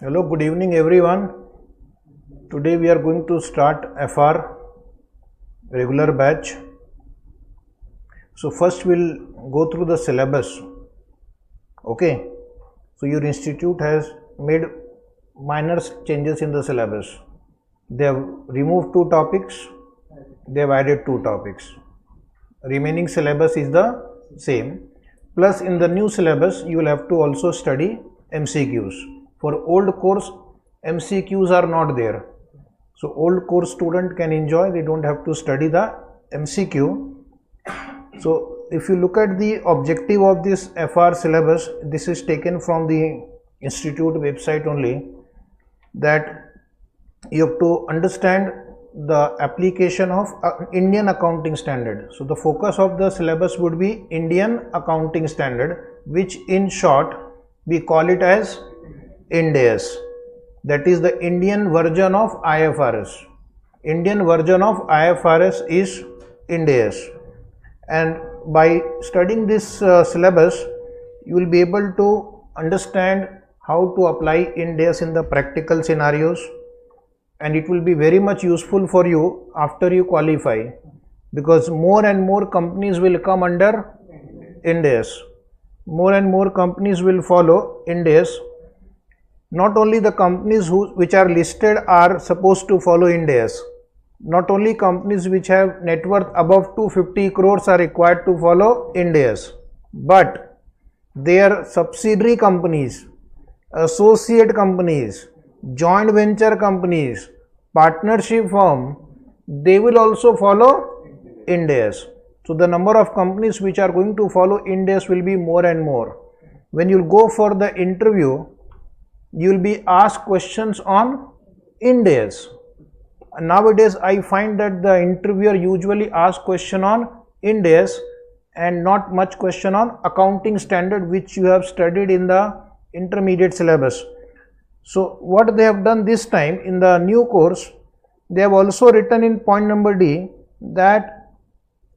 Hello, good evening everyone. Today we are going to start FR regular batch. So first we'll go through the syllabus. Okay. So your institute has made minor changes in the syllabus. They have removed 2 topics. They have added 2 topics. Remaining syllabus is the same. Plus in the new syllabus you will have to also study MCQs. For old course MCQs are not there. So old course student can enjoy, they don't have to study the MCQ. So if you look at the objective of this FR syllabus, this is taken from the institute website only, that you have to understand the application of Indian accounting standard. So the focus of the syllabus would be Indian accounting standard, which in short we call it as Ind AS. That is the Indian version of IFRS. Indian version of IFRS is Ind AS. And by studying this syllabus, you will be able to understand how to apply Ind AS in the practical scenarios, and it will be very much useful for you after you qualify, because more and more companies will come under Ind AS. More and more companies will follow Ind AS. Not only the companies which are listed are supposed to follow Ind AS. Not only companies which have net worth above 250 crores are required to follow Ind AS, but their subsidiary companies, associate companies, joint venture companies, partnership firm, they will also follow Ind AS. So the number of companies which are going to follow Ind AS will be more and more. When you go for the interview, you will be asked questions on Ind AS. Nowadays I find that the interviewer usually asks question on Ind AS and not much question on accounting standard, which you have studied in the intermediate syllabus. So what they have done this time in the new course, they have also written in point number D that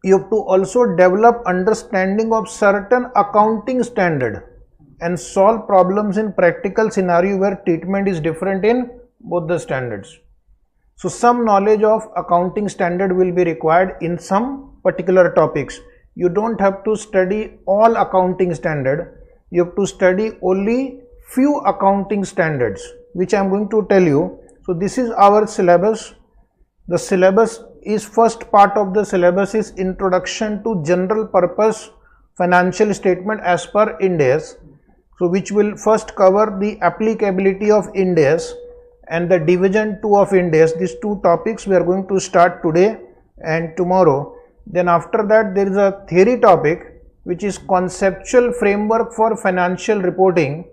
you have to also develop understanding of certain accounting standard and solve problems in practical scenario where treatment is different in both the standards. So some knowledge of accounting standard will be required in some particular topics. You don't have to study all accounting standard. You have to study only few accounting standards, which I am going to tell you. So this is our syllabus. The syllabus is, first part of the syllabus is Introduction to General Purpose Financial Statement as per Ind AS. So which will first cover the applicability of Ind AS and the division 2 of Ind AS. These 2 topics we are going to start today and tomorrow. Then after that there is a theory topic which is Conceptual Framework for Financial Reporting.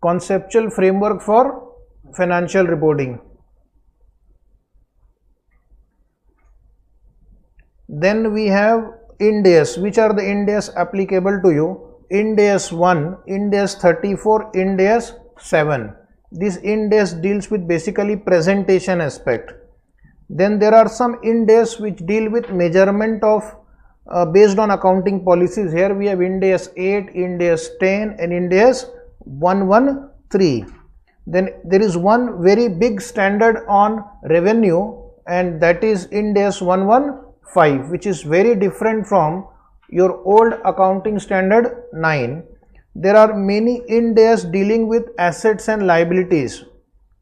Conceptual Framework for Financial Reporting. Then we have Ind AS. Which are the Ind AS applicable to you? Ind AS 1, Ind AS 34, Ind AS 7. This Ind AS deals with basically presentation aspect. Then there are some Ind AS which deal with measurement of based on accounting policies. Here we have Ind AS 8, Ind AS 10 and Ind AS 113. Then there is one very big standard on revenue, and that is Ind AS 115, which is very different from your old accounting standard 9. There are many Ind AS dealing with assets and liabilities.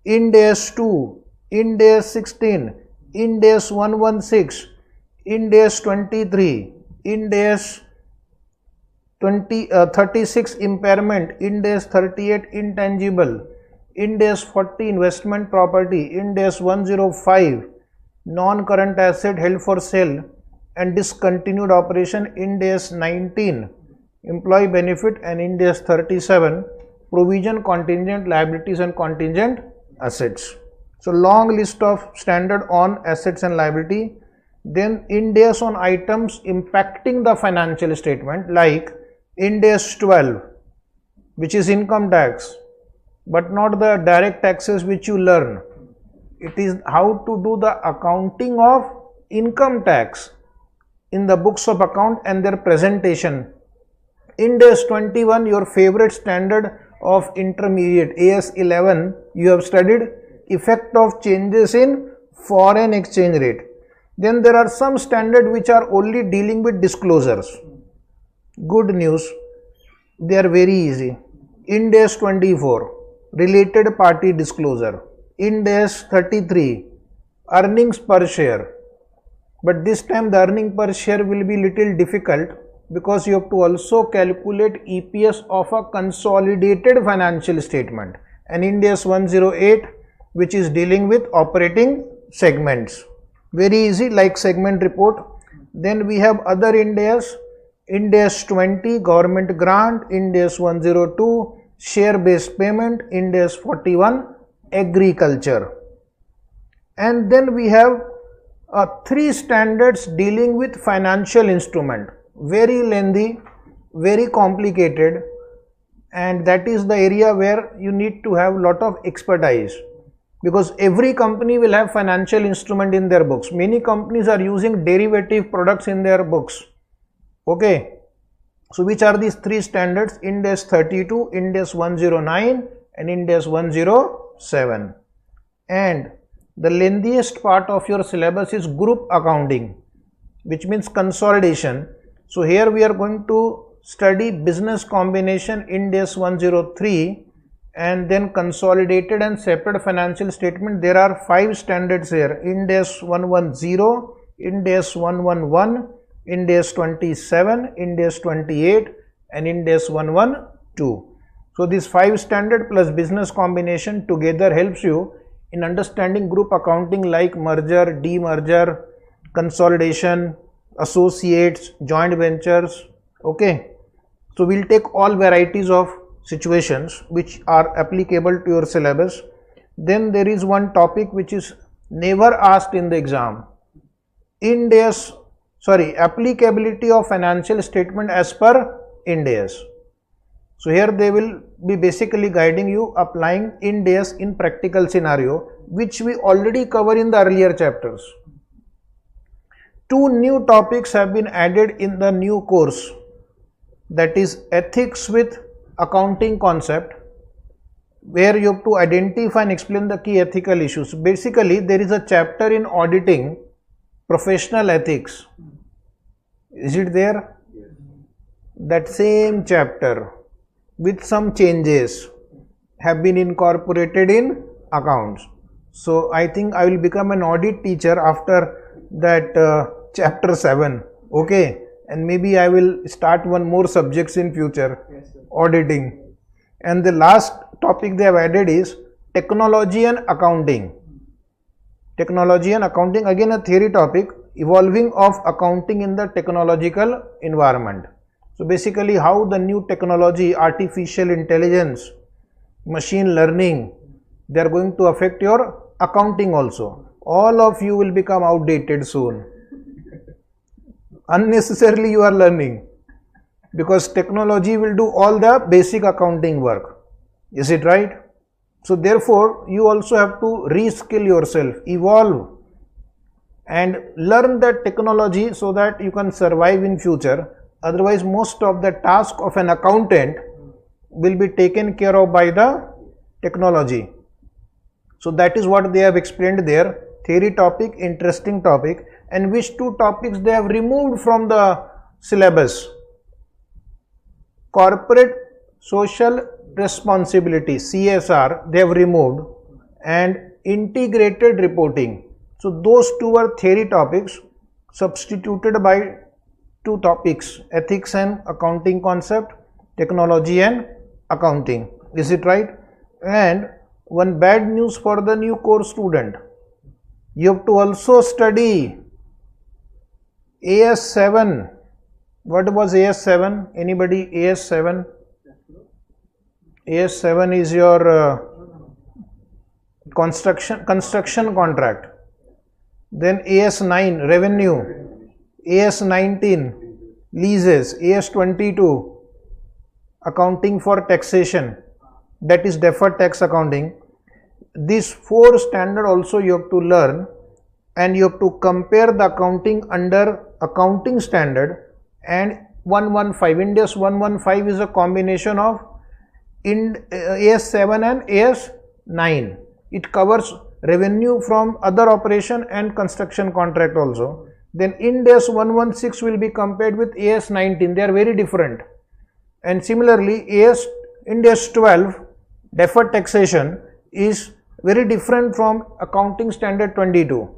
Ind AS 2, Ind AS 16, Ind AS 116, Ind AS 23, Ind AS 36 impairment, Ind AS 38 intangible, Ind AS 40 investment property, Ind AS 105 non-current asset held for sale and discontinued operation, Ind AS 19 employee benefit, and Ind AS 37 provision, contingent liabilities and contingent assets. So long list of standard on assets and liability. Then Ind AS on items impacting the financial statement, like Ind AS 12, which is income tax, but not the direct taxes which you learn. It is how to do the accounting of income tax in the books of account and their presentation. Ind AS 21, your favorite standard of intermediate AS 11 you have studied effect of changes in foreign exchange rate. Then there are some standards which are only dealing with disclosures. Good news, they are very easy. Ind AS 24, related party disclosure. Ind AS 33, earnings per share. But this time the earning per share will be little difficult because you have to also calculate EPS of a consolidated financial statement. And Ind AS 108, which is dealing with operating segments. Very easy, like segment report. Then we have other Ind AS. Ind AS 20, government grant. Ind AS 102, share based payment. Ind AS 41, agriculture. And then we have 3 standards dealing with financial instrument. Very lengthy, very complicated, and that is the area where you need to have lot of expertise, because every company will have financial instrument in their books. Many companies are using derivative products in their books. Okay, so which are these 3 standards? Ind AS 32, Ind AS 109 and Ind AS 107. And the lengthiest part of your syllabus is group accounting, which means consolidation. So here we are going to study business combination, Ind AS 103, and then consolidated and separate financial statement. There are 5 standards here: Ind AS 110, Ind AS 111, Ind AS 27, Ind AS 28 and Ind AS 112. So these 5 standard plus business combination together helps you in understanding group accounting, like merger, demerger, consolidation, associates, joint ventures. Okay, so we'll take all varieties of situations which are applicable to your syllabus. Then there is one topic which is never asked in the exam: applicability of financial statement as per Ind AS. So here they will be basically guiding you applying Ind AS in practical scenario, which we already cover in the earlier chapters. 2 new topics have been added in the new course, that is ethics with accounting concept, where you have to identify and explain the key ethical issues. Basically there is a chapter in auditing, professional ethics. Is it there? That same chapter with some changes have been incorporated in accounts. So I think I will become an audit teacher after that chapter 7. Okay, and maybe I will start one more subjects in future. Yes, auditing. And the last topic they have added is technology and accounting. Technology and accounting, again a theory topic, evolving of accounting in the technological environment. So basically how the new technology, artificial intelligence, machine learning, they are going to affect your accounting also. All of you will become outdated soon. Unnecessarily you are learning, because technology will do all the basic accounting work. Is it right? So therefore you also have to reskill yourself, evolve and learn that technology so that you can survive in future. Otherwise most of the task of an accountant will be taken care of by the technology. So that is what they have explained there. Theory topic, interesting topic. And which 2 topics they have removed from the syllabus? Corporate social responsibility, CSR, they have removed, and integrated reporting. So those 2 are theory topics substituted by 2 topics: ethics and accounting concept, technology and accounting. Is it right? And one bad news for the new course student: you have to also study AS 7. What was AS 7? Anybody? AS 7? AS 7 is your construction contract. Then AS 9, revenue. AS 19, leases. AS 22, accounting for taxation, that is deferred tax accounting. These 4 standard also you have to learn, and you have to compare the accounting under accounting standard and 115. Ind AS 115 is a combination of AS7 and AS9. It covers revenue from other operation and construction contract also. Then Ind AS 116 will be compared with AS 19. They are very different. And similarly, Ind AS 12 deferred taxation is very different from accounting standard 22.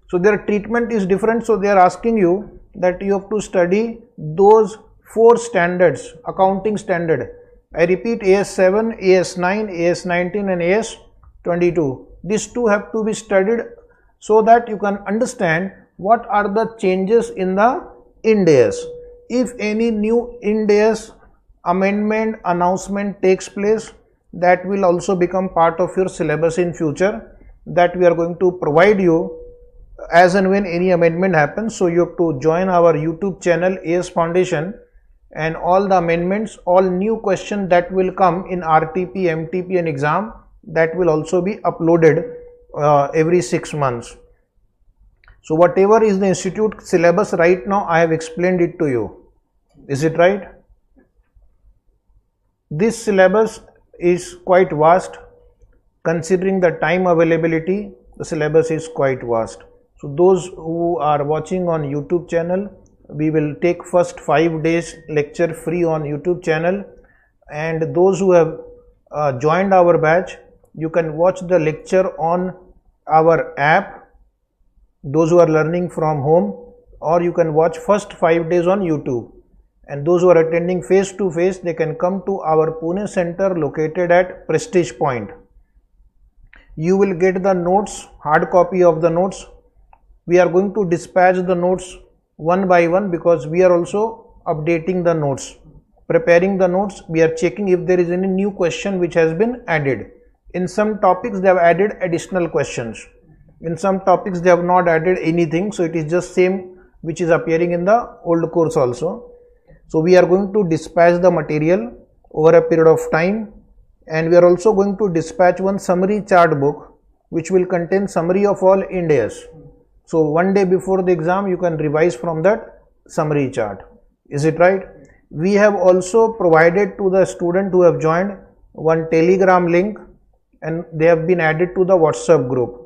So their treatment is different. So they are asking you that you have to study those 4 standards, accounting standard. I repeat, AS7, AS9, AS19 and AS22. These 2 have to be studied so that you can understand what are the changes in the Ind AS. If any new Ind AS amendment announcement takes place, that will also become part of your syllabus in future, that we are going to provide you as and when any amendment happens. So you have to join our YouTube channel AS Foundation, and all the amendments, all new questions that will come in RTP, MTP and exam, that will also be uploaded every 6 months. So whatever is the institute syllabus right now, I have explained it to you. Is it right? This syllabus is quite vast. Considering the time availability, the syllabus is quite vast. So those who are watching on YouTube channel, we will take first 5 days lecture free on YouTube channel, and those who have joined our batch, you can watch the lecture on our app, those who are learning from home, or you can watch first 5 days on YouTube. And those who are attending face to face, they can come to our Pune center located at Prestige Point. You will get the notes, hard copy of the notes. We are going to dispatch the notes one by one, because we are also updating the notes, preparing the notes. We are checking if there is any new question which has been added. In some topics they have added additional questions. In some topics they have not added anything, so it is just same which is appearing in the old course also. So we are going to dispatch the material over a period of time, and we are also going to dispatch one summary chart book which will contain summary of all Ind AS. So one day before the exam you can revise from that summary chart. Is it right? We have also provided to the student who have joined one Telegram link, and they have been added to the WhatsApp group.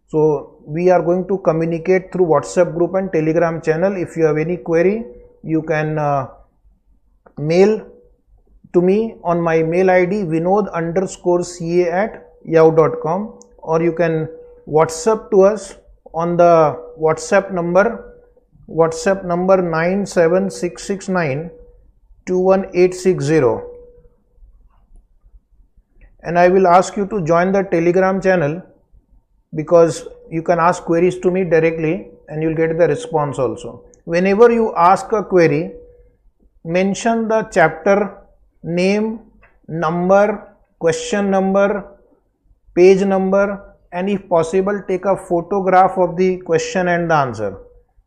So we are going to communicate through WhatsApp group and Telegram channel. If you have any query, you can mail to me on my mail ID vinod_ca@yahoo.com, or you can WhatsApp to us on the WhatsApp number 97669 and I will ask you to join the Telegram channel, because you can ask queries to me directly and you will get the response also. Whenever you ask a query, mention the chapter name, number, question number, page number, and if possible take a photograph of the question and the answer.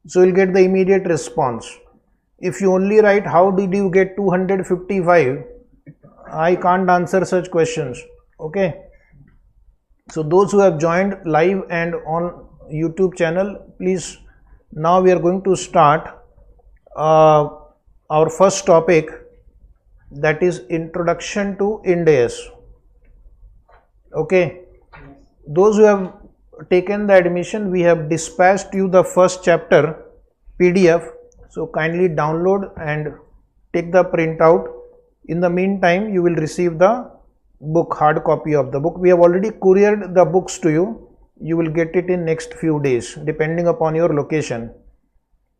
So you will get the immediate response. If you only write how did you get 255, I can't answer such questions. Okay. So those who have joined live and on YouTube channel, please, now we are going to start our first topic, that is introduction to Ind AS. Okay. Those who have taken the admission, we have dispatched you the first chapter PDF. So kindly download and take the printout. In the meantime, you will receive the book, hard copy of the book. We have already couriered the books to you. You will get it in next few days depending upon your location.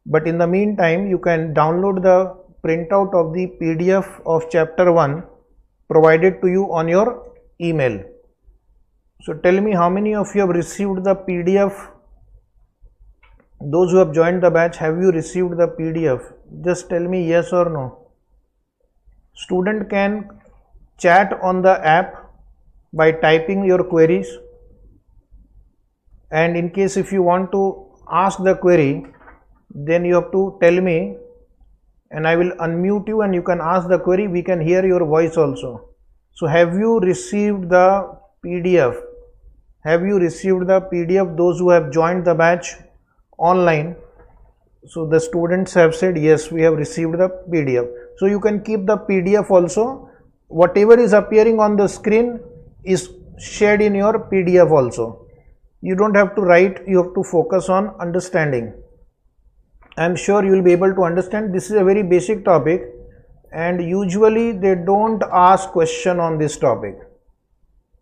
But in the meantime, you can download the printout of the PDF of chapter 1 provided to you on your email. So tell me, how many of you have received the PDF? Those who have joined the batch, have you received the PDF? Just tell me yes or no. Student can chat on the app by typing your queries, and in case if you want to ask the query, then you have to tell me and I will unmute you and you can ask the query. We can hear your voice also. So have you received the PDF? Have you received the PDF, those who have joined the batch online? So the students have said yes, we have received the PDF. So you can keep the PDF also whatever is appearing on the screen is shared in your PDF also. You don't have to write, you have to focus on understanding. I am sure you will be able to understand. This is a very basic topic and usually they don't ask question on this topic.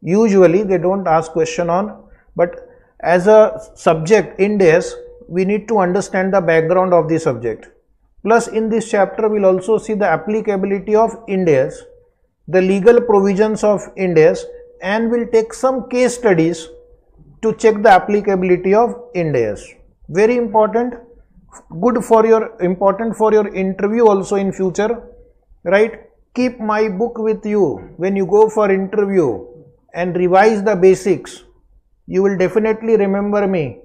Usually they don't ask question on, but as a subject Ind AS, we need to understand the background of the subject. Plus in this chapter we will also see the applicability of Ind AS, the legal provisions of Ind AS, and we'll take some case studies to check the applicability of Ind AS. Very important, important for your interview also in future, right? Keep my book with you when you go for interview and revise the basics. You will definitely remember me.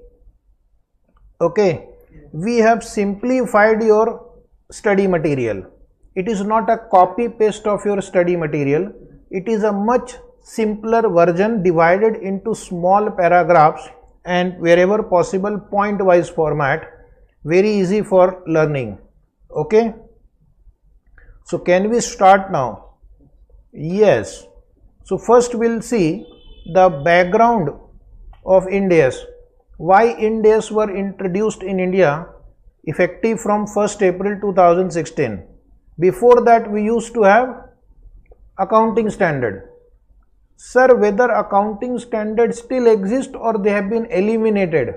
Okay, we have simplified your study material. It is not a copy paste of your study material. It is a much simpler version divided into small paragraphs and wherever possible point wise format. Very easy for learning. Okay, so can we start now? Yes. So first we'll see the background of Ind AS. Why Ind AS were introduced in India effective from 1st April 2016. Before that we used to have accounting standard. Sir, whether accounting standards still exist or they have been eliminated?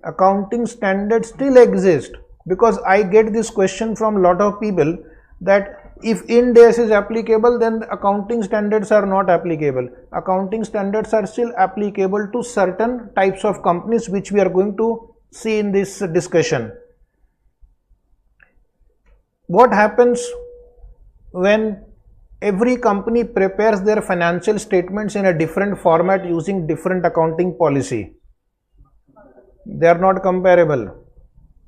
Accounting standards still exist, because I get this question from a lot of people that if Ind AS is applicable, then the accounting standards are not applicable. Accounting standards are still applicable to certain types of companies which we are going to see in this discussion. What happens when every company prepares their financial statements in a different format using different accounting policy? They are not comparable,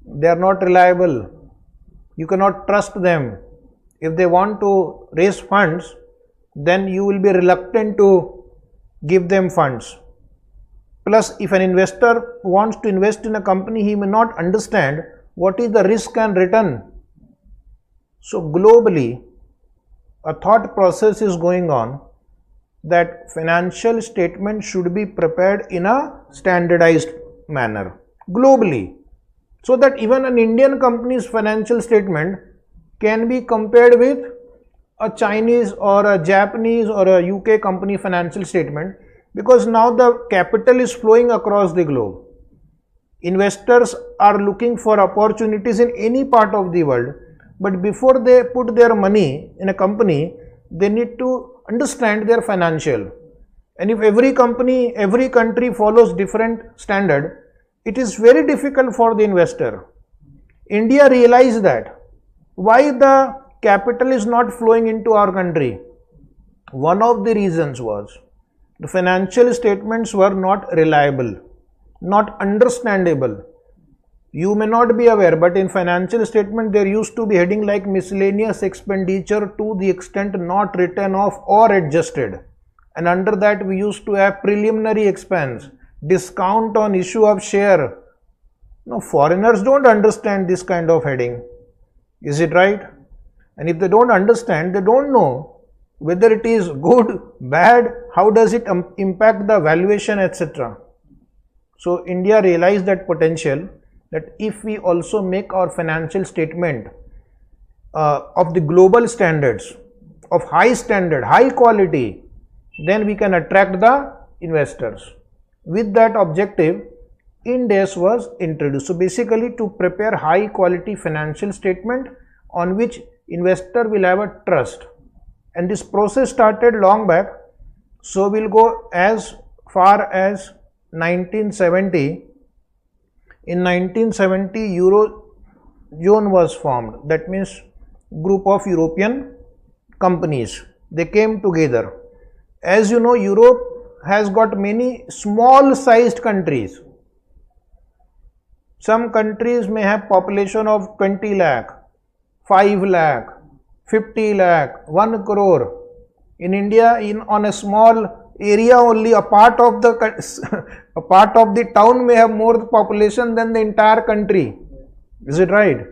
they are not reliable, you cannot trust them. If they want to raise funds, then you will be reluctant to give them funds. Plus, if an investor wants to invest in a company, he may not understand what is the risk and return. So globally, a thought process is going on that financial statements should be prepared in a standardized manner globally, so that even an Indian company's financial statement can be compared with a Chinese or a Japanese or a UK company financial statement, because now the capital is flowing across the globe. Investors are looking for opportunities in any part of the world, but before they put their money in a company, they need to understand their financial. And if every company, every country follows different standard, it is very difficult for the investor. India realized that. Why the capital is not flowing into our country? One of the reasons was the financial statements were not reliable, not understandable. You may not be aware, but in financial statement there used to be heading like miscellaneous expenditure to the extent not written off or adjusted, and under that we used to have preliminary expense, discount on issue of share. Now foreigners don't understand this kind of heading. Is it right? And if they don't understand, they don't know whether it is good, bad, how does it impact the valuation, etc. So India realized that potential, that if we also make our financial statement of the global standards, of high standard, high quality, then we can attract the investors. With that objective, Ind AS was introduced. So basically to prepare high quality financial statement on which investor will have a trust. And this process started long back. So we'll go as far as 1970. In 1970, Eurozone was formed. That means group of European companies. They came together. As you know, Europe has got many small sized countries. Some countries may have population of 20 lakh, 5 lakh, 50 lakh, 1 crore. In India, on a small area only, a part of the town may have more population than the entire country. Is it right?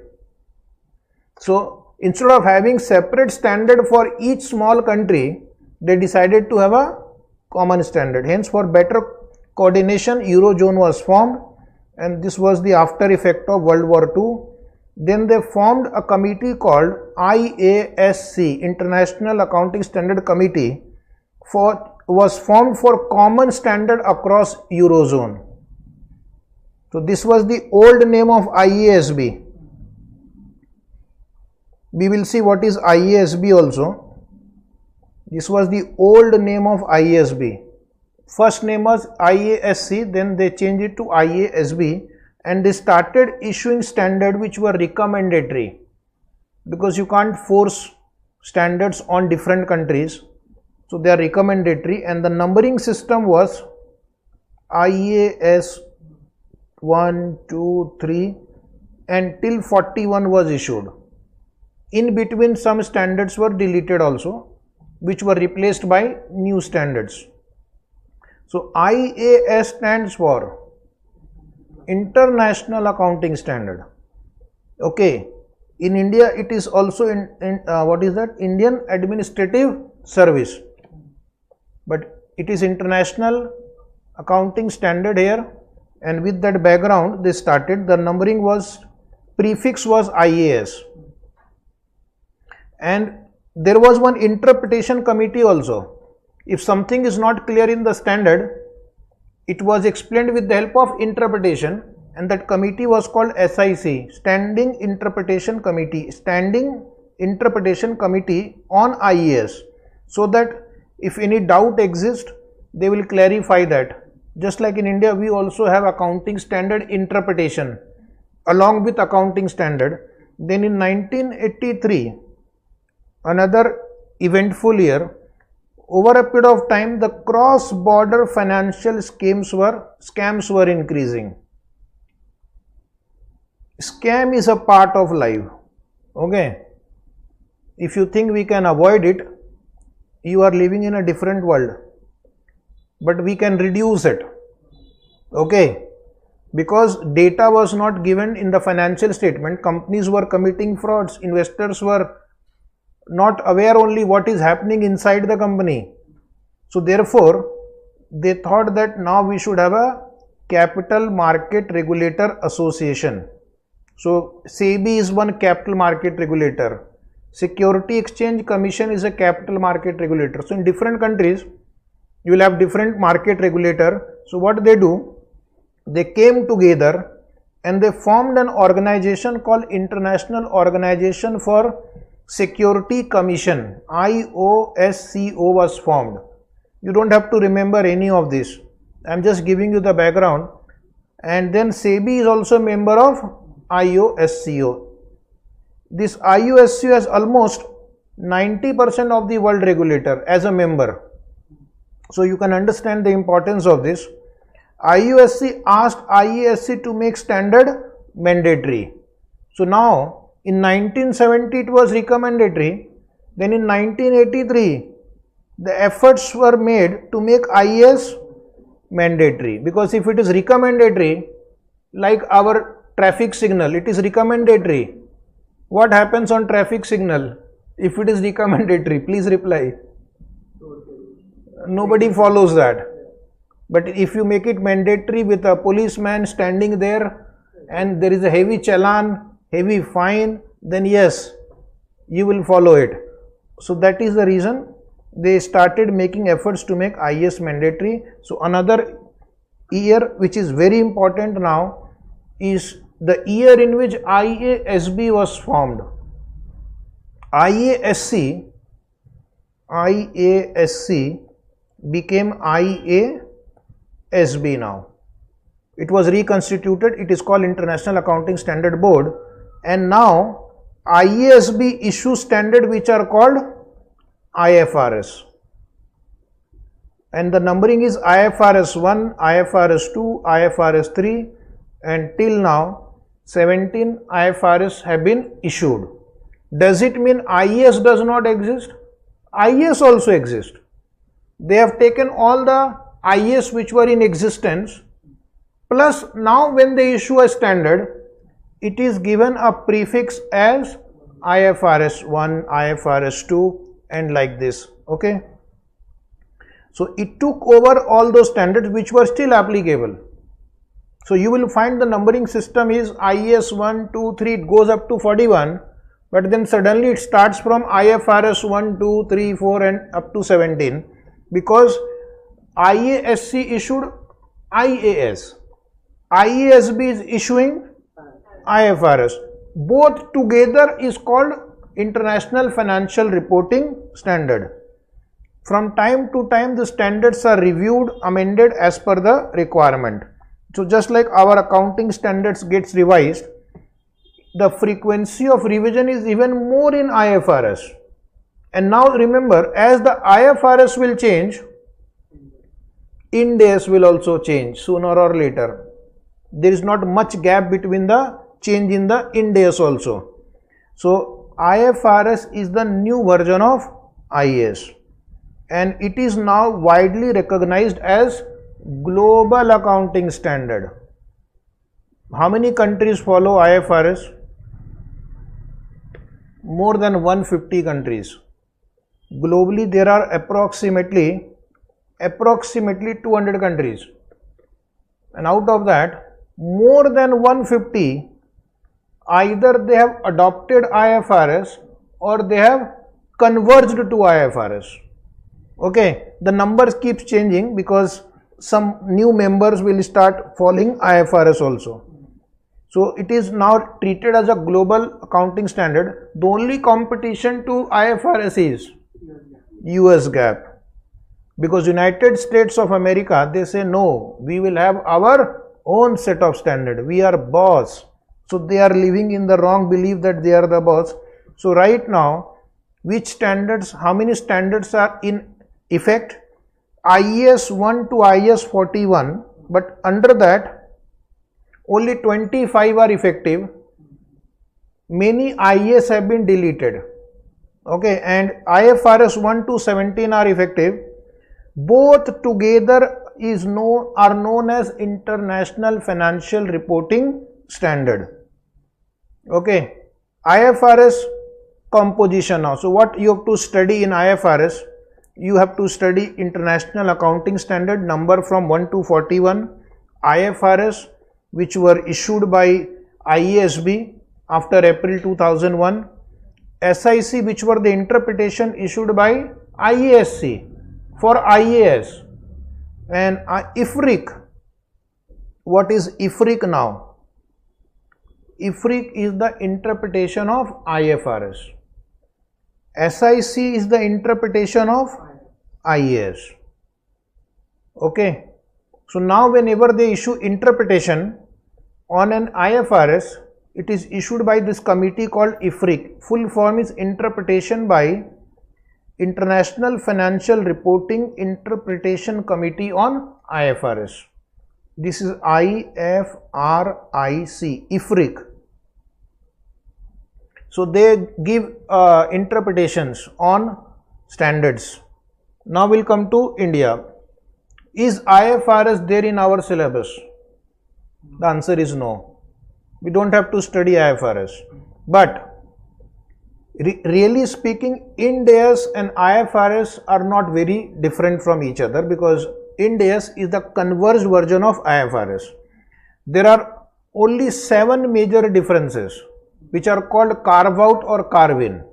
So Instead of having separate standard for each small country, they decided to have a common standard. Hence, for better coordination, Eurozone was formed, and this was the after effect of World War II. Then they formed a committee called IASC, International Accounting Standard Committee, was formed for common standard across Eurozone. So this was the old name of IASB. We will see what is IASB also. This was the old name of IASB. First name was IASC, then they changed it to IASB, and they started issuing standards which were recommendatory, because you can't force standards on different countries. So they are recommendatory, and the numbering system was IAS 1, 2, 3 until 41 was issued. In between, some standards were deleted also, which were replaced by new standards. So IAS stands for International Accounting Standard. Okay, in India it is also what is that? Indian Administrative Service, but it is International Accounting Standard here, and with that background they started. The numbering was, prefix was IAS, and there was one interpretation committee also. If something is not clear in the standard, it was explained with the help of interpretation, and that committee was called SIC, Standing Interpretation Committee, Standing Interpretation Committee on IAS, so that if any doubt exists, they will clarify that. Just like in India, we also have accounting standard interpretation along with accounting standard. Then in 1983, another eventful year, over a period of time, the cross-border financial scams were increasing. Scam is a part of life. Okay, if you think we can avoid it, you are living in a different world. But we can reduce it. Okay, because data was not given in the financial statement, companies were committing frauds, investors were not aware only what is happening inside the company. So therefore, they thought that now we should have a Capital Market Regulator Association. So SEBI is one capital market regulator. Security Exchange Commission is a capital market regulator. So in different countries, you will have different market regulator. So what they do, they came together and they formed an organization called International Organization for Security Commission. IOSCO was formed. You don't have to remember any of this. I am just giving you the background. And then SEBI is also a member of IOSCO. This IOSCO has almost 90% of the world regulator as a member. So you can understand the importance of this. IOSC asked IASC to make standard mandatory. So now in 1970 it was recommendatory. Then in 1983 the efforts were made to make IAS mandatory, because if it is recommendatory, like our traffic signal, it is recommendatory. What happens on traffic signal if it is recommendatory? Please reply. Nobody follows that. But if you make it mandatory with a policeman standing there and there is a heavy challan, heavy fine, then yes, you will follow it. So that is the reason they started making efforts to make IAS mandatory. So another year which is very important now is the year in which IASB was formed. IASC became IASB now. It was reconstituted. It is called International Accounting Standard Board, and now IASB issues standard which are called IFRS, and the numbering is IFRS 1, IFRS 2, IFRS 3, and till now 17 IFRS have been issued. Does it mean IAS does not exist? IAS also exists. They have taken all the IAS which were in existence, plus now when they issue a standard, it is given a prefix as IFRS 1, IFRS 2 and like this. Okay. So it took over all those standards which were still applicable. So you will find the numbering system is IAS 1, 2, 3, it goes up to 41, but then suddenly it starts from IFRS 1, 2, 3, 4 and up to 17 because IASC issued IAS, IASB is issuing IFRS. Both together is called International Financial Reporting Standard. From time to time the standards are reviewed, amended as per the requirement. So just like our accounting standards gets revised, the frequency of revision is even more in IFRS. And now remember, as the IFRS will change, Ind AS will also change sooner or later. There is not much gap between the change in the Ind AS also. So IFRS is the new version of IAS and it is now widely recognized as global accounting standard. How many countries follow IFRS? More than 150 countries. Globally there are approximately 200 countries, and out of that more than 150 either they have adopted IFRS or they have converged to IFRS. Okay, the numbers keeps changing because some new members will start following IFRS also. So it is now treated as a global accounting standard. The only competition to IFRS is US GAAP. Because United States of America, they say no, we will have our own set of standard. We are boss. So they are living in the wrong belief that they are the boss. So right now, which standards, how many standards are in effect? IAS 1 to IAS 41, but under that only 25 are effective. Many IAS have been deleted. Okay, and IFRS 1 to 17 are effective. Both together are known as International Financial Reporting Standard. Okay, IFRS composition now. So what you have to study in IFRS? You have to study International Accounting Standard number from 1 to 41, IFRS which were issued by IASB after April 2001, SIC which were the interpretation issued by IASC for IAS, and IFRIC. What is IFRIC now? IFRIC is the interpretation of IFRS. SIC is the interpretation of IAS. Okay. So now whenever they issue interpretation on an IFRS, it is issued by this committee called IFRIC. Full form is Interpretation by International Financial Reporting Interpretation Committee on IFRS. This is IFRIC, IFRIC. So they give interpretations on standards. Now we'll come to India. Is IFRS there in our syllabus? The answer is no. We don't have to study IFRS. But really speaking, Ind AS and IFRS are not very different from each other because Ind AS is the converged version of IFRS. There are only 7 major differences which are called carve out or carve in,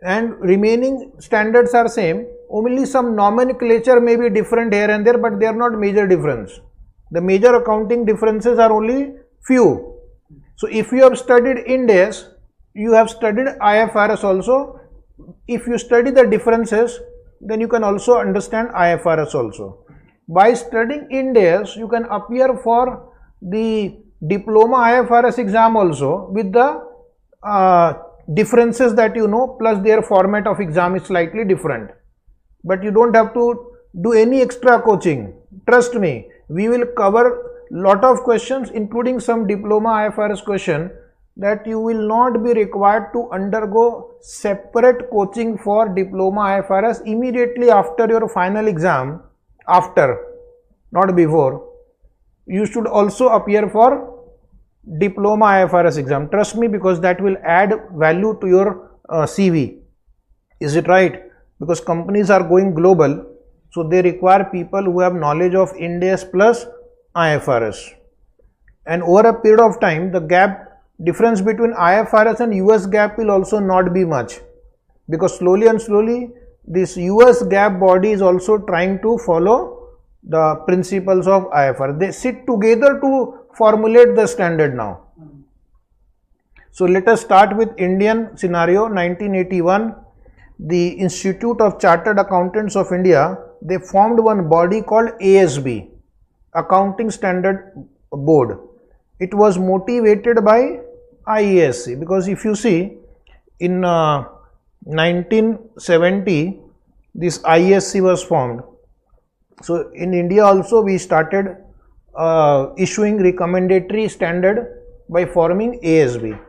and remaining standards are same. Only some nomenclature may be different here and there, but they are not major difference. The major accounting differences are only few. So if you have studied Ind AS, you have studied IFRS also. If you study the differences, then you can also understand IFRS also. By studying Ind AS, you can appear for the diploma IFRS exam also with the differences that you know, plus their format of exam is slightly different. But you don't have to do any extra coaching. Trust me, we will cover lot of questions including some diploma IFRS question that you will not be required to undergo separate coaching for diploma IFRS immediately after your final exam. After, not before. You should also appear for diploma IFRS exam. Trust me, because that will add value to your CV. Is it right? Because companies are going global, so they require people who have knowledge of Ind AS plus IFRS. And over a period of time, the gap difference between IFRS and US GAAP will also not be much, because slowly and slowly this US GAAP body is also trying to follow the principles of IFRS. They sit together to formulate the standard now. So let us start with Indian scenario. 1981, the Institute of Chartered Accountants of India, they formed one body called ASB, Accounting Standard Board. It was motivated by IASC, because if you see in 1970 this IASC was formed. So in India also we started issuing recommendatory standard by forming ASB.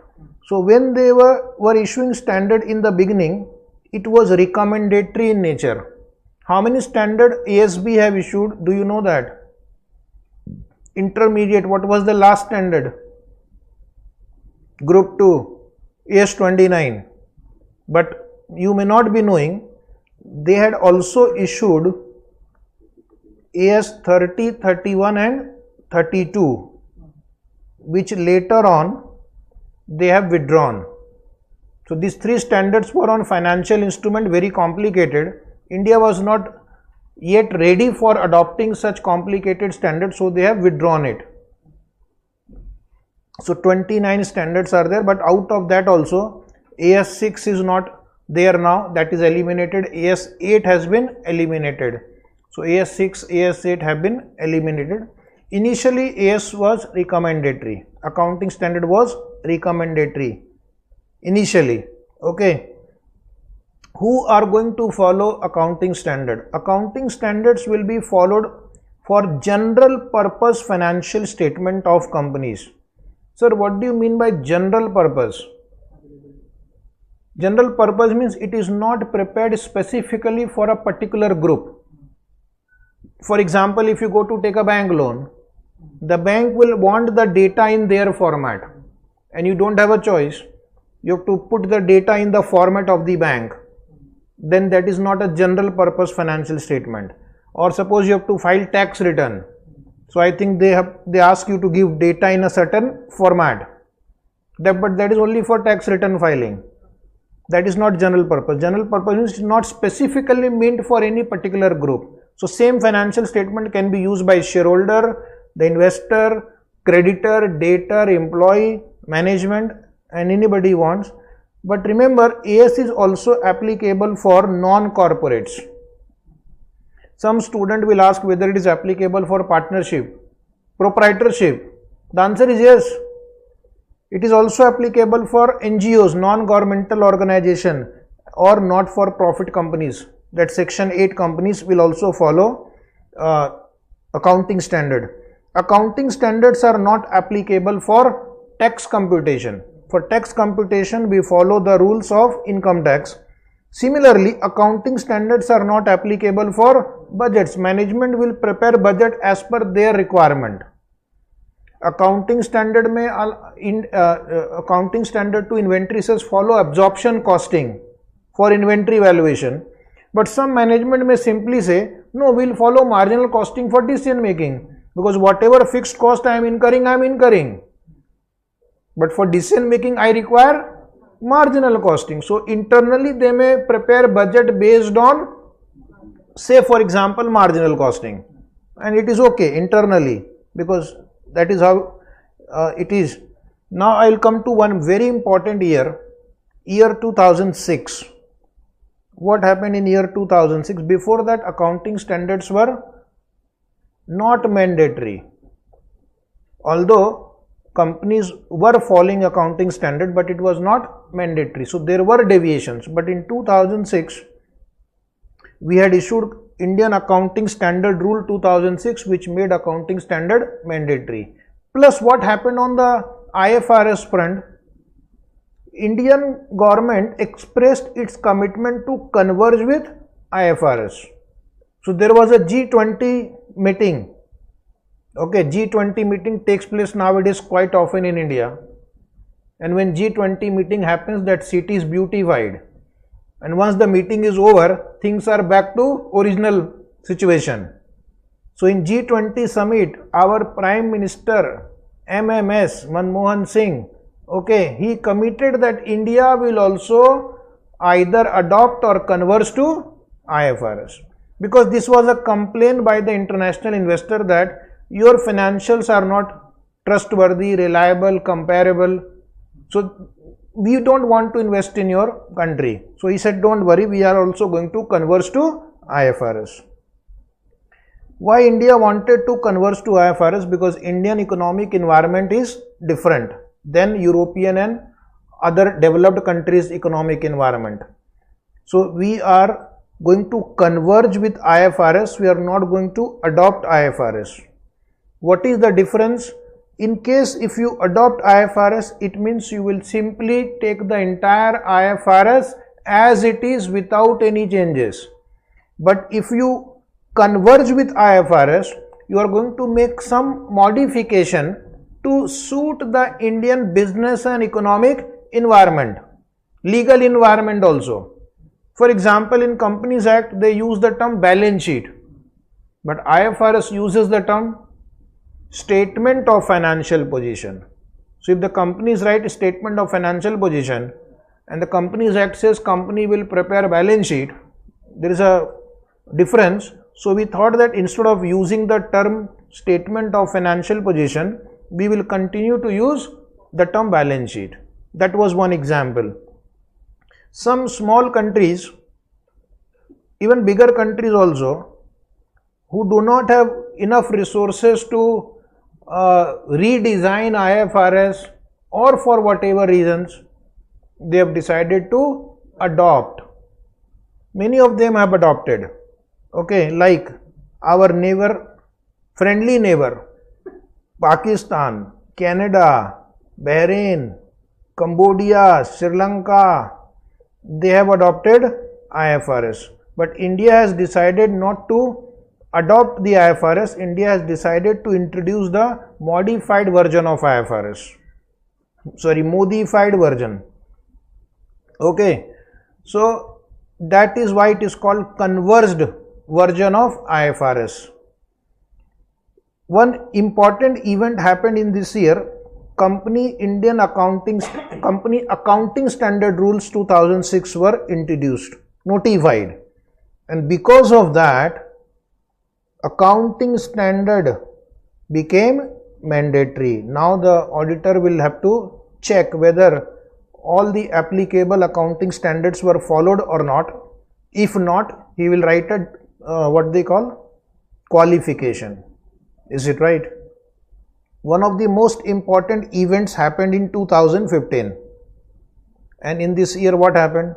So when they were issuing standard in the beginning, it was recommendatory in nature. How many standard ASB have issued? Do you know that? Intermediate, what was the last standard? Group 2, AS29. But you may not be knowing, they had also issued AS 30, 31 and 32, which later on they have withdrawn. So these three standards were on financial instrument, very complicated. India was not yet ready for adopting such complicated standards, so they have withdrawn it. So 29 standards are there, but out of that also AS6 is not there now, that is eliminated. AS8 has been eliminated. So AS6, AS8 have been eliminated. Initially AS was recommendatory, accounting standard was recommendatory initially. Okay, who are going to follow accounting standard? Accounting standards will be followed for general purpose financial statement of companies. Sir, what do you mean by general purpose? General purpose means it is not prepared specifically for a particular group. For example, if you go to take a bank loan, the bank will want the data in their format and you don't have a choice. You have to put the data in the format of the bank. Then that is not a general purpose financial statement. Or suppose you have to file tax return. So I think they ask you to give data in a certain format. But that is only for tax return filing. That is not general purpose. General purpose means it is not specifically meant for any particular group. So same financial statement can be used by shareholder, the investor, creditor, debtor, employee, management, and anybody wants. But remember, AS is also applicable for non-corporates. Some student will ask whether it is applicable for partnership, proprietorship. The answer is yes. It is also applicable for NGOs, non-governmental organization, or not-for-profit companies. That section 8 companies will also follow accounting standard. Accounting standards are not applicable for tax computation. For tax computation, we follow the rules of income tax. Similarly, accounting standards are not applicable for budgets. Management will prepare budget as per their requirement. Accounting standard accounting standard to inventory says follow absorption costing for inventory valuation. But some management may simply say, no, we will follow marginal costing for decision making, because whatever fixed cost I am incurring. But for decision making, I require marginal costing. So internally, they may prepare budget based on, say for example, marginal costing, and it is okay internally, because that is how it is. Now I will come to one very important year 2006. What happened in year 2006? Before that, accounting standards were not mandatory. Although companies were following accounting standard, but it was not mandatory. So there were deviations. But in 2006, we had issued Indian Accounting Standard Rule 2006, which made accounting standard mandatory. Plus, what happened on the IFRS front? Indian government expressed its commitment to converge with IFRS. So there was a G20 meeting Okay, G20 meeting takes place nowadays quite often in India. And when G20 meeting happens, that city is beautified. And once the meeting is over, things are back to original situation. So in G20 summit, our Prime Minister MMS Manmohan Singh, okay, he committed that India will also either adopt or converge to IFRS. Because this was a complaint by the international investor that your financials are not trustworthy, reliable, comparable. So we don't want to invest in your country. So he said, don't worry, we are also going to converge to IFRS. Why India wanted to converge to IFRS? Because Indian economic environment is different than European and other developed countries' economic environment. So we are going to converge with IFRS, we are not going to adopt IFRS. What is the difference? In case if you adopt IFRS, it means you will simply take the entire IFRS as it is without any changes. But if you converge with IFRS, you are going to make some modification to suit the Indian business and economic environment, legal environment also. For example, in Companies Act, they use the term balance sheet, but IFRS uses the term statement of financial position. So if the company is write statement of financial position and the Companies Act says company will prepare balance sheet, there is a difference. So we thought that instead of using the term statement of financial position, we will continue to use the term balance sheet. That was one example. Some small countries, even bigger countries also, who do not have enough resources to redesign IFRS, or for whatever reasons, they have decided to adopt. Many of them have adopted. Okay, like our neighbor, friendly neighbor, Pakistan, Canada, Bahrain, Cambodia, Sri Lanka, they have adopted IFRS. But India has decided not to adopt the IFRS. India has decided to introduce the modified version of IFRS. Sorry, modified version. Okay, so that is why it is called converged version of IFRS. One important event happened in this year. Company Accounting Standard Rules 2006 were introduced, notified, and because of that, accounting standard became mandatory. Now the auditor will have to check whether all the applicable accounting standards were followed or not. If not, he will write a what they call qualification. Is it right? One of the most important events happened in 2015, and in this year what happened?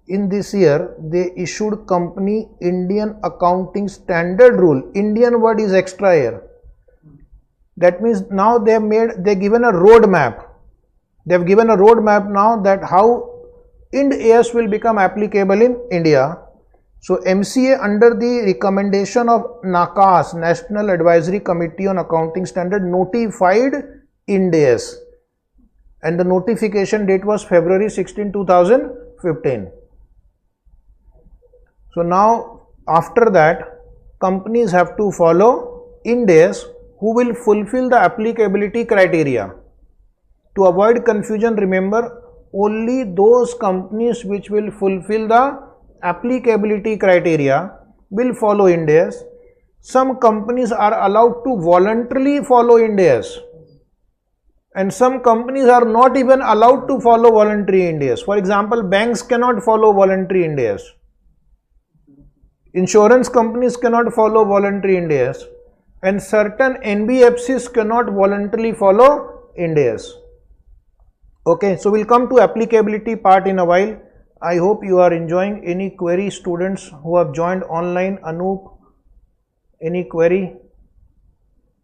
In this year they issued company Indian Accounting Standard Rule. Indian word is extra here. That means now they have given a roadmap. They have given a roadmap now that how Ind AS will become applicable in India. So MCA, under the recommendation of NACAS, National Advisory Committee on Accounting Standard, notified Ind AS, and the notification date was February 16, 2015. So now after that, companies have to follow Ind AS, who will fulfill the applicability criteria. To avoid confusion, remember, only those companies which will fulfill the applicability criteria will follow Ind AS. Some companies are allowed to voluntarily follow Ind AS, and some companies are not even allowed to follow voluntary Ind AS. For example, banks cannot follow voluntary Ind AS. Insurance companies cannot follow voluntary Ind AS, and certain NBFCs cannot voluntarily follow Ind AS. Okay, so we'll come to applicability part in a while. I hope you are enjoying. Any query, students who have joined online? Anoop, any query?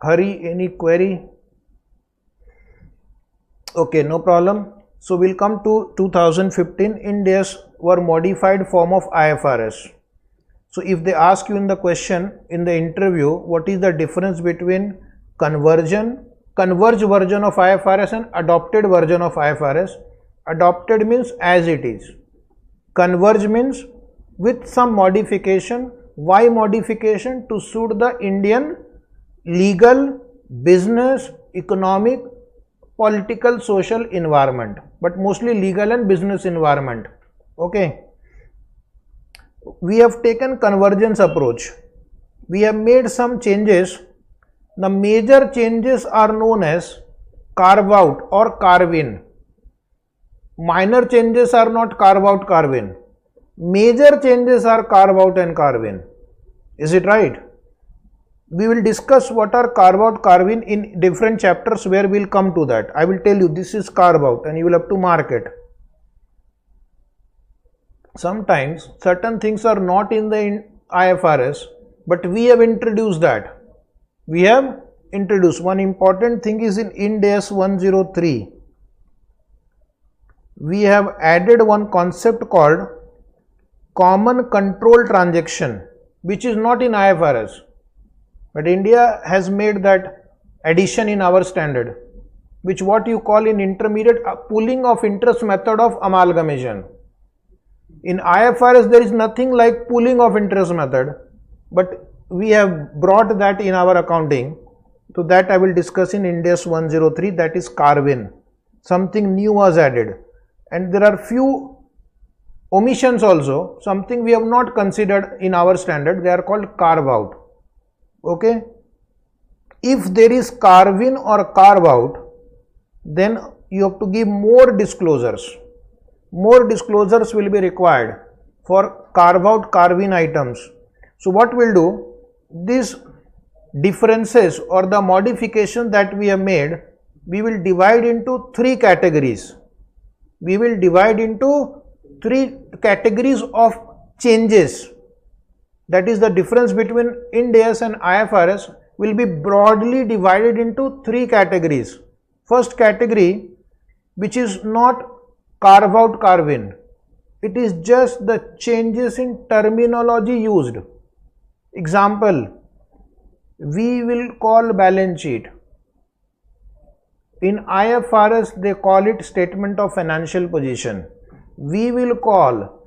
Hari, any query? Okay, no problem. So we'll come to 2015. Ind AS were modified form of IFRS. So if they ask you in the question, in the interview, what is the difference between converged version of IFRS and adopted version of IFRS. Adopted means as it is. Converge means with some modification. Why modification? To suit the Indian legal, business, economic, political, social environment, but mostly legal and business environment. Okay. We have taken convergence approach. We have made some changes. The major changes are known as carve out or carve in. Minor changes are not carve out, carve in. Major changes are carve out and carve in. Is it right? We will discuss what are carve out, carve in different chapters where we will come to that. I will tell you this is carve out and you will have to mark it. Sometimes certain things are not in the IFRS, but we have introduced that. We have introduced one important thing is in Ind AS 103. We have added one concept called common control transaction, which is not in IFRS, but India has made that addition in our standard, which what you call in intermediate pooling of interest method of amalgamation. In IFRS there is nothing like pooling of interest method, but we have brought that in our accounting. So that I will discuss in Ind AS 103, that is carve in. Something new was added, and there are few omissions also, something we have not considered in our standard, they are called carve out. Okay. If there is carve in or carve out, then you have to give more disclosures. More disclosures will be required for carve out, carve in items. So what we'll do, these differences or the modification that we have made, we will divide into three categories. We will divide into three categories of changes. That is the difference between Ind AS and IFRS will be broadly divided into three categories. First category, which is not carve out, carve in. It is just the changes in terminology used. Example, we will call balance sheet. In IFRS they call it statement of financial position. We will call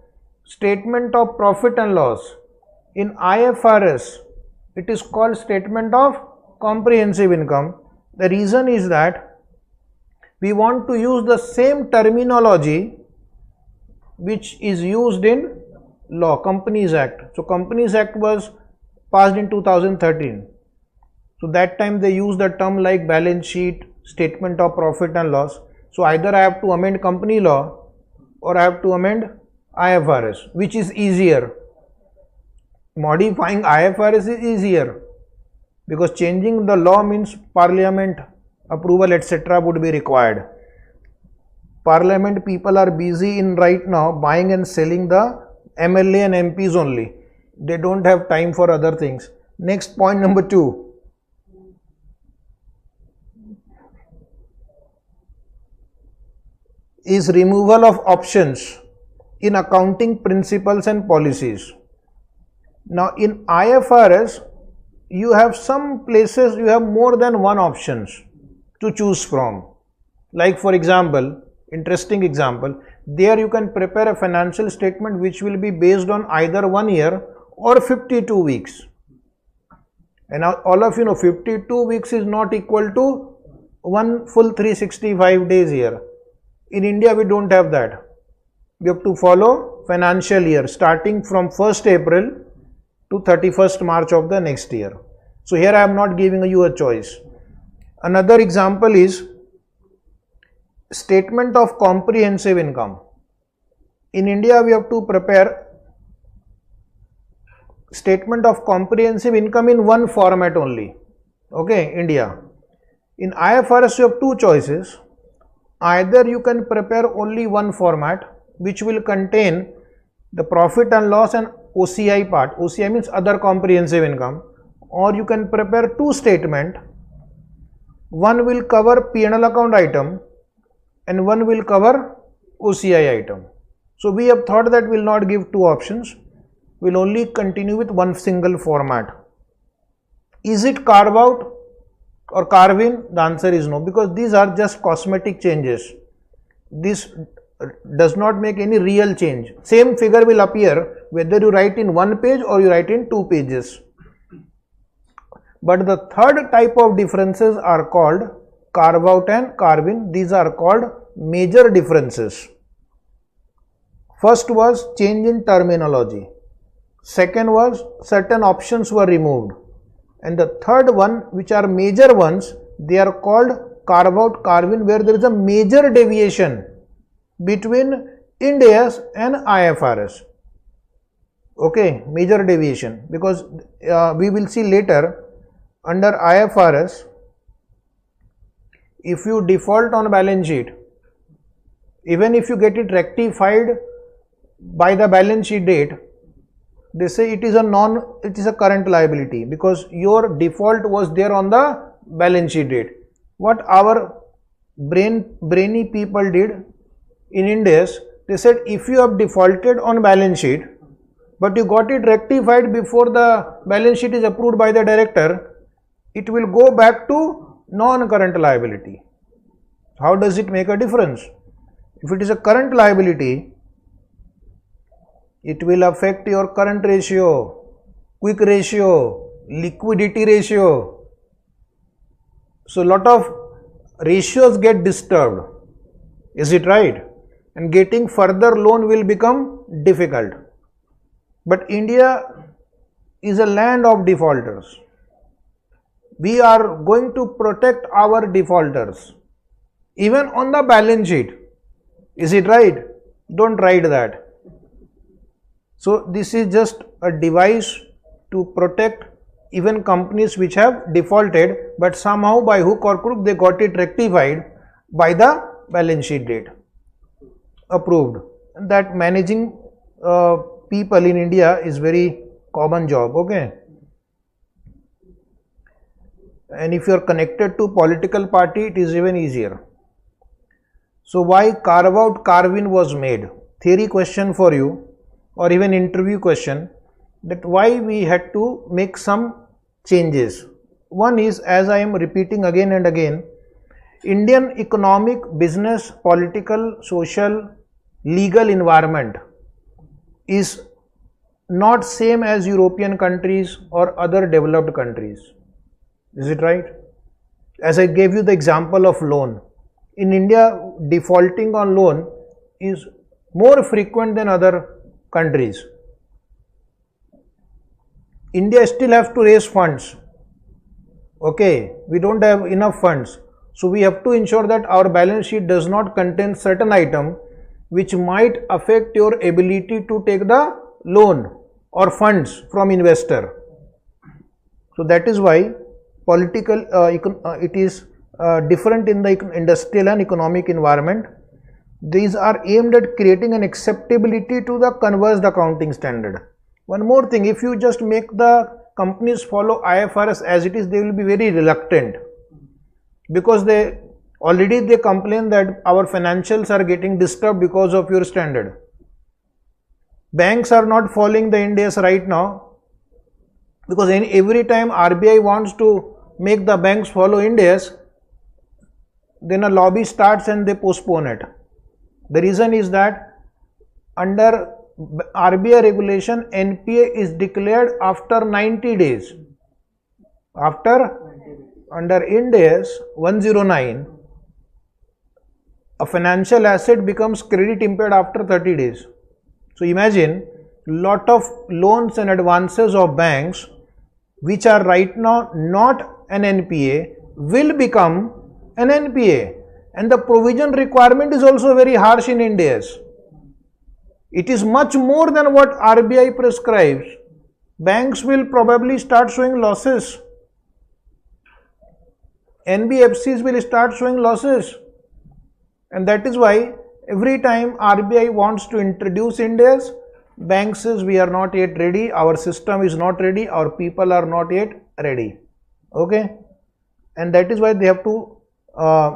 statement of profit and loss. In IFRS it is called statement of comprehensive income. The reason is that we want to use the same terminology which is used in law, Companies Act. So Companies Act was passed in 2013. So that time they used the term like balance sheet, statement of profit and loss. So either I have to amend company law or I have to amend IFRS, which is easier. Modifying IFRS is easier because changing the law means parliament approval etc. would be required. Parliament people are busy in right now buying and selling the MLA and MPs only. They don't have time for other things. Next point number 2. Is removal of options in accounting principles and policies. Now in IFRS you have some places you have more than one options to choose from. Like for example, interesting example, there you can prepare a financial statement which will be based on either 1 year or 52 weeks. And now all of you know 52 weeks is not equal to one full 365 days here. In India we don't have that. We have to follow financial year starting from 1st April to 31st March of the next year. So here I am not giving you a choice. Another example is statement of comprehensive income. In India we have to prepare statement of comprehensive income in one format only. Okay, India. In IFRS you have two choices. Either you can prepare only one format which will contain the profit and loss and OCI part. OCI means other comprehensive income. Or you can prepare two statements. One will cover P&L account item and one will cover OCI item. So we have thought that we will not give two options. We will only continue with one single format. Is it carve out? or carve-in? The answer is no, because these are just cosmetic changes. This does not make any real change. Same figure will appear whether you write in one page or you write in 2 pages. But the third type of differences are called carve out and carve in. These are called major differences. First was change in terminology. Second was certain options were removed. And the third one, which are major ones, they are called carve out, carve in, where there is a major deviation between Ind AS and IFRS. Okay, major deviation, because we will see later under IFRS, if you default on balance sheet, even if you get it rectified by the balance sheet date, they say it is a current liability, because your default was there on the balance sheet date. What our brainy people did in Ind AS, they said if you have defaulted on balance sheet but you got it rectified before the balance sheet is approved by the director, it will go back to non-current liability. How does it make a difference? If it is a current liability, it will affect your current ratio, quick ratio, liquidity ratio. So lot of ratios get disturbed. Is it right? And getting further loan will become difficult. But India is a land of defaulters. We are going to protect our defaulters even on the balance sheet. Is it right? Don't write that. So this is just a device to protect even companies which have defaulted, but somehow by hook or crook they got it rectified by the balance sheet date, approved. And that managing people in India is very common job. Okay. And if you are connected to political party, it is even easier. So why carve out, carve in was made? Theory question for you, or even interview question, that why we had to make some changes. One is, as I am repeating again and again, Indian economic, business, political, social, legal environment is not same as European countries or other developed countries. Is it right? As I gave you the example of loan. In India, defaulting on loan is more frequent than other countries. India still have to raise funds. Okay, we don't have enough funds. So we have to ensure that our balance sheet does not contain certain item which might affect your ability to take the loan or funds from investor. So that is why political it is different in the industrial and economic environment. These are aimed at creating an acceptability to the converged accounting standard. One more thing, if you just make the companies follow IFRS as it is, they will be very reluctant, because they complain that our financials are getting disturbed because of your standard. Banks are not following the Ind AS right now, because every time RBI wants to make the banks follow Ind AS, then a lobby starts and they postpone it. The reason is that under RBI regulation, NPA is declared after 90 days. Under Ind AS 109, a financial asset becomes credit impaired after 30 days. So imagine lot of loans and advances of banks which are right now not an NPA will become an NPA, and the provision requirement is also very harsh in Ind AS. It is much more than what RBI prescribes. Banks will probably start showing losses. NBFCs will start showing losses. And that is why every time RBI wants to introduce Ind AS, banks says we are not yet ready, our system is not ready, our people are not yet ready. Okay. And that is why they have to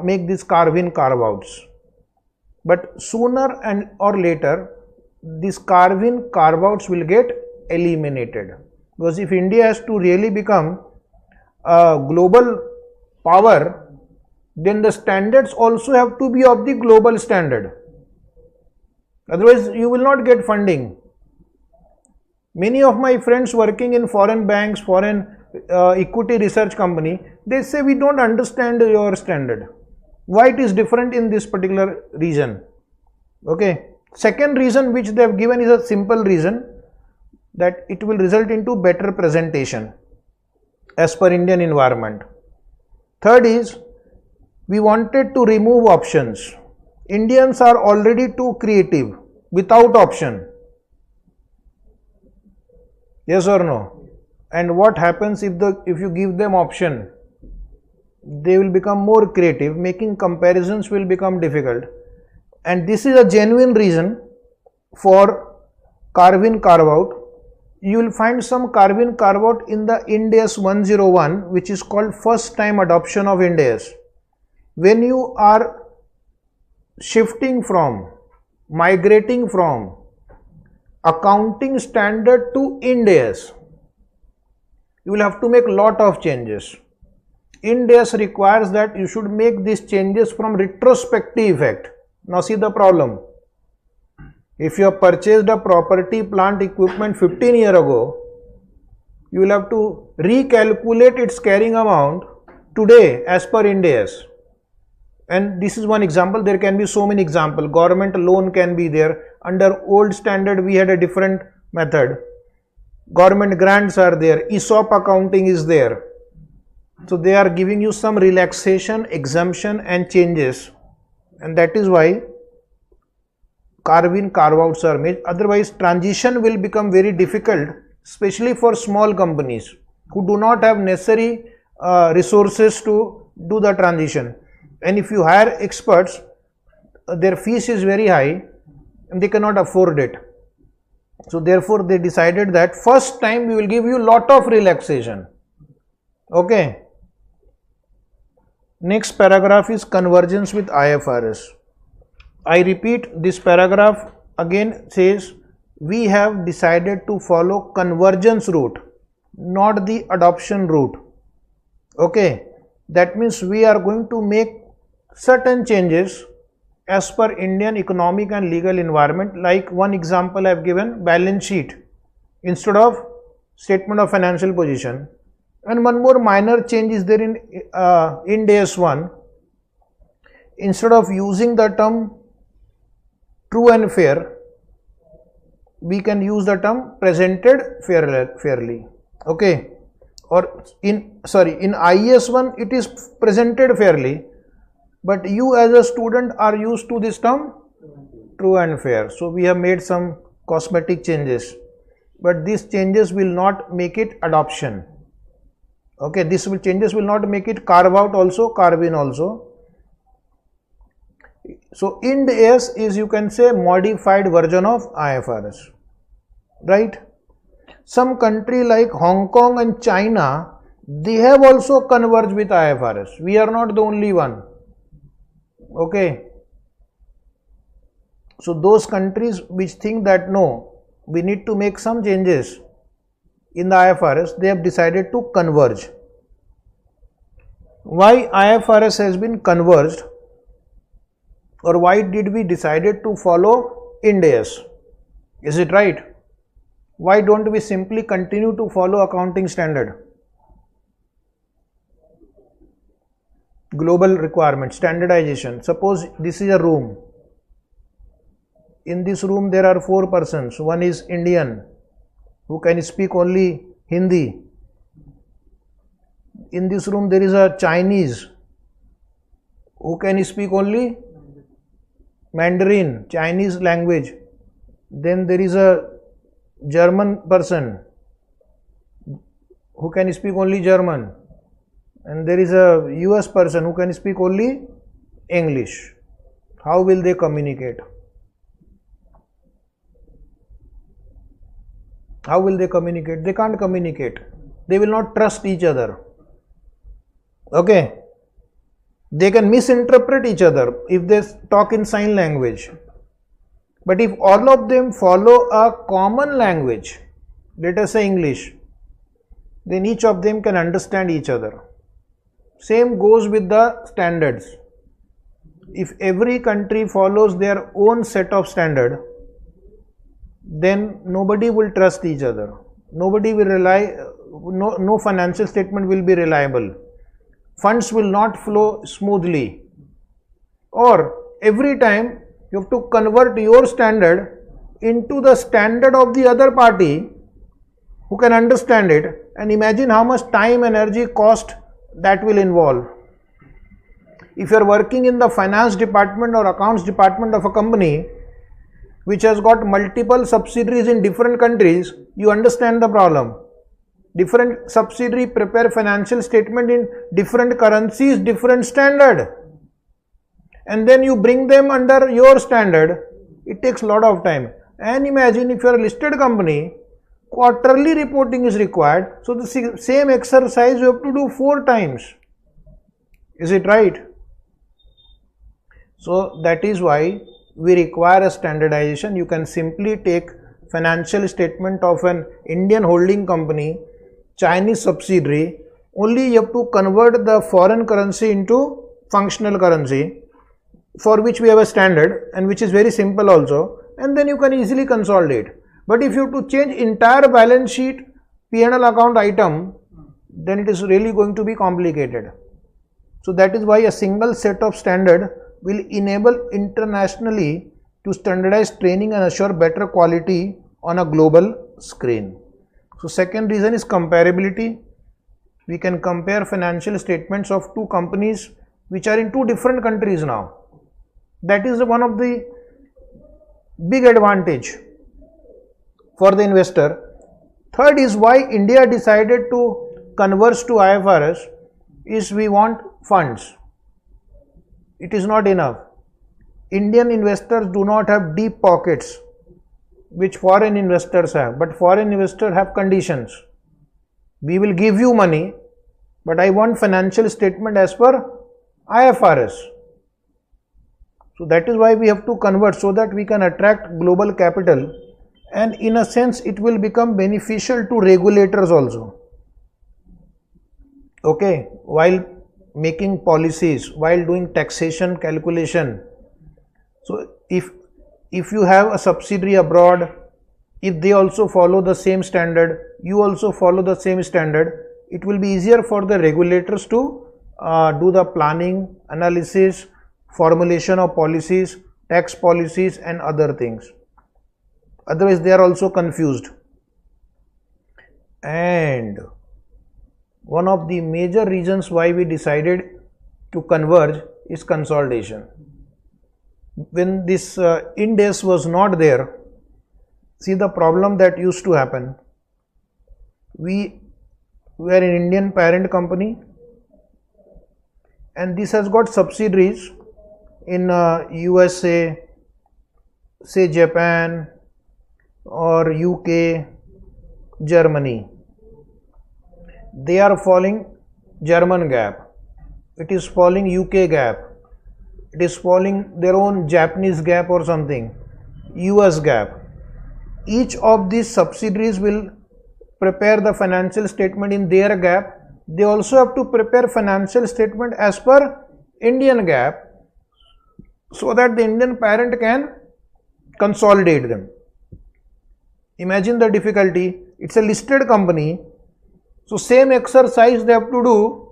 make these carve-in, carve-outs. But sooner and or later, these carve-in, carve-outs will get eliminated. Because if India has to really become a global power, then the standards also have to be of the global standard. Otherwise, you will not get funding. Many of my friends working in foreign banks, foreign equity research company, they say we don't understand your standard. Why it is different in this particular region? Okay. Second reason which they have given is a simple reason, that it will result into better presentation as per Indian environment. Third is, we wanted to remove options. Indians are already too creative without option. Yes or no? And what happens if you give them option? They will become more creative, making comparisons will become difficult. And this is a genuine reason for carve-in, carve-out. You will find some carve-in, carve-out in the Ind AS 101, which is called first time adoption of Ind AS. When you are shifting from, migrating from accounting standard to Ind AS, you will have to make lot of changes. Ind AS requires that you should make these changes from retrospective effect. Now see the problem. If you have purchased a property, plant, equipment 15 years ago, you will have to recalculate its carrying amount today as per Ind AS. And this is one example. There can be so many examples. Government loan can be there. Under old standard, we had a different method. Government grants are there. ESOP accounting is there. So they are giving you some relaxation, exemption and changes. And that is why carve-in, carve-outs are made. Otherwise, transition will become very difficult, especially for small companies who do not have necessary resources to do the transition. And if you hire experts, their fees is very high and they cannot afford it. So therefore, they decided that first time we will give you lot of relaxation. Okay. Next paragraph is convergence with IFRS. I repeat, this paragraph again says we have decided to follow convergence route, not the adoption route. Okay, that means we are going to make certain changes as per Indian economic and legal environment. Like one example I have given, balance sheet instead of statement of financial position. And one more minor change is there in Ind AS 1. Instead of using the term true and fair, we can use the term presented fairly. Okay. Or in IAS 1 it is presented fairly, but you as a student are used to this term true and fair. So we have made some cosmetic changes, but these changes will not make it adoption. Okay, these changes will not make it carve out also, carve in also. So Ind AS is, you can say, modified version of IFRS, right? Some country like Hong Kong and China, they have also converged with IFRS. We are not the only one. Okay. So those countries which think that no, we need to make some changes in the IFRS, they have decided to converge. Why IFRS has been converged, or why did we decided to follow Ind AS? Is it right? Why don't we simply continue to follow accounting standard? Global requirement, standardization. Suppose this is a room. In this room there are 4 persons. One is Indian who can speak only Hindi. In this room there is a Chinese who can speak only Mandarin, Chinese language. Then there is a German person who can speak only German, and there is a US person who can speak only English. How will they communicate? How will they communicate? They can't communicate. They will not trust each other. Okay. They can misinterpret each other if they talk in sign language. But if all of them follow a common language, let us say English, then each of them can understand each other. Same goes with the standards. If every country follows their own set of standard, then nobody will trust each other. Nobody will rely, no financial statement will be reliable. Funds will not flow smoothly. Or every time you have to convert your standard into the standard of the other party who can understand it, and imagine how much time, energy, cost that will involve. If you are working in the finance department or accounts department of a company which has got multiple subsidiaries in different countries, you understand the problem. Different subsidiary prepare financial statement in different currencies, different standard, and then you bring them under your standard. It takes a lot of time. And imagine if you are a listed company, quarterly reporting is required, so the same exercise you have to do 4 times. Is it right? So that is why we require a standardization. You can simply take financial statement of an Indian holding company, Chinese subsidiary, only you have to convert the foreign currency into functional currency, for which we have a standard and which is very simple also, and then you can easily consolidate. But if you have to change entire balance sheet, P&L account item, then it is really going to be complicated. So that is why a single set of standard will enable internationally to standardize training and assure better quality on a global screen. So second reason is comparability. We can compare financial statements of 2 companies which are in 2 different countries now. That is one of the big advantage for the investor. Third is why India decided to converge to IFRS is we want funds. It is not enough. Indian investors do not have deep pockets which foreign investors have, but foreign investors have conditions. We will give you money, but I want financial statement as per IFRS. So that is why we have to convert, so that we can attract global capital, and in a sense it will become beneficial to regulators also. Okay, while making policies, while doing taxation calculation. So if you have a subsidiary abroad, if they also follow the same standard, you also follow the same standard, it will be easier for the regulators to do the planning, analysis, formulation of policies, tax policies and other things. Otherwise they are also confused. And one of the major reasons why we decided to converge is consolidation. When this Ind AS was not there, see the problem that used to happen. We were an Indian parent company, and this has got subsidiaries in USA, say Japan or UK, Germany. They are following German GAAP, it is following UK GAAP, it is following their own Japanese GAAP or something, US GAAP. Each of these subsidiaries will prepare the financial statement in their GAAP. They also have to prepare financial statement as per Indian GAAP, so that the Indian parent can consolidate them. Imagine the difficulty. It's a listed company, so same exercise they have to do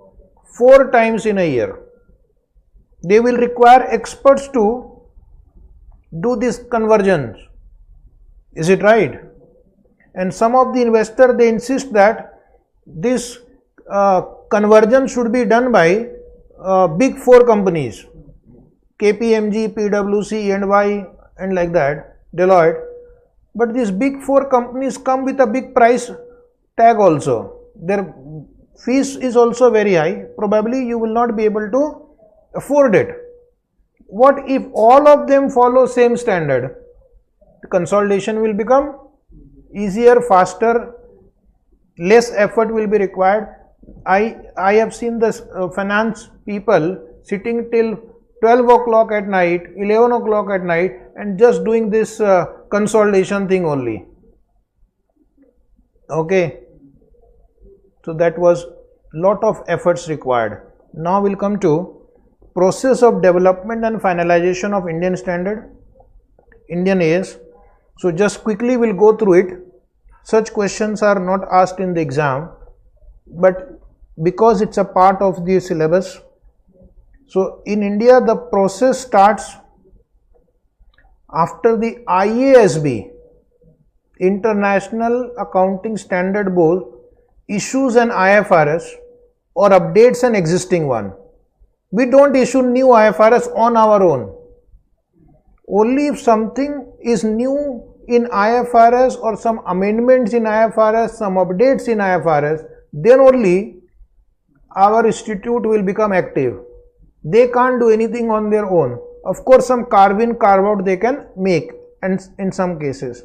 4 times in a year. They will require experts to do this conversions. Is it right? And some of the investors, they insist that this conversion should be done by big 4 companies, KPMG, PwC, E&Y and like that, Deloitte. But these big 4 companies come with a big price tag also. Their fees is also very high. Probably you will not be able to afford it. What if all of them follow same standard? The consolidation will become easier, faster, less effort will be required. I have seen this finance people sitting till 12 o'clock at night, 11 o'clock at night and just doing this consolidation thing only. Okay. So that was lot of efforts required. Now we'll come to process of development and finalization of Indian standard, Indian AS. So just quickly we'll go through it. Such questions are not asked in the exam, but because it's a part of the syllabus. So in India, the process starts after the IASB, International Accounting Standard Board, issues an IFRS or updates an existing one. We don't issue new IFRS on our own. Only if something is new in IFRS or some amendments in IFRS, some updates in IFRS, then only our institute will become active. They can't do anything on their own. Of course, some carve in, carve out they can make, and in some cases.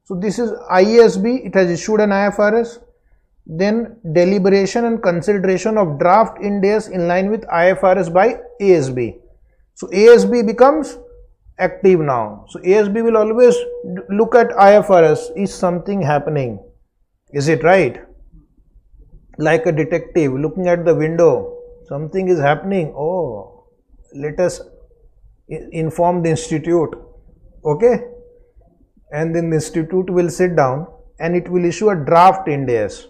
So this is IASB, it has issued an IFRS. Then deliberation and consideration of draft Ind AS in line with IFRS by ASB. So ASB becomes active now. So ASB will always look at IFRS. Is something happening? Is it right? Like a detective looking at the window. Something is happening. Oh, let us inform the institute. Okay? And then the institute will sit down and it will issue a draft Ind AS.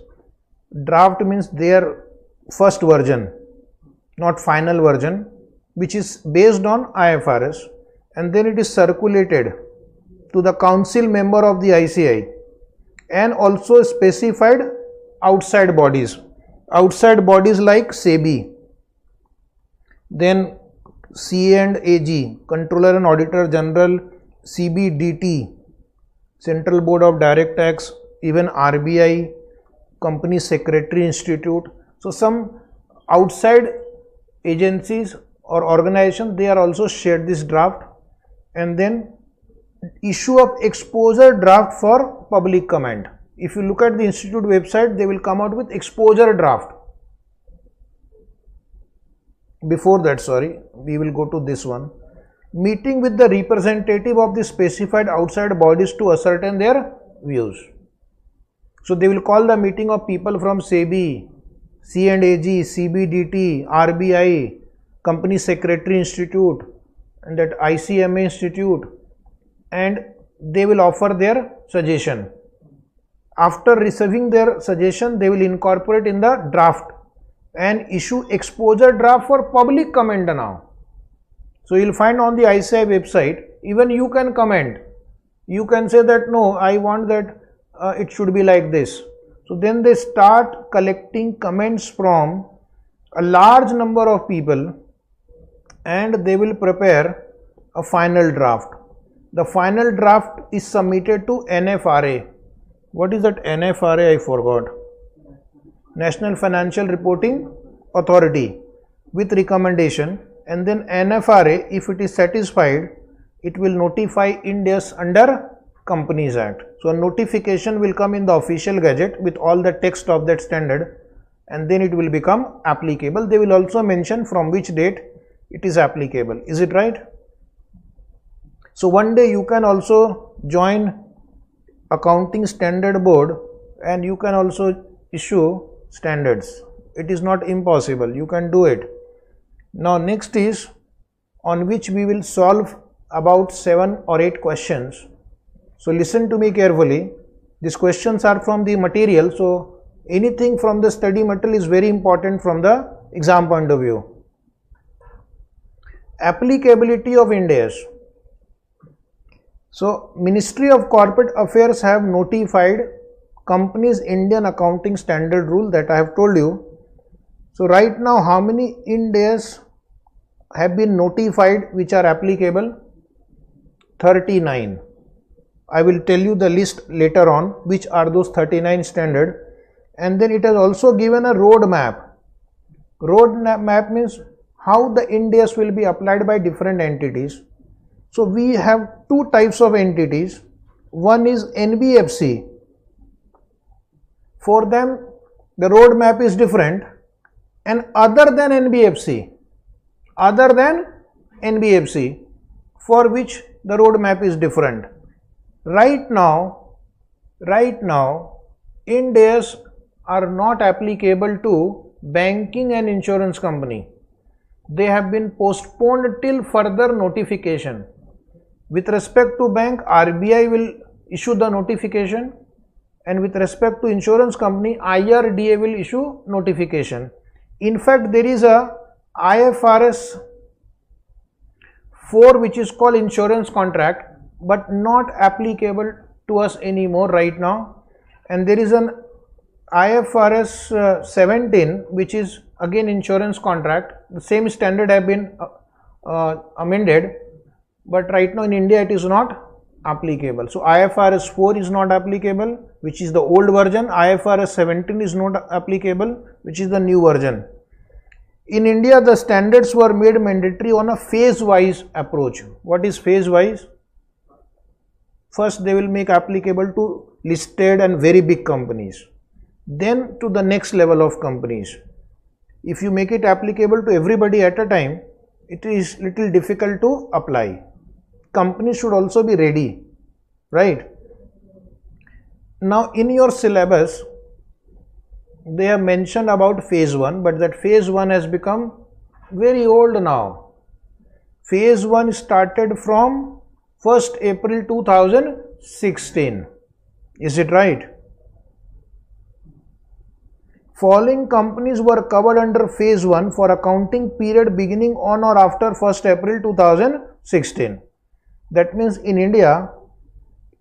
Draft means their first version, not final version, which is based on IFRS, and then it is circulated to the council member of the ICI and also specified outside bodies like SEBI, then CA and AG, Controller and Auditor General, CBDT, Central Board of Direct Tax, even RBI, Company Secretary Institute. So some outside agencies or organizations, they are also shared this draft, and then issue of exposure draft for public comment. If you look at the institute website, they will come out with exposure draft. Before that, sorry, we will go to this one. Meeting with the representative of the specified outside bodies to ascertain their views. So they will call the meeting of people from SEBI, C&AG, CBDT, RBI, Company Secretary Institute, and that ICMA Institute, and they will offer their suggestion. After receiving their suggestion, they will incorporate in the draft and issue exposure draft for public comment now. So you will find on the ICI website, even you can comment. You can say that no, I want that it should be like this. So then they start collecting comments from a large number of people and they will prepare a final draft. The final draft is submitted to NFRA. What is that NFRA? I forgot. National Financial Reporting Authority with recommendation, and then NFRA, if it is satisfied, it will notify Ind AS under Companies Act. So a notification will come in the official gazette with all the text of that standard, and then it will become applicable. They will also mention from which date it is applicable. Is it right? So one day you can also join Accounting Standard Board and you can also issue standards. It is not impossible. You can do it. Now next is on which we will solve about 7 or 8 questions. So listen to me carefully. These questions are from the material. So anything from the study material is very important from the exam point of view. Applicability of Ind AS. So Ministry of Corporate Affairs have notified companies Indian Accounting Standard Rule that I have told you. So right now how many Ind AS have been notified which are applicable? 39. I will tell you the list later on which are those 39 standard, and then it has also given a road map. Road map means how the Ind AS will be applied by different entities. So we have 2 types of entities. One is NBFC. For them the road map is different, and other than NBFC for which the road map is different. Right now Ind AS are not applicable to banking and insurance company. they have been postponed till further notification. With respect to bank, RBI will issue the notification, and with respect to insurance company, IRDA will issue notification. In fact, there is a IFRS 4 which is called insurance contract, but not applicable to us anymore right now, and there is an IFRS 17 which is again insurance contract. The same standard have been amended, but right now in India it is not applicable. So IFRS 4 is not applicable, which is the old version. IFRS 17 is not applicable, which is the new version. In India, the standards were made mandatory on a phase-wise approach. What is phase-wise? First, they will make applicable to listed and very big companies, then to the next level of companies. If you make it applicable to everybody at a time, it is little difficult to apply. Companies should also be ready, right? Now, in your syllabus, they have mentioned about phase 1, but that phase 1 has become very old now. Phase 1 started from 1st April 2016. Is it right? Following companies were covered under phase 1 for accounting period beginning on or after 1st April 2016. That means in India,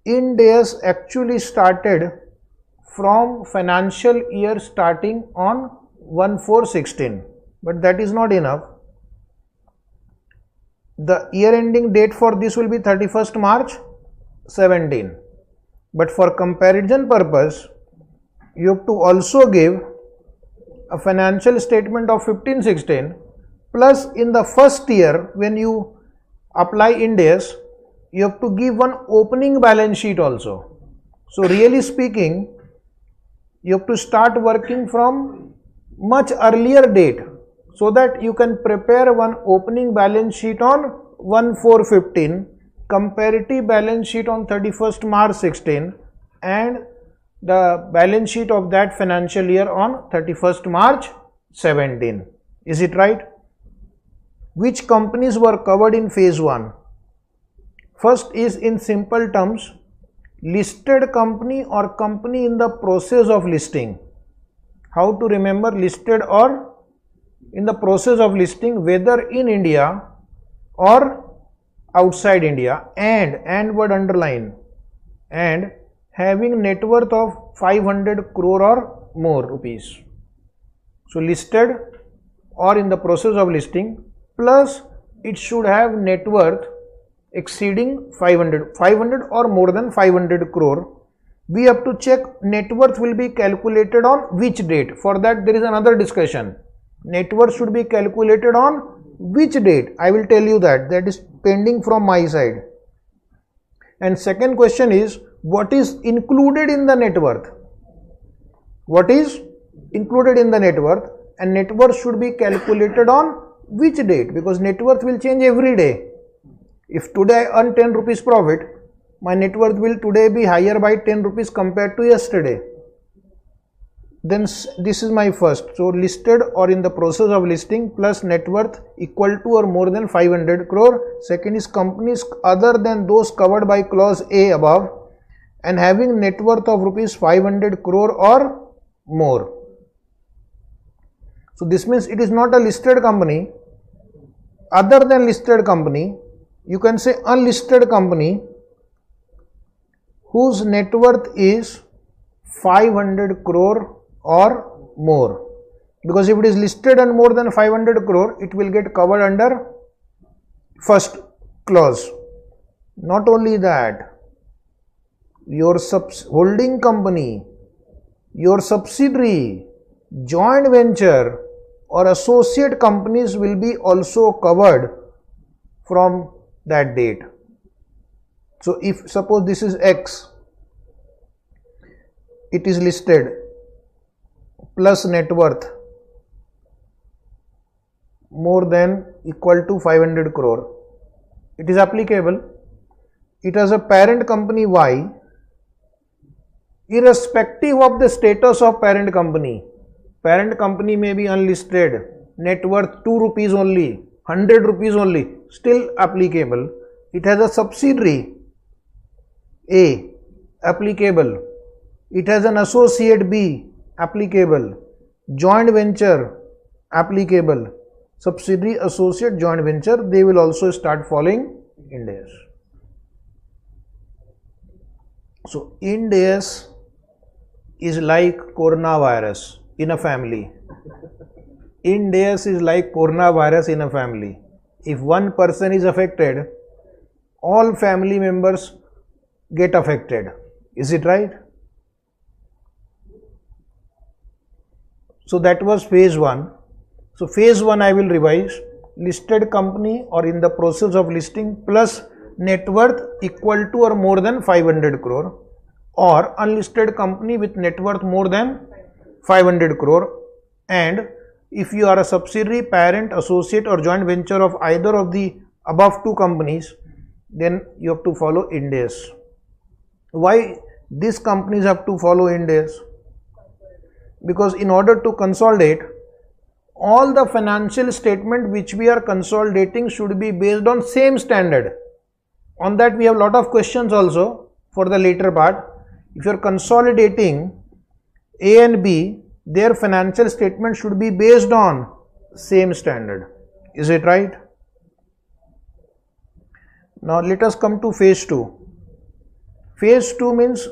Ind AS actually started from financial year starting on 1/4/16, but that is not enough. The year ending date for this will be 31st March 17, but for comparison purpose, you have to also give a financial statement of 15/16, plus in the first year when you apply Ind AS, you have to give one opening balance sheet also. So really speaking, you have to start working from much earlier date so that you can prepare one opening balance sheet on 1/4/15, comparative balance sheet on 31st March 16, and the balance sheet of that financial year on 31st March 17. Is it right? Which companies were covered in phase 1? First is, in simple terms, listed company or company in the process of listing. How to remember? Listed or in the process of listing, whether in India or outside India, and word underline, and having net worth of 500 crore or more rupees. So listed or in the process of listing, plus it should have net worth exceeding 500 or more than 500 crore. We have to check net worth will be calculated on which date. For that there is another discussion. Net worth should be calculated on which date? I will tell you that. That is pending from my side. And second question is, what is included in the net worth? What is included in the net worth? And net worth should be calculated on which date? Because net worth will change every day. If today I earn 10 rupees profit, my net worth will today be higher by 10 rupees compared to yesterday. Then this is my first. So listed or in the process of listing plus net worth equal to or more than 500 crore. Second is companies other than those covered by clause A above and having net worth of rupees 500 crore or more. So this means it is not a listed company. Other than listed company, you can say unlisted company whose net worth is 500 crore or more. Because if it is listed and more than 500 crore, it will get covered under first clause. Not only that, your holding company, your subsidiary, joint venture or associate companies will be also covered from that date. So if suppose this is X, it is listed plus net worth more than equal to 500 crore, it is applicable. It has a parent company Y, irrespective of the status of parent company. Parent company may be unlisted, net worth 2 rupees only, 100 rupees only, still applicable. It has a subsidiary A, applicable. It has an associate B, applicable. Joint venture, applicable. Subsidiary, associate, joint venture, they will also start following Ind AS. So Ind AS is like coronavirus in a family. Ind AS is like coronavirus in a family. If one person is affected, all family members get affected. Is it right? So that was phase 1. So phase 1 I will revise. Listed company or in the process of listing plus net worth equal to or more than 500 crore, or unlisted company with net worth more than 500 crore, and if you are a subsidiary, parent, associate or joint venture of either of the above two companies, then you have to follow Ind AS. Why these companies have to follow Ind AS? Because in order to consolidate, all the financial statement which we are consolidating should be based on same standard. On that we have lot of questions also for the later part. If you are consolidating A and B, their financial statement should be based on same standard. Is it right? Now let us come to phase 2. Phase 2 means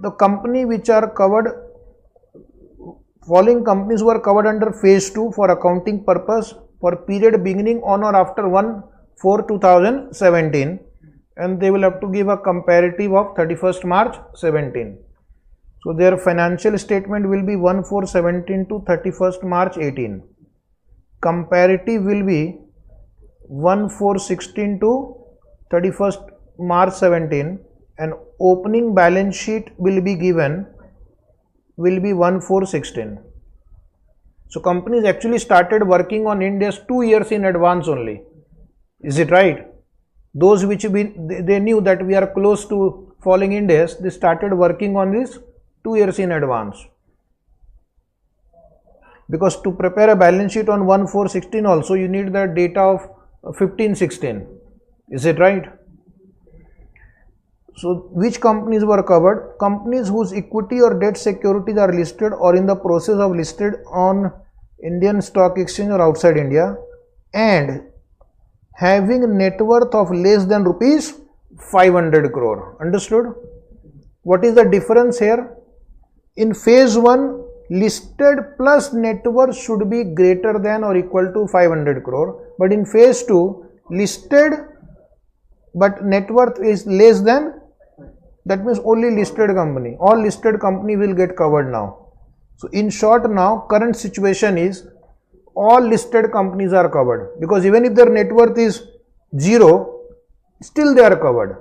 the company which are covered, following companies were covered under phase 2 for accounting purpose for period beginning on or after 1/4/2017, and they will have to give a comparative of 31st March 17. So their financial statement will be 1/4/17 to 31st March 18. Comparative will be 1/4/16 to 31st March 17, and opening balance sheet will be given, will be 1/4/16. So companies actually started working on Ind AS 2 years in advance only. Is it right? Those which they knew that we are close to following Ind AS, they started working on this 2 years in advance. Because to prepare a balance sheet on 1/4/16 also you need the data of 15/16. Is it right? So which companies were covered? Companies whose equity or debt securities are listed or in the process of listed on Indian Stock Exchange or outside India, and having net worth of less than rupees 500 crore. Understood? What is the difference here? In phase 1, listed plus net worth should be greater than or equal to 500 crore, but in phase 2, listed but net worth is less than, that means only listed company. All listed company will get covered now. So in short, now current situation is all listed companies are covered, because even if their net worth is 0, still they are covered.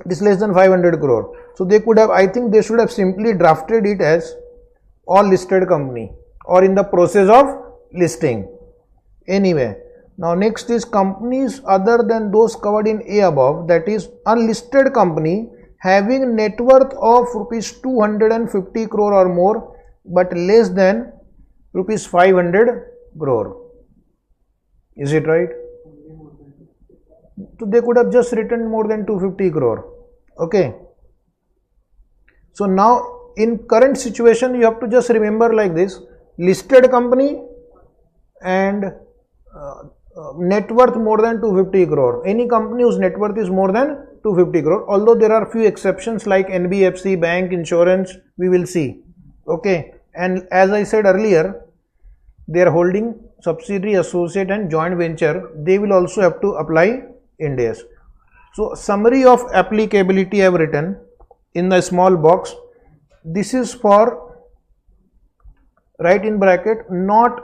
It is less than 500 crore. So they could have, I think they should have simply drafted it as all listed company or in the process of listing. Anyway, now next is companies other than those covered in A above, that is unlisted company having net worth of rupees 250 crore or more but less than rupees 500 crore. Is it right? So they could have just written more than 250 crore. Okay. So now in current situation you have to just remember like this: listed company and net worth more than 250 crore. Any company whose net worth is more than 250 crore, although there are few exceptions like NBFC, bank, insurance, we will see. Okay. And as I said earlier, they are holding subsidiary, associate and joint venture, they will also have to apply Ind AS. So summary of applicability I have written in the small box. This is for, write in bracket, not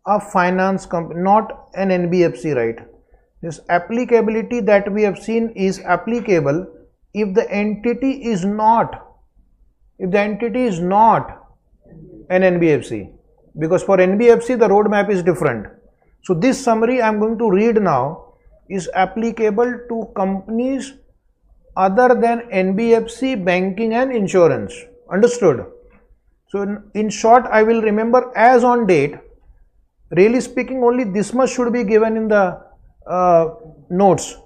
a finance company, not an NBFC, right? This applicability that we have seen is applicable if the entity is not, an NBFC, because for NBFC the roadmap is different. So this summary I am going to read now is applicable to companies other than NBFC, banking and insurance. Understood? So in short, I will remember as on date, Really speaking, only this much should be given in the notes,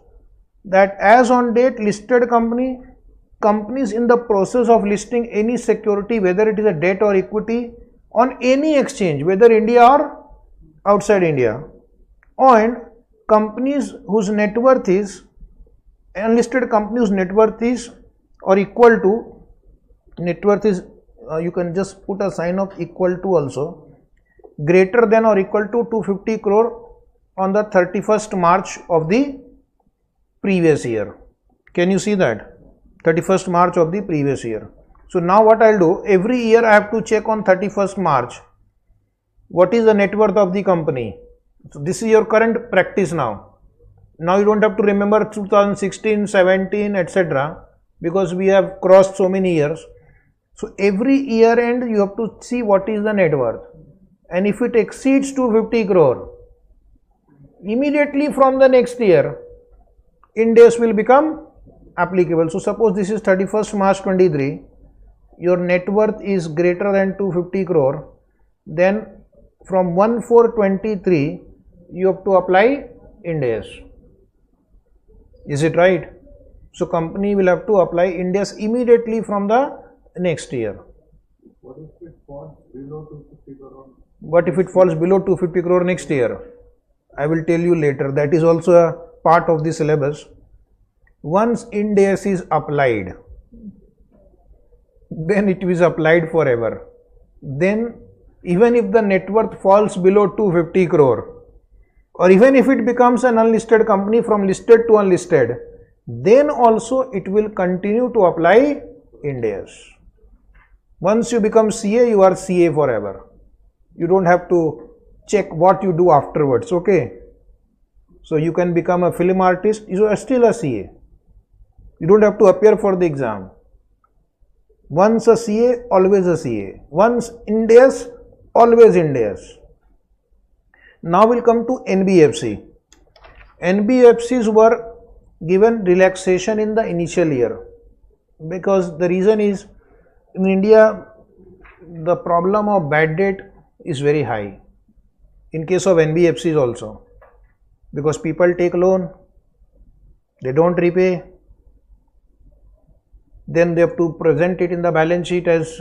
that as on date listed companies in the process of listing any security, whether it is a debt or equity, on any exchange, whether India or outside India, and companies whose net worth is, unlisted companies whose net worth is or equal to, net worth is, you can just put a sign of equal to also, greater than or equal to 250 crore on the 31st March of the previous year. Can you see that? 31st March of the previous year. So now what I'll do, every year I have to check on 31st March what is the net worth of the company. So this is your current practice now. Now you don't have to remember 2016, 17, etc. because we have crossed so many years. So every year end you have to see what is the net worth, and if it exceeds 250 crore, immediately from the next year Ind AS will become applicable. So suppose this is 31st March 23, your net worth is greater than 250 crore, then from 1/4/23 you have to apply Ind AS. Is it right? So company will have to apply Ind AS immediately from the next year. What if it falls below 250 crore? What if it falls below 250 crore next year? I will tell you later. That is also a part of the syllabus. Once Ind AS is applied, then it is applied forever. Then even if the net worth falls below 250 crore, or even if it becomes an unlisted company from listed to unlisted, then also it will continue to apply Ind AS. Once you become CA, you are CA forever. You don't have to check what you do afterwards, okay? So you can become a film artist, you are still a CA. You don't have to appear for the exam. Once a CA, always a CA. Once Ind AS, always Ind AS. Now we'll come to NBFC. NBFCs were given relaxation in the initial year, because the reason is, in India the problem of bad debt is very high, in case of NBFCs also, because people take loan, they don't repay, then they have to present it in the balance sheet as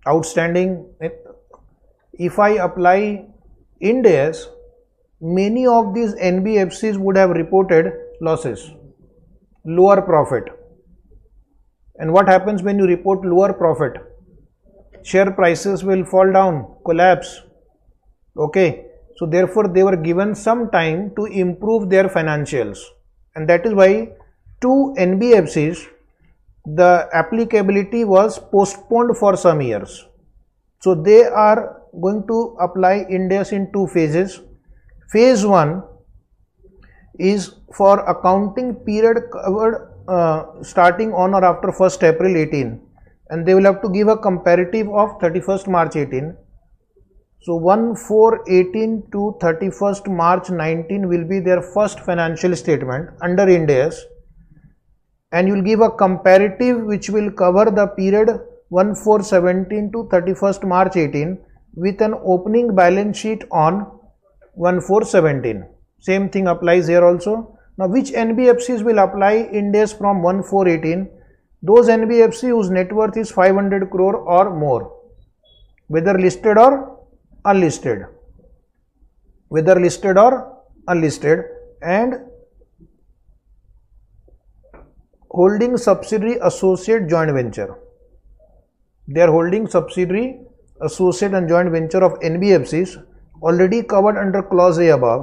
outstanding. If I apply Ind AS, many of these NBFCs would have reported losses, lower profit. And what happens when you report lower profit? Share prices will fall down, collapse. Okay, so therefore they were given some time to improve their financials, and that is why to NBFCs the applicability was postponed for some years. So they are going to apply Ind AS in two phases. Phase 1 is for accounting period covered starting on or after 1st April 18, and they will have to give a comparative of 31st March 18. So 1/4/18 to 31st March 19 will be their first financial statement under Ind AS, and you will give a comparative which will cover the period 1/4/17 to 31st March 18 with an opening balance sheet on 1/4/17. Same thing applies here also. Now which NBFCs will apply Ind AS from 1/4/18? Those NBFC whose net worth is 500 crore or more, whether listed or unlisted, and holding subsidiary, associate, joint venture. They are holding subsidiary, associate and joint venture of NBFCs already covered under clause A above,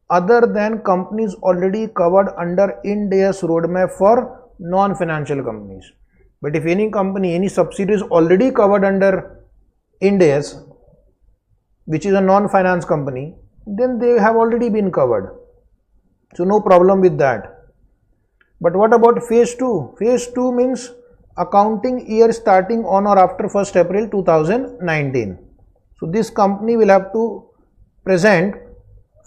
other than companies already covered under Ind AS roadmap for non-financial companies. But if any company, any subsidiary is already covered under Ind AS, which is a non-finance company, then they have already been covered. So no problem with that. But what about phase 2? Phase 2 means accounting year starting on or after 1st April 2019. So this company will have to present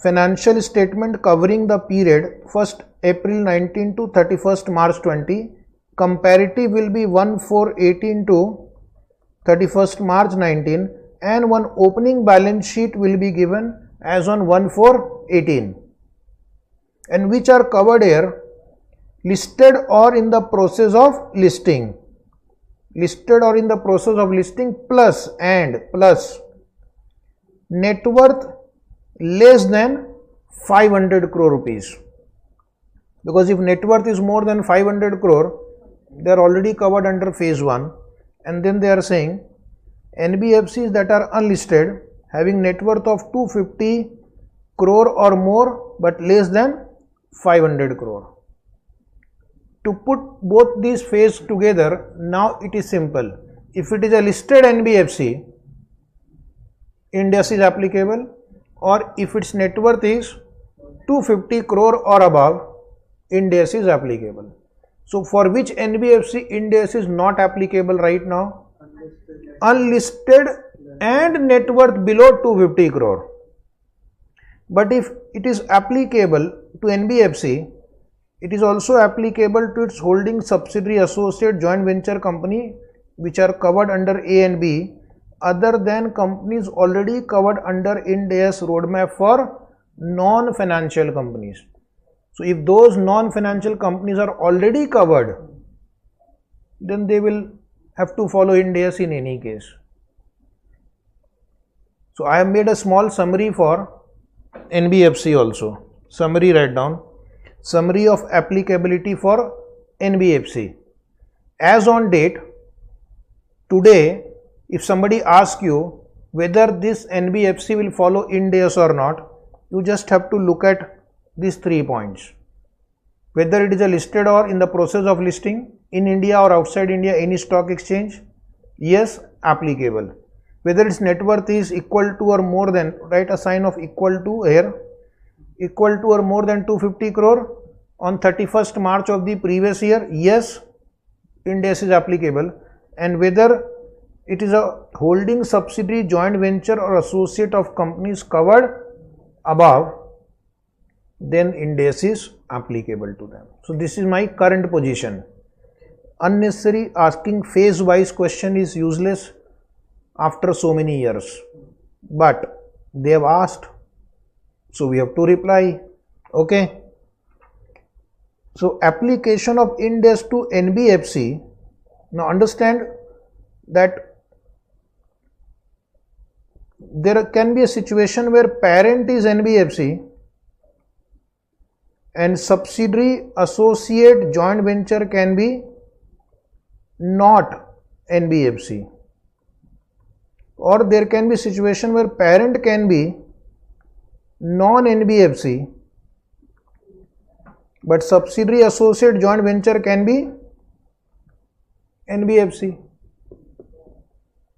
financial statement covering the period 1st April 19 to 31st March 20. Comparative will be 1/4/18 to 31st March 19, and one opening balance sheet will be given as on 1/4/18, and which are covered here listed or in the process of listing, listed or in the process of listing, plus net worth less than 500 crore rupees, because if net worth is more than 500 crore, they are already covered under phase 1. And then they are saying NBFCs that are unlisted having net worth of 250 crore or more but less than 500 crore. To put both these phases together, now it is simple. If it is a listed NBFC, Ind AS is applicable, or if its net worth is 250 crore or above, Ind AS is applicable. So for which NBFC Ind AS is not applicable right now? Unlisted and net worth below 250 crore. But if it is applicable to NBFC, it is also applicable to its holding subsidiary, associate, joint venture company which are covered under A and B, other than companies already covered under Ind AS roadmap for non-financial companies. So if those non-financial companies are already covered, then they will have to follow Ind AS in any case. So I have made a small summary for NBFC also. Summary, write down. Summary of applicability for NBFC. As on date, today, if somebody asks you whether this NBFC will follow Ind AS or not, you just have to look at these 3 points. Whether it is a listed or in the process of listing, in India or outside India, any stock exchange, yes, applicable. Whether its net worth is equal to or more than, write a sign of equal to here, equal to or more than 250 crore on 31st March of the previous year, yes, Ind AS is applicable. And whether it is a holding subsidiary, joint venture or associate of companies covered above, then Ind AS is applicable to them. So this is my current position. Unnecessary asking phase wise question is useless after so many years, but they have asked, so we have to reply. Okay. So application of Ind AS to NBFC. Now understand that there can be a situation where parent is NBFC and subsidiary, associate, joint venture can be not NBFC, or there can be situation where parent can be non-NBFC but subsidiary, associate, joint venture can be NBFC.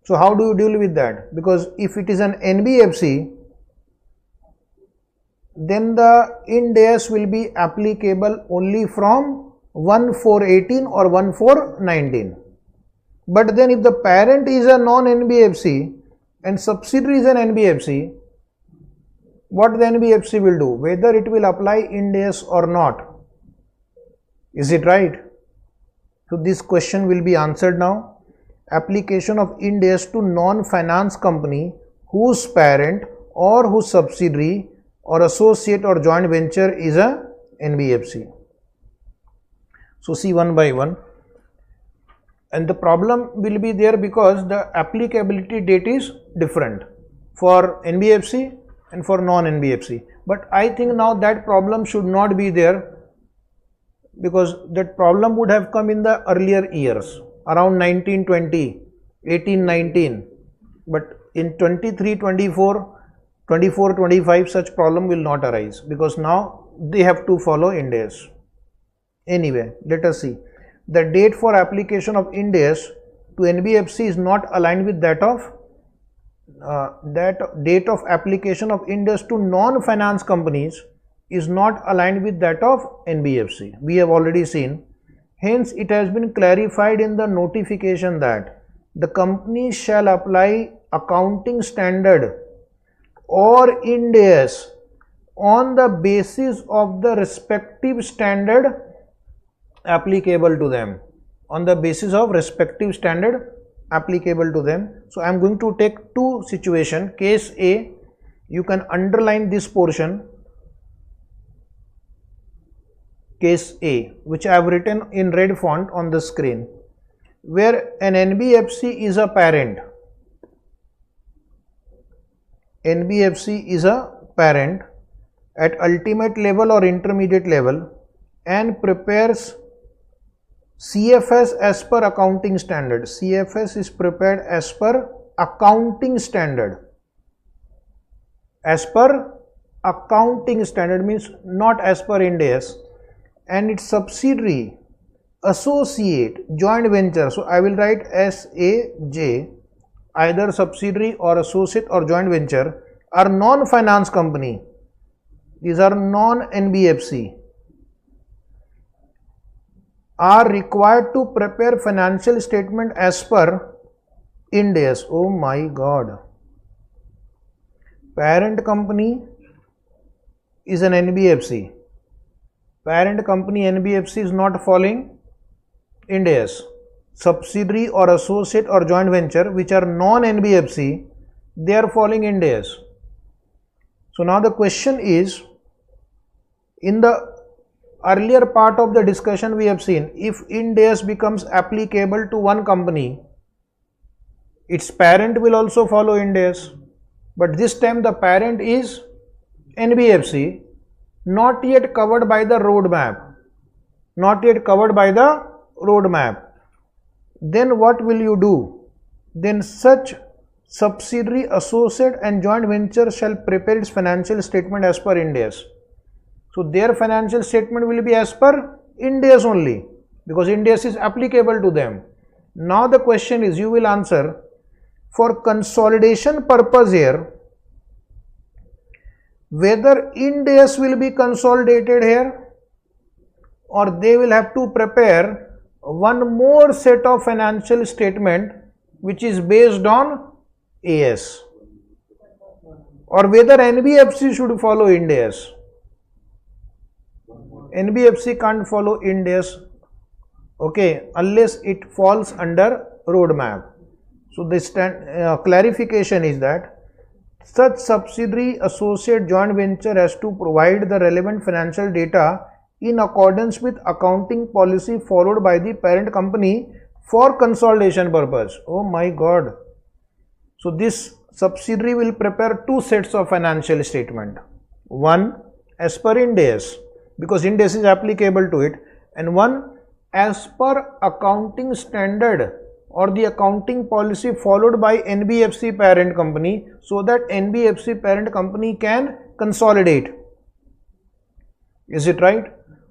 So how do you deal with that? Because if it is an NBFC, then the Ind AS will be applicable only from 1/4/18 or 1/4/19. But then if the parent is a non-NBFC and subsidiary is an NBFC, what the NBFC will do? Whether it will apply Ind AS or not. Is it right? So this question will be answered now. Application of Ind AS to non-finance company whose parent or whose subsidiary or associate or joint venture is a NBFC. So see one by one. And the problem will be there because the applicability date is different for NBFC and for non-NBFC. But I think now that problem should not be there, because that problem would have come in the earlier years, around 1920, 1819. But in 23, 24, 25 such problem will not arise, because now they have to follow Ind AS. Anyway, let us see. The date for application of Ind AS to NBFC is not aligned with that of that date of application of Ind AS to non-finance companies is not aligned with that of NBFC. We have already seen. Hence, it has been clarified in the notification that the company shall apply accounting standard or Ind AS on the basis of the respective standard applicable to them. On the basis of respective standard applicable to them. So I am going to take two situations. Case A, you can underline this portion, case A, which I have written in red font on the screen, where an NBFC is a parent. NBFC is a parent at ultimate level or intermediate level and prepares CFS as per accounting standard. CFS is prepared as per accounting standard. As per accounting standard means not as per Ind AS. And its subsidiary, associate, joint venture. So I will write SAJ, either subsidiary or associate or joint venture, are non-finance company. These are non-NBFC. Are required to prepare financial statement as per Ind AS. Oh my God. Parent company is an NBFC. Parent company NBFC is not following Ind AS. Subsidiary or associate or joint venture which are non-NBFC, they are following Ind AS. So now the question is, in the earlier part of the discussion we have seen, if Ind AS becomes applicable to one company, its parent will also follow Ind AS. But this time the parent is NBFC, not yet covered by the roadmap. Not yet covered by the roadmap. Then what will you do? Then such subsidiary, associate and joint venture shall prepare its financial statement as per Ind AS. So their financial statement will be as per Ind AS only, because Ind AS is applicable to them. Now the question is, you will answer, for consolidation purpose here, whether Ind AS will be consolidated here or they will have to prepare one more set of financial statement which is based on AS, or whether NBFC should follow Ind AS. NBFC can't follow Ind AS, okay, unless it falls under roadmap. So this clarification is that such subsidiary, associate, joint venture has to provide the relevant financial data in accordance with accounting policy followed by the parent company for consolidation purpose. Oh my God. So this subsidiary will prepare two sets of financial statement. One as per Ind AS, because Ind AS is applicable to it, and one as per accounting standard or the accounting policy followed by NBFC parent company, so that NBFC parent company can consolidate. Is it right?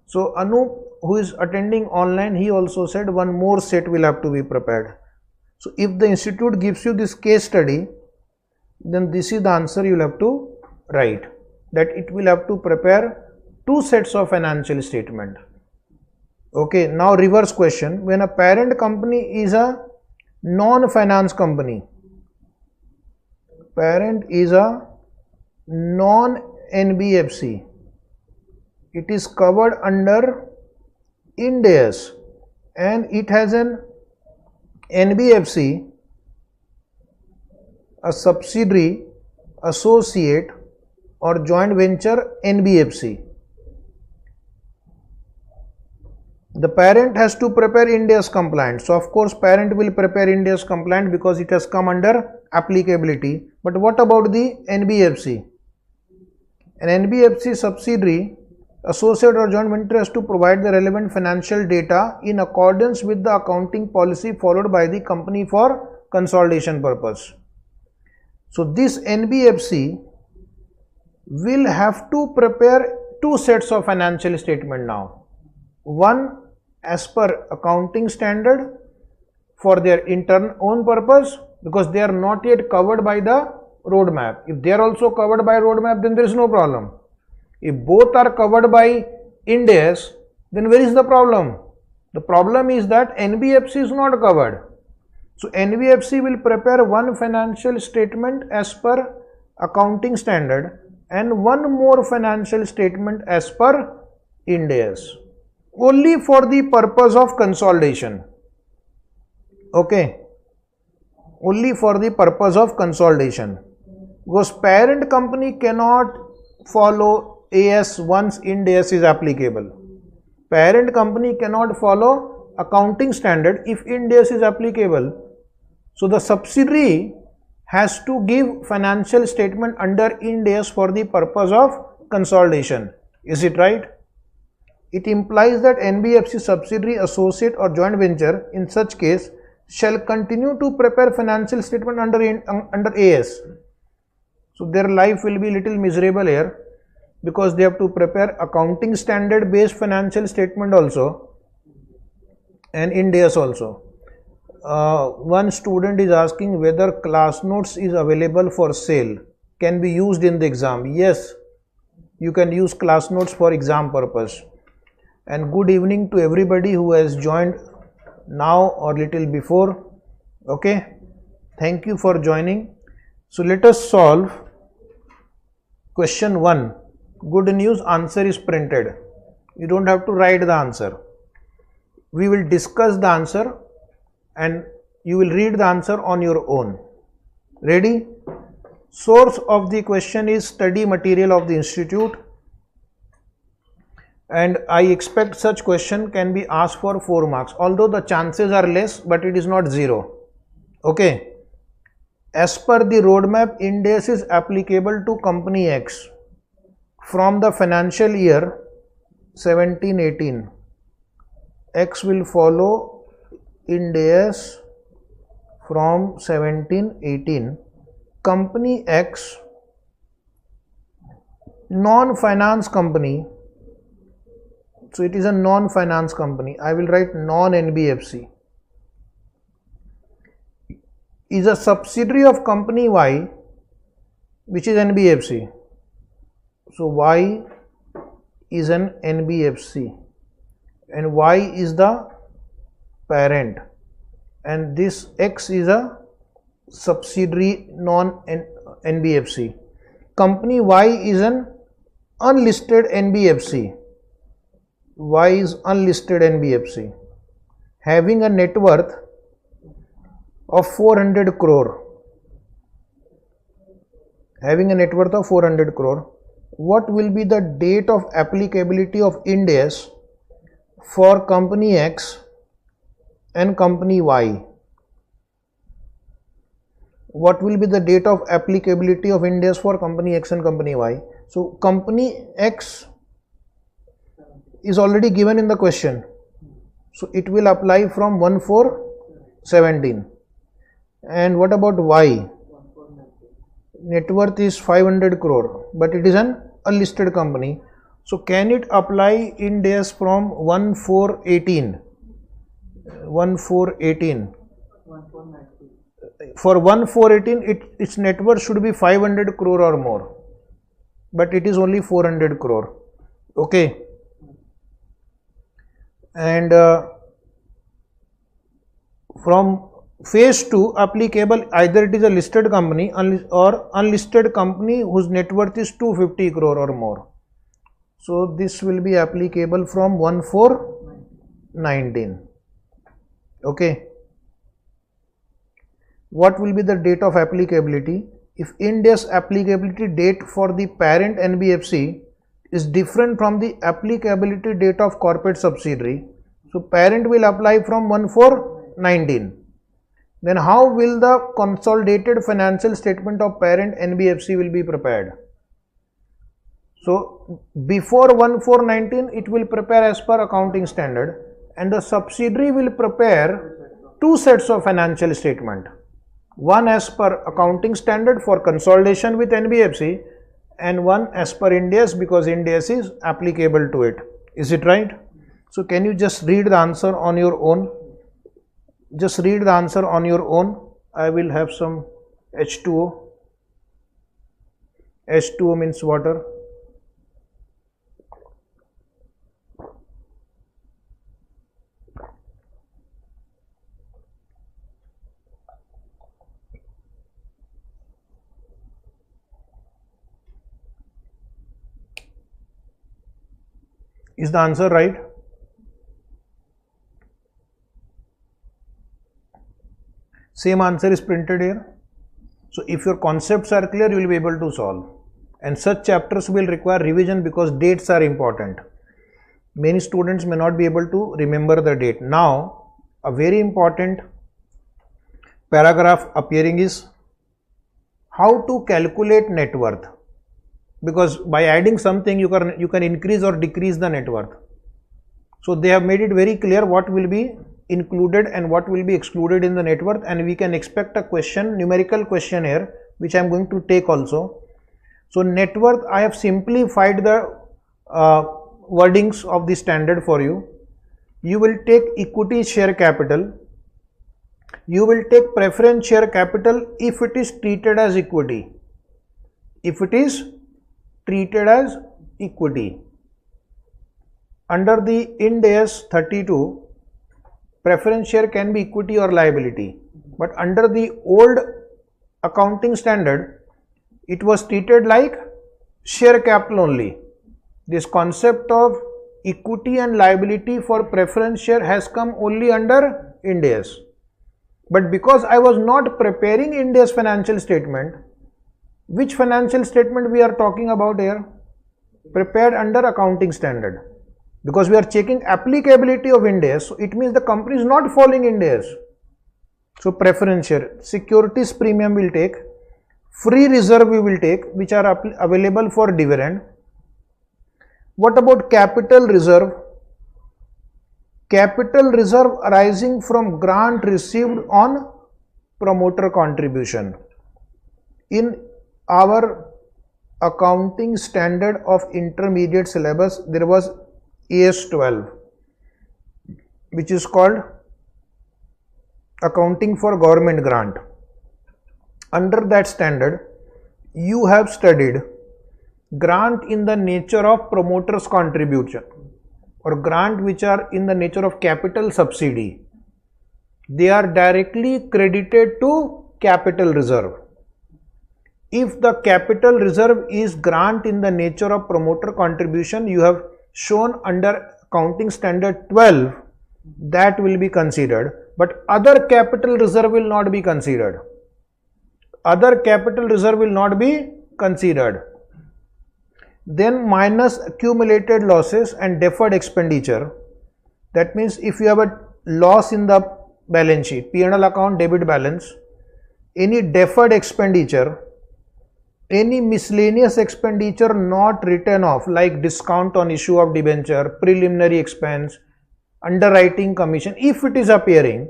So Anup, who is attending online, he also said one more set will have to be prepared. So if the institute gives you this case study, then this is the answer you will have to write, that it will have to prepare two sets of financial statement. Okay, now reverse question. When a parent company is a non-finance company, parent is a non-NBFC, it is covered under Ind AS and it has an NBFC, a subsidiary, associate or joint venture NBFC. The parent has to prepare Ind AS compliant. So of course parent will prepare Ind AS compliant because it has come under applicability. But what about the NBFC? An NBFC subsidiary, associate or joint venture has to provide the relevant financial data in accordance with the accounting policy followed by the company for consolidation purpose. So this NBFC will have to prepare two sets of financial statement now. One as per accounting standard for their own purpose, because they are not yet covered by the roadmap. If they are also covered by roadmap, then there is no problem. If both are covered by Ind AS, then where is the problem? The problem is that NBFC is not covered. So NBFC will prepare one financial statement as per accounting standard and one more financial statement as per Ind AS, only for the purpose of consolidation. Okay. only for the purpose of consolidation, because parent company cannot follow AS once Ind AS is applicable. Parent company cannot follow accounting standard if Ind AS is applicable. So the subsidiary has to give financial statement under Ind AS for the purpose of consolidation. Is it right? It implies that NBFC subsidiary, associate or joint venture in such case shall continue to prepare financial statement under AS. So their life will be little miserable here, because they have to prepare accounting standard based financial statement also and Ind AS also. One student is asking whether class notes is available for sale, can be used in the exam. Yes, you can use class notes for exam purpose. And good evening to everybody who has joined now or little before. Okay, thank you for joining. So let us solve question 1. Good news, answer is printed. You don't have to write the answer. We will discuss the answer and you will read the answer on your own. Ready? Source of the question is study material of the institute, and I expect such question can be asked for 4 marks, although the chances are less, but it is not 0. Okay. As per the roadmap, Ind AS is applicable to company X from the financial year 17-18. X will follow Ind AS from 17-18. Company X, non-finance company. So it is a non-finance company. I will write non-NBFC. Is a subsidiary of company Y, which is NBFC. So Y is an NBFC and Y is the parent, and this X is a subsidiary non-NBFC. Company Y is an unlisted NBFC. Y is unlisted NBFC having a net worth of 400 crore. Having a net worth of 400 crore. What will be the date of applicability of Ind AS for company X and company Y? What will be the date of applicability of Ind AS for company X and company Y? So company X is already given in the question. So it will apply from 1/4/17. And what about Y? Net worth is 500 crore, but it is an unlisted company. So can it apply Ind AS from 1/4/18? 1/4/18. For 1/4/18, its net worth should be 500 crore or more, but it is only 400 crore. Okay. And from phase 2 applicable, either it is a listed company or unlisted company whose net worth is 250 crore or more. So this will be applicable from 1/4/19. Okay. What will be the date of applicability? If Ind AS applicability date for the parent NBFC is different from the applicability date of corporate subsidiary, so parent will apply from 1/4/19. Then how will the consolidated financial statement of parent NBFC will be prepared? So before 1/4/19 it will prepare as per accounting standard, and the subsidiary will prepare 2 sets of financial statement. One as per accounting standard for consolidation with NBFC, and one as per Ind AS because Ind AS is applicable to it. Is it right? So can you just read the answer on your own? Just read the answer on your own. I will have some H2O. H2O means water. Is the answer right? Same answer is printed here. So if your concepts are clear, you will be able to solve. And such chapters will require revision because dates are important. Many students may not be able to remember the date. Now, a very important paragraph appearing is how to calculate net worth. Because by adding something, you can increase or decrease the net worth. So they have made it very clear what will be included and what will be excluded in the net worth, and we can expect a question, numerical question here, which I am going to take also. So net worth, I have simplified the wordings of the standard for you. You will take equity share capital. You will take preference share capital if it is treated as equity. If it is treated as equity. Under the Ind AS 32, preference share can be equity or liability. But under the old accounting standard, it was treated like share capital only. This concept of equity and liability for preference share has come only under Ind AS. But because I was not preparing Ind AS financial statement, which financial statement we are talking about here? Prepared under accounting standard. Because we are checking applicability of Ind AS, so it means the company is not following Ind AS. So preference share, securities premium will take, free reserve we will take, which are available for dividend. What about capital reserve? Capital reserve arising from grant received on promoter contribution. In our accounting standard of intermediate syllabus, there was AS 12, which is called accounting for government grant. Under that standard, you have studied grant in the nature of promoter's contribution or grant which are in the nature of capital subsidy. They are directly credited to capital reserve. If the capital reserve is grant in the nature of promoter contribution, you have shown under accounting standard 12, that will be considered, but other capital reserve will not be considered. Other capital reserve will not be considered. Then minus accumulated losses and deferred expenditure. That means if you have a loss in the balance sheet, P&L account, debit balance, any deferred expenditure, any miscellaneous expenditure not written off like discount on issue of debenture, preliminary expense, underwriting commission, if it is appearing,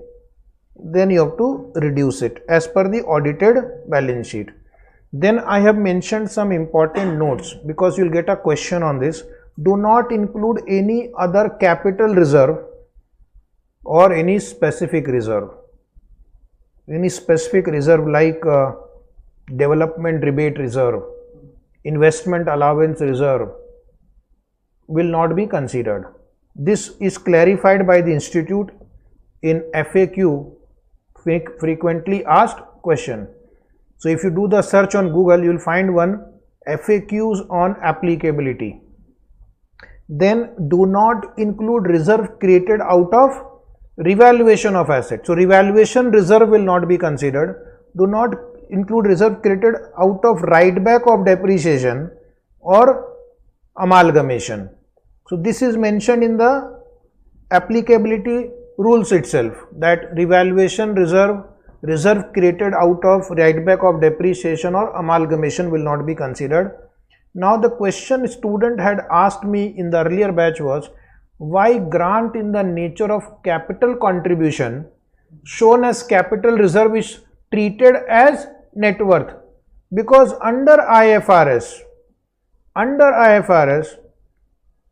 then you have to reduce it as per the audited balance sheet. Then I have mentioned some important notes because you will get a question on this. Do not include any other capital reserve or any specific reserve. Any specific reserve like development rebate reserve, investment allowance reserve will not be considered. This is clarified by the institute in FAQ, frequently asked question. So if you do the search on Google, you will find one FAQs on applicability. Then do not include reserve created out of revaluation of assets. So revaluation reserve will not be considered. Do not include reserve created out of write back of depreciation or amalgamation. So this is mentioned in the applicability rules itself, that revaluation reserve created out of write back of depreciation or amalgamation will not be considered. Now the question student had asked me in the earlier batch was, why grant in the nature of capital contribution shown as capital reserve is treated as net worth? Because under IFRS,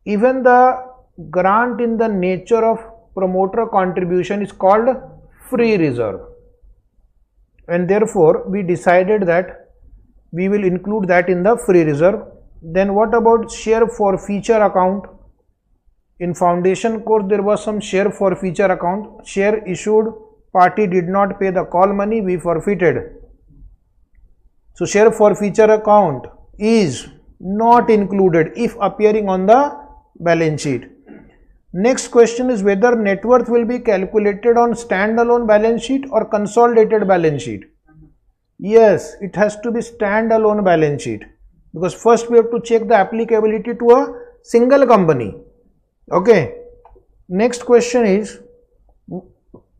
even the grant in the nature of promoter contribution is called free reserve, and therefore we decided that we will include that in the free reserve. Then what about share forfeiture account? In foundation course there was some share forfeiture account. Share issued, party did not pay the call money, we forfeited. So share forfeiture account is not included if appearing on the balance sheet. Next question is whether net worth will be calculated on standalone balance sheet or consolidated balance sheet. Yes, it has to be standalone balance sheet, because first we have to check the applicability to a single company. Okay. Next question is,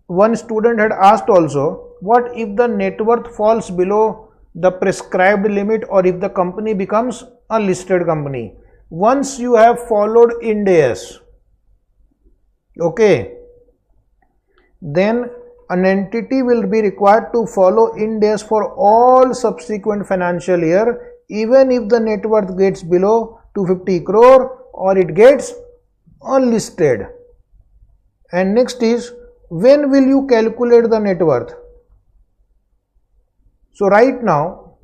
one student had asked also, what if the net worth falls below the prescribed limit or if the company becomes a listed company? Once you have followed Ind AS, okay, then an entity will be required to follow Ind AS for all subsequent financial year, even if the net worth gets below 250 crore or it gets unlisted. And next is, when will you calculate the net worth? So right now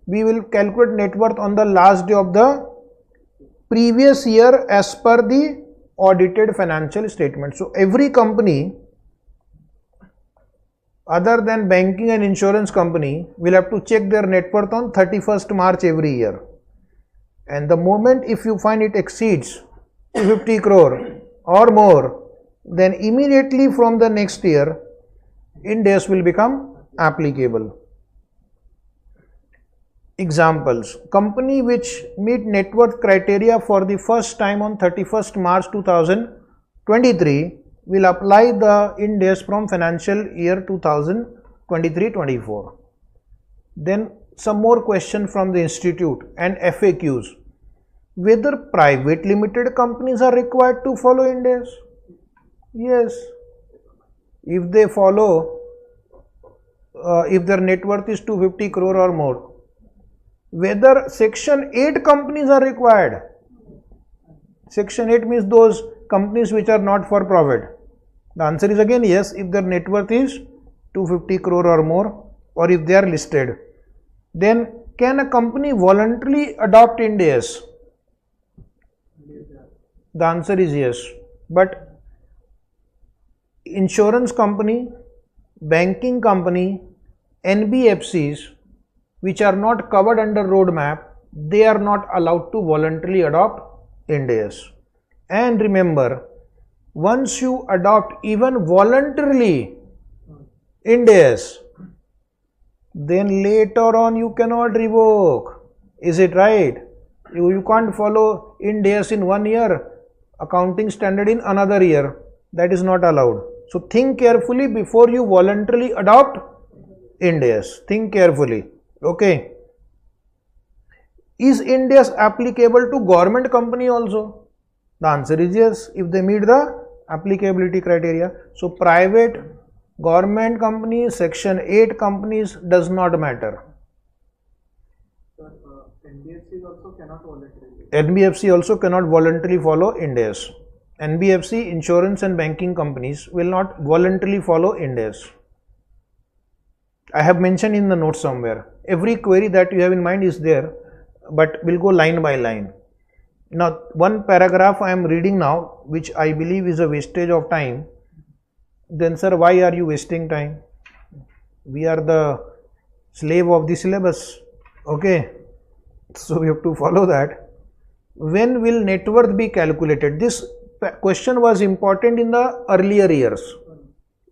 we will calculate net worth on the last day of the previous year as per the audited financial statement. So every company other than banking and insurance company will have to check their net worth on 31st March every year. And the moment if you find it exceeds 250 crore or more, then immediately from the next year Ind AS will become applicable. Examples: company which meet net worth criteria for the first time on 31st March 2023 will apply the Ind AS from financial year 2023-24. Then some more question from the institute and FAQs. Whether private limited companies are required to follow Ind AS? Yes. If they follow, if their net worth is 250 crore or more. Whether Section 8 companies are required? Section 8 means those companies which are not for profit. The answer is again yes, if their net worth is 250 crore or more, or if they are listed. Then can a company voluntarily adopt Ind AS? The answer is yes. But insurance company, banking company, NBFCs which are not covered under roadmap, they are not allowed to voluntarily adopt Ind AS. And remember, once you adopt even voluntarily Ind AS, then later on you cannot revoke. Is it right? You can't follow Ind AS in 1 year, accounting standard in another year. That is not allowed. So think carefully before you voluntarily adopt Ind AS. Think carefully. Okay. Is Ind AS applicable to government company also? The answer is yes, if they meet the applicability criteria. So private, government companies, Section 8 companies does not matter. NBFCs also cannot voluntarily. NBFC also cannot voluntarily follow Ind AS. NBFC, insurance and banking companies will not voluntarily follow Ind AS. I have mentioned in the notes somewhere. Every query that you have in mind is there, but we'll go line by line. Now, one paragraph I am reading now, which I believe is a wastage of time. Then, sir, why are you wasting time? We are the slave of the syllabus. Okay. So, we have to follow that. When will net worth be calculated? This question was important in the earlier years.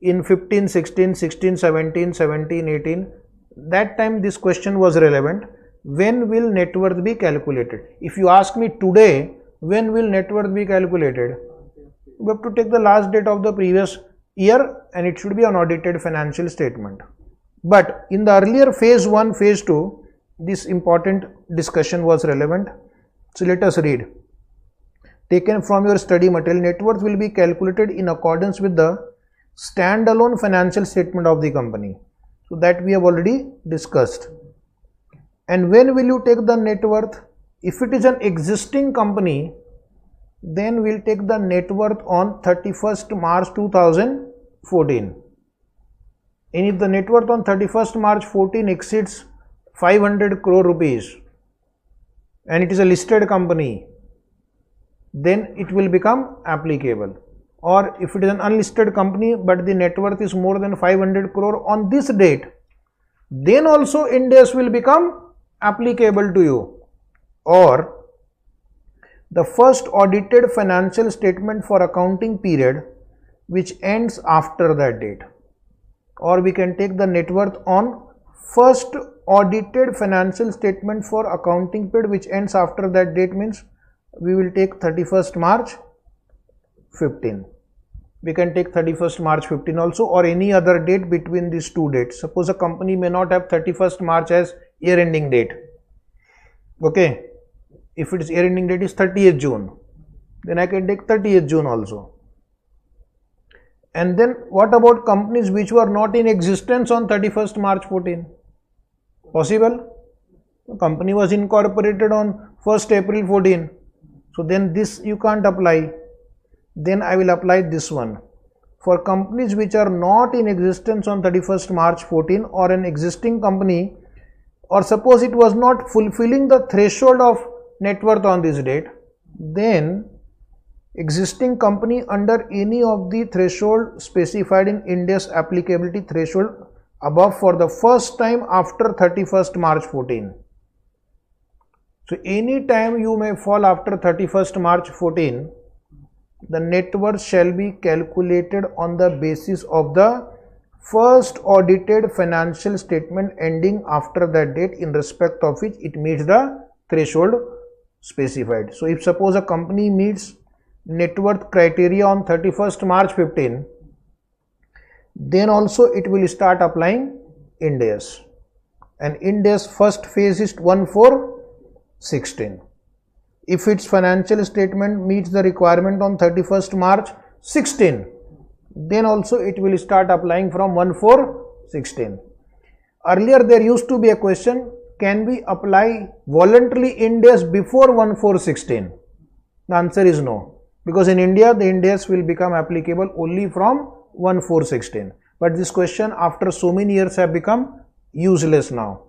In 15, 16, 16, 17, 17, 18. That time this question was relevant. When will net worth be calculated? If you ask me today, when will net worth be calculated? We have to take the last date of the previous year and it should be an audited financial statement. But in the earlier phase 1, phase 2, this important discussion was relevant. So let us read. Taken from your study material, net worth will be calculated in accordance with the standalone financial statement of the company. So that we have already discussed. And when will you take the net worth? If it is an existing company, then we'll take the net worth on 31st March 2014. And if the net worth on 31st March 14 exceeds 500 crore rupees and it is a listed company, then it will become applicable. Or if it is an unlisted company but the net worth is more than 500 crore on this date, then also Ind AS will become applicable to you. Or the first audited financial statement for accounting period which ends after that date, or we can take the net worth on first audited financial statement for accounting period which ends after that date, means we will take 31st March 15. We can take 31st March 15 also, or any other date between these two dates. Suppose a company may not have 31st March as year ending date. Okay, if its year ending date is 30th June, then I can take 30th June also. And then what about companies which were not in existence on 31st March 14? Possible? The company was incorporated on 1st April 14. So then this you can't apply. Then I will apply this one. For companies which are not in existence on 31st March 14 or an existing company, or suppose it was not fulfilling the threshold of net worth on this date, then existing company under any of the threshold specified in Ind AS applicability threshold above for the first time after 31st March 14. So any time you may fall after 31st March 14, the net worth shall be calculated on the basis of the first audited financial statement ending after that date in respect of which it meets the threshold specified. So if suppose a company meets net worth criteria on 31st March 15, then also it will start applying Ind AS, and Ind AS first phase is 1/4/16. If its financial statement meets the requirement on 31st March 16, then also it will start applying from 1/4/16. Earlier there used to be a question, can we apply voluntarily Ind AS before 1/4/16? The answer is no, because in India the Ind AS will become applicable only from 1/4/16. But this question after so many years have become useless now.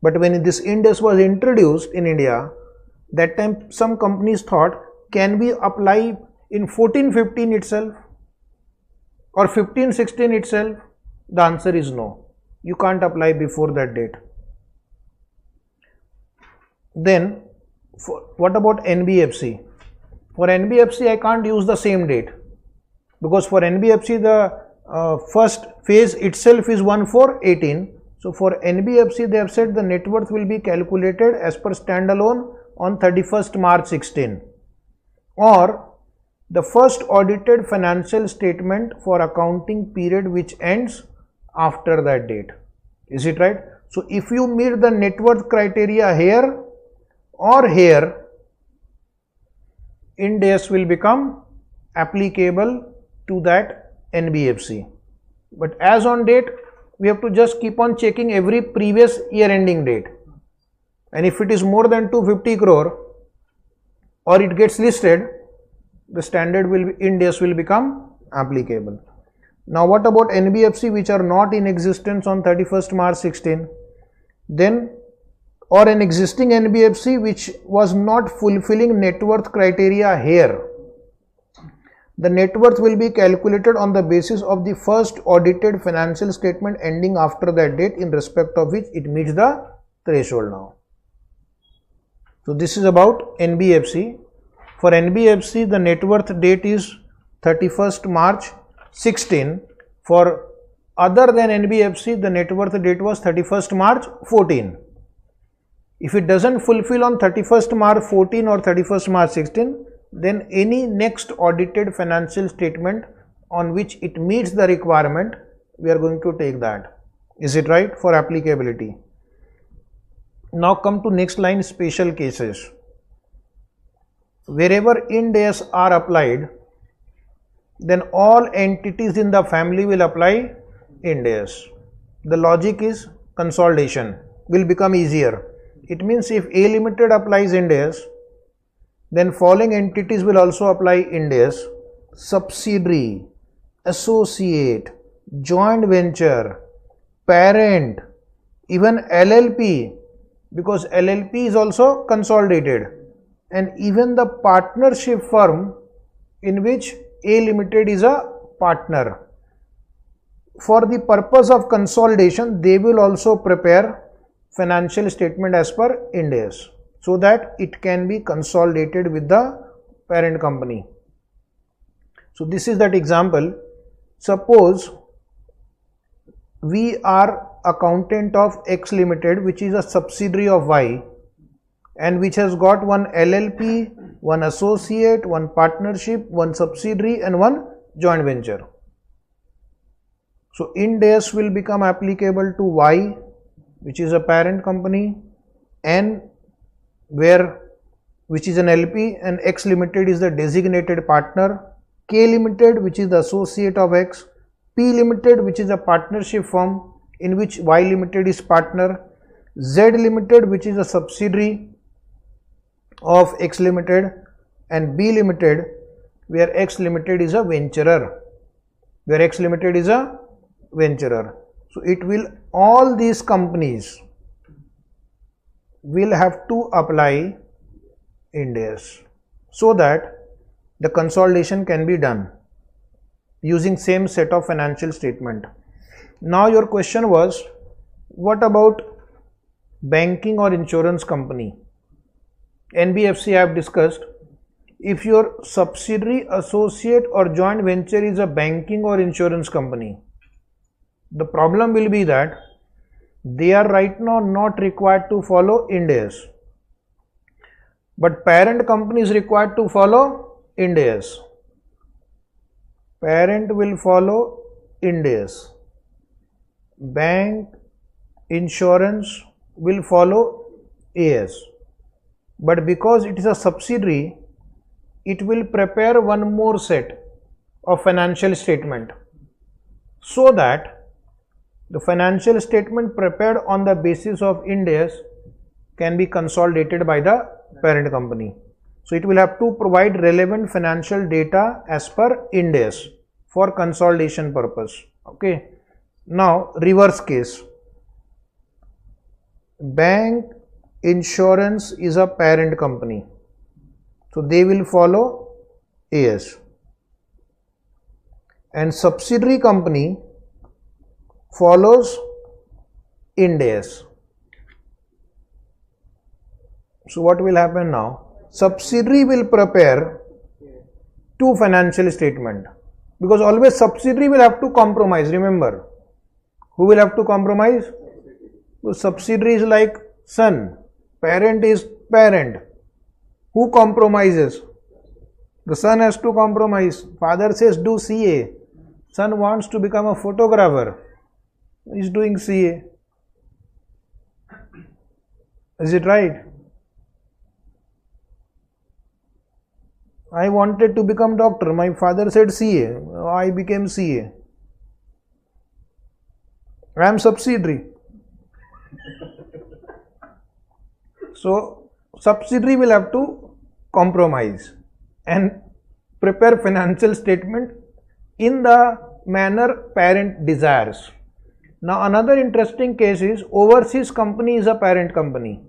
But when this Ind AS was introduced in India, that time some companies thought, can we apply in 14/15 itself or 15/16 itself? The answer is no. You can't apply before that date. Then what about NBFC? For NBFC I can't use the same date, because for NBFC the first phase itself is 1/4/18. So for NBFC they have said the net worth will be calculated as per standalone on 31st March 16, or the first audited financial statement for accounting period which ends after that date. Is it right? So if you meet the net worth criteria here or here, Ind AS will become applicable to that NBFC. But as on date, we have to just keep on checking every previous year ending date, and if it is more than 250 crore or it gets listed, the standard will be Ind AS will become applicable. Now what about NBFC which are not in existence on 31st March 16? Then, or an existing NBFC which was not fulfilling net worth criteria here, the net worth will be calculated on the basis of the first audited financial statement ending after that date in respect of which it meets the threshold now. So this is about NBFC. For NBFC the net worth date is 31st March 16. For other than NBFC the net worth date was 31st March 14. If it doesn't fulfill on 31st March 14 or 31st March 16, then any next audited financial statement on which it meets the requirement, we are going to take that. Is it right? For applicability. Now come to next line, special cases. Wherever Ind AS are applied, then all entities in the family will apply Ind AS. The logic is consolidation will become easier. It means if A Limited applies Ind AS, then following entities will also apply Ind AS: subsidiary, associate, joint venture, parent, even LLP, because LLP is also consolidated, and even the partnership firm in which A Limited is a partner. For the purpose of consolidation, they will also prepare financial statement as per Ind AS. so that it can be consolidated with the parent company. So this is that example. Suppose we are accountant of X Limited, which is a subsidiary of Y, and which has got one LLP, one associate, one partnership, one subsidiary and one joint venture. So Ind AS will become applicable to Y, which is a parent company, N, which is an LP, and X Limited is the designated partner, K Limited, which is the associate of X, P Limited, which is a partnership firm in which Y Limited is partner, Z Limited, which is a subsidiary of X Limited, and B Limited, where X Limited is a venturer. So it will, all these companies will have to apply Ind AS so that the consolidation can be done using same set of financial statement. Now your question was, what about banking or insurance company? NBFC I have discussed. If your subsidiary, associate or joint venture is a banking or insurance company, the problem will be that they are right now not required to follow Ind AS, but parent company is required to follow Ind AS. Parent will follow Ind AS. Bank, insurance will follow AS. But because it is a subsidiary, it will prepare one more set of financial statement, so that the financial statement prepared on the basis of Ind AS can be consolidated by the parent company. So it will have to provide relevant financial data as per Ind AS for consolidation purpose. Okay. Now reverse case. Bank, insurance is a parent company, so they will follow AS, and subsidiary company follows Ind AS. So what will happen now? Subsidiary will prepare two financial statement, because always subsidiary will have to compromise. Remember, who will have to compromise? So subsidiary is like son, parent is parent. Who compromises? The son has to compromise. Father says do CA. Son wants to become a photographer. He is doing CA. Is it right? I wanted to become doctor. My father said CA. I became CA. I am subsidiary. So subsidiary will have to compromise and prepare financial statement in the manner parent desires. Now another interesting case is overseas company is a parent company.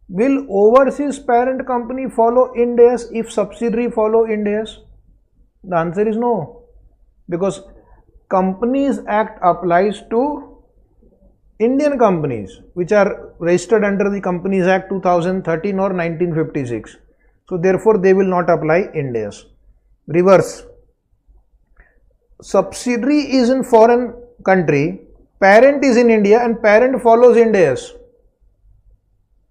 Will overseas parent company follow Ind AS if subsidiary follow Ind AS? The answer is no, because Companies Act applies to Indian companies which are registered under the Companies Act 2013 or 1956. So therefore they will not apply Ind AS. Reverse. Subsidiary is in foreign country, parent is in India, and parent follows Ind AS.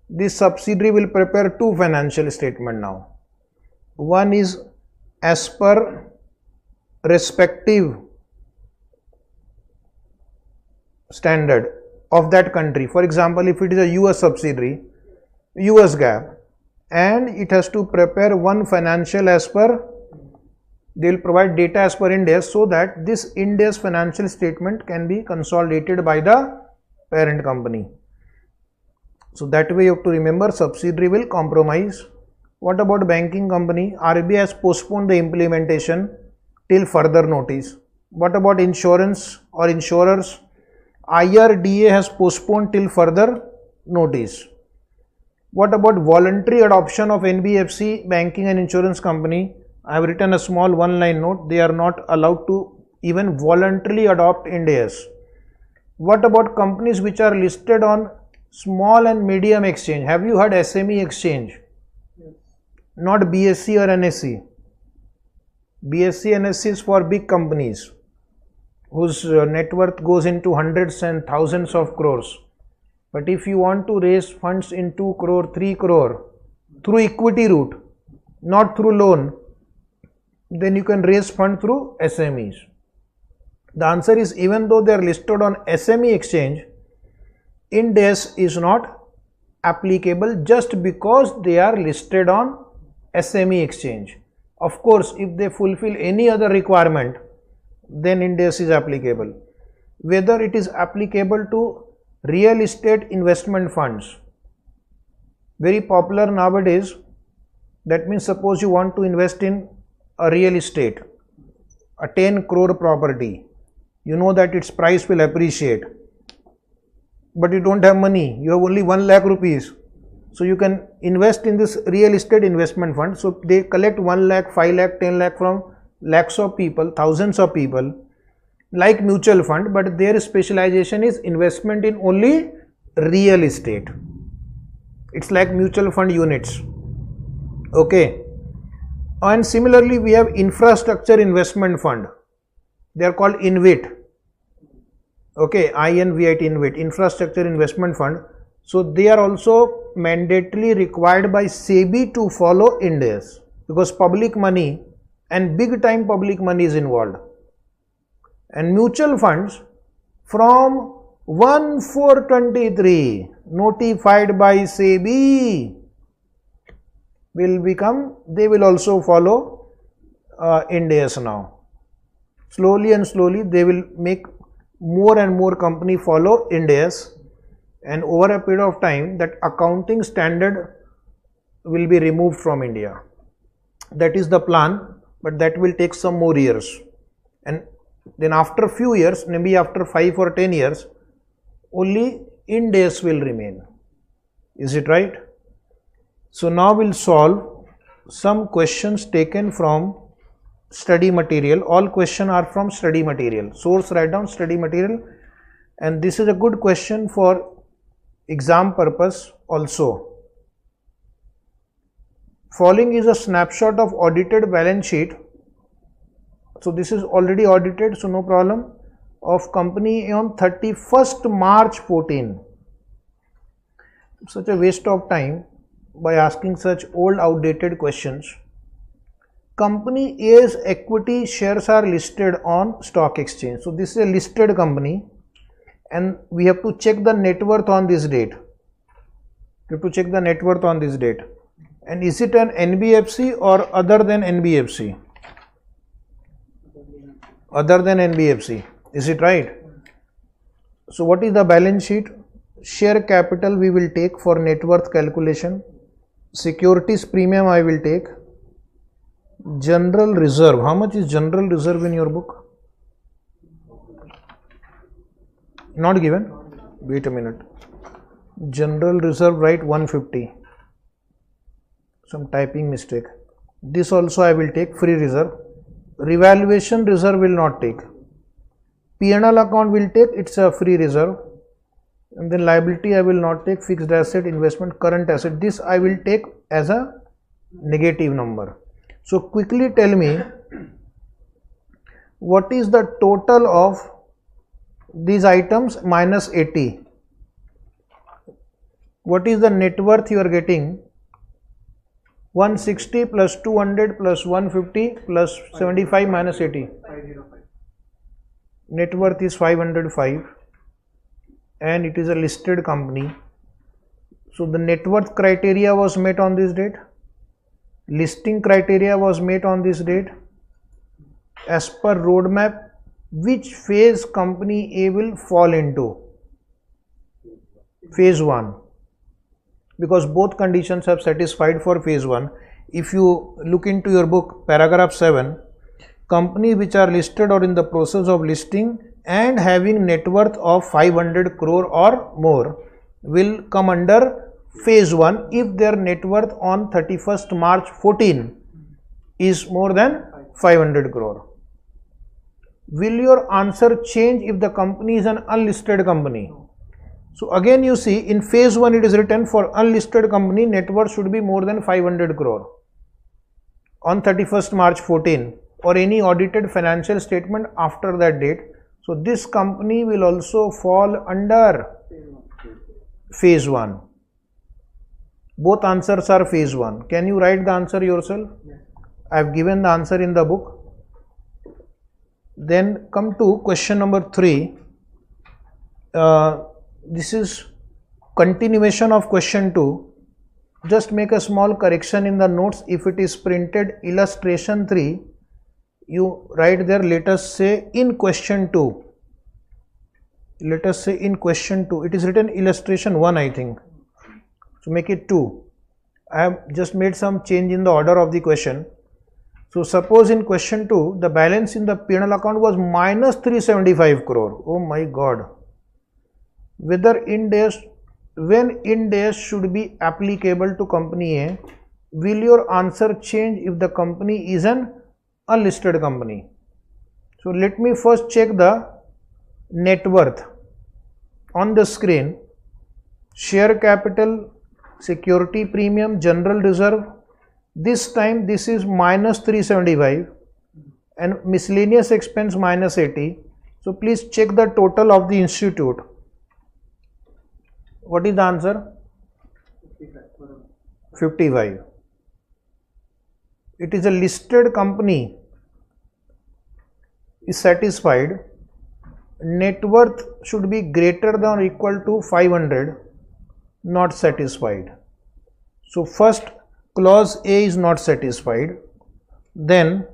This subsidiary will prepare two financial statement now. One is as per respective standard of that country. For example, if it is a US subsidiary, US GAAP, and it has to prepare one financial as per, they will provide data as per Ind AS, so that this Ind AS financial statement can be consolidated by the parent company. So that way you have to remember subsidiary will compromise. What about banking company? RBI has postponed the implementation till further notice. What about insurance or insurers? IRDA has postponed till further notice. What about voluntary adoption of NBFC, banking and insurance company? I have written a small one-line note. They are not allowed to even voluntarily adopt Ind AS. What about companies which are listed on Small and medium exchange. Have you heard SME exchange? Yes. Not BSC or NSE. BSC, NSE is for big companies whose net worth goes into hundreds and thousands of crores. But if you want to raise funds in 2 crore, 3 crore through equity route, not through loan, then you can raise fund through SMEs. The answer is, even though they are listed on SME exchange, Ind AS is not applicable just because they are listed on SME exchange. Of course, if they fulfill any other requirement, then Ind AS is applicable. Whether it is applicable to real estate investment funds, very popular nowadays. That means, suppose you want to invest in a real estate, a 10 crore property. You know that its price will appreciate, but you don't have money, you have only 1 lakh rupees. So you can invest in this real estate investment fund. So they collect 1 lakh, 5 lakh, 10 lakh from lakhs of people, thousands of people, like mutual fund, but their specialization is investment in only real estate. It's like mutual fund units. Okay. And similarly, we have infrastructure investment fund. They are called INVIT. Okay, INVIT, INVIT, infrastructure investment fund. So they are also mandatorily required by SEBI to follow Ind AS, because public money and big time public money is involved. And mutual funds from 1/4/23 notified by SEBI will become, they will also follow Ind AS now. Slowly and slowly they will make more and more company follow Ind AS, and over a period of time that accounting standard will be removed from India. That is the plan, but that will take some more years. And then after a few years, maybe after 5 or 10 years, only Ind AS will remain. Is it right? So now we'll solve some questions taken from study material. All questions are from study material. Source, write down study material, and this is a good question for exam purpose also. Following is a snapshot of audited balance sheet. So this is already audited, so no problem, of company on 31st March 14. Such a waste of time by asking such old outdated questions. Company A's equity shares are listed on stock exchange. So this is a listed company, and we have to check the net worth on this date. We have to check the net worth on this date. And is it an NBFC or other than NBFC? Other than NBFC. Is it right? So what is the balance sheet? Share capital we will take for net worth calculation. Securities premium I will take. General reserve. How much is general reserve in your book? Not given? Wait a minute. General reserve, write 150. Some typing mistake. This also I will take free reserve. Revaluation reserve will not take. P&L account will take, it's a free reserve. And then liability I will not take. Fixed asset, investment, current asset. This I will take as a negative number. So quickly tell me, what is the total of these items minus 80? What is the net worth you are getting? 160 plus 200 plus 150 plus 75 minus 80. 505. Net worth is 505, and it is a listed company. So the net worth criteria was met on this date. Listing criteria was met on this date. As per roadmap, which phase company A will fall into? Phase 1. Because both conditions have satisfied for phase 1. If you look into your book, paragraph 7, company which are listed or in the process of listing and having net worth of 500 crore or more will come under phase 1 if their net worth on 31st March 14 is more than 500 crore. Will your answer change if the company is an unlisted company? So again you see in phase 1 it is written for unlisted company net worth should be more than 500 crore on 31st March 14 or any audited financial statement after that date. So this company will also fall under phase 1. Both answers are phase 1. Can you write the answer yourself? I have given the answer in the book. Then come to question number 3. This is continuation of question 2. Just make a small correction in the notes. If it is printed illustration 3, you write there, let us say in question 2. Let us say in question 2. It is written illustration 1, I think. So make it 2. I have just made some change in the order of the question. So suppose in question 2, the balance in the P&L account was minus 375 crore. Oh my God. Whether Ind AS, when Ind AS should be applicable to company A, will your answer change if the company is an unlisted company? So let me first check the net worth on the screen. Share capital, security premium, general reserve. This time this is minus 375 and miscellaneous expense minus 80. So please check the total of the institute. What is the answer? 55. It is a listed company is satisfied. Net worth should be greater than or equal to 500. Not satisfied. So first clause A is not satisfied. Then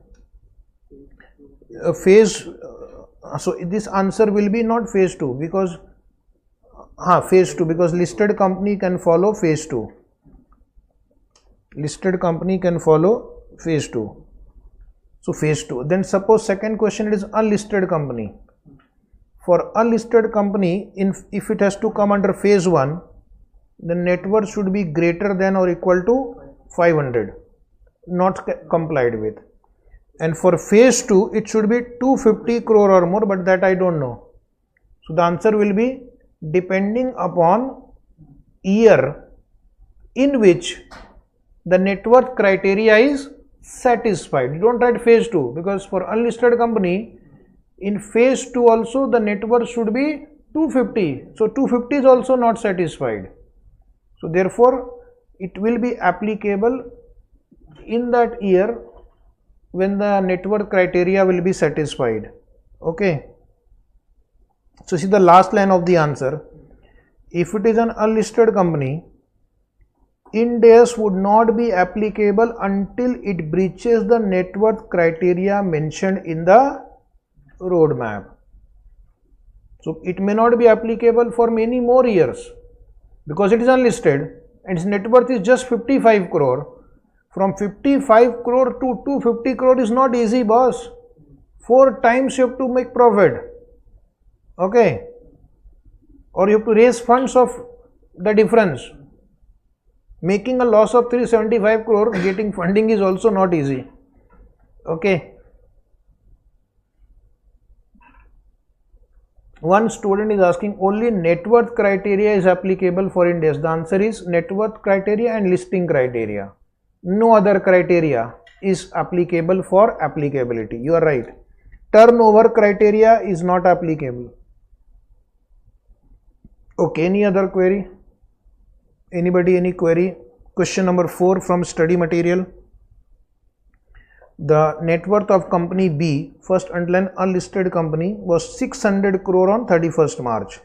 phase, so this answer will be not phase 2 because phase 2 because listed company can follow phase 2. Listed company can follow phase 2. So phase 2. Then suppose second question, it is unlisted company. For unlisted company, if it has to come under phase 1, the net worth should be greater than or equal to 500, not complied with. And for phase 2, it should be 250 crore or more, but that I don't know. So the answer will be depending upon year in which the net worth criteria is satisfied. You don't write phase 2 because for unlisted company, in phase 2 also the net worth should be 250. So 250 is also not satisfied. So therefore, it will be applicable in that year when the net worth criteria will be satisfied. Okay. So see the last line of the answer. If it is an unlisted company, Ind AS would not be applicable until it breaches the net worth criteria mentioned in the roadmap. So it may not be applicable for many more years because it is unlisted and its net worth is just 55 crore. From 55 crore to 250 crore is not easy, boss. 4 times you have to make profit. Okay. Or you have to raise funds of the difference. Making a loss of 375 crore, getting funding is also not easy. Okay. One student is asking only net worth criteria is applicable for Ind AS. The answer is net worth criteria and listing criteria. No other criteria is applicable for applicability. You are right. Turnover criteria is not applicable. Okay, any other query? Anybody, any query? Question number 4 from study material. The net worth of company B, first underline unlisted company, was 600 crore on 31st March.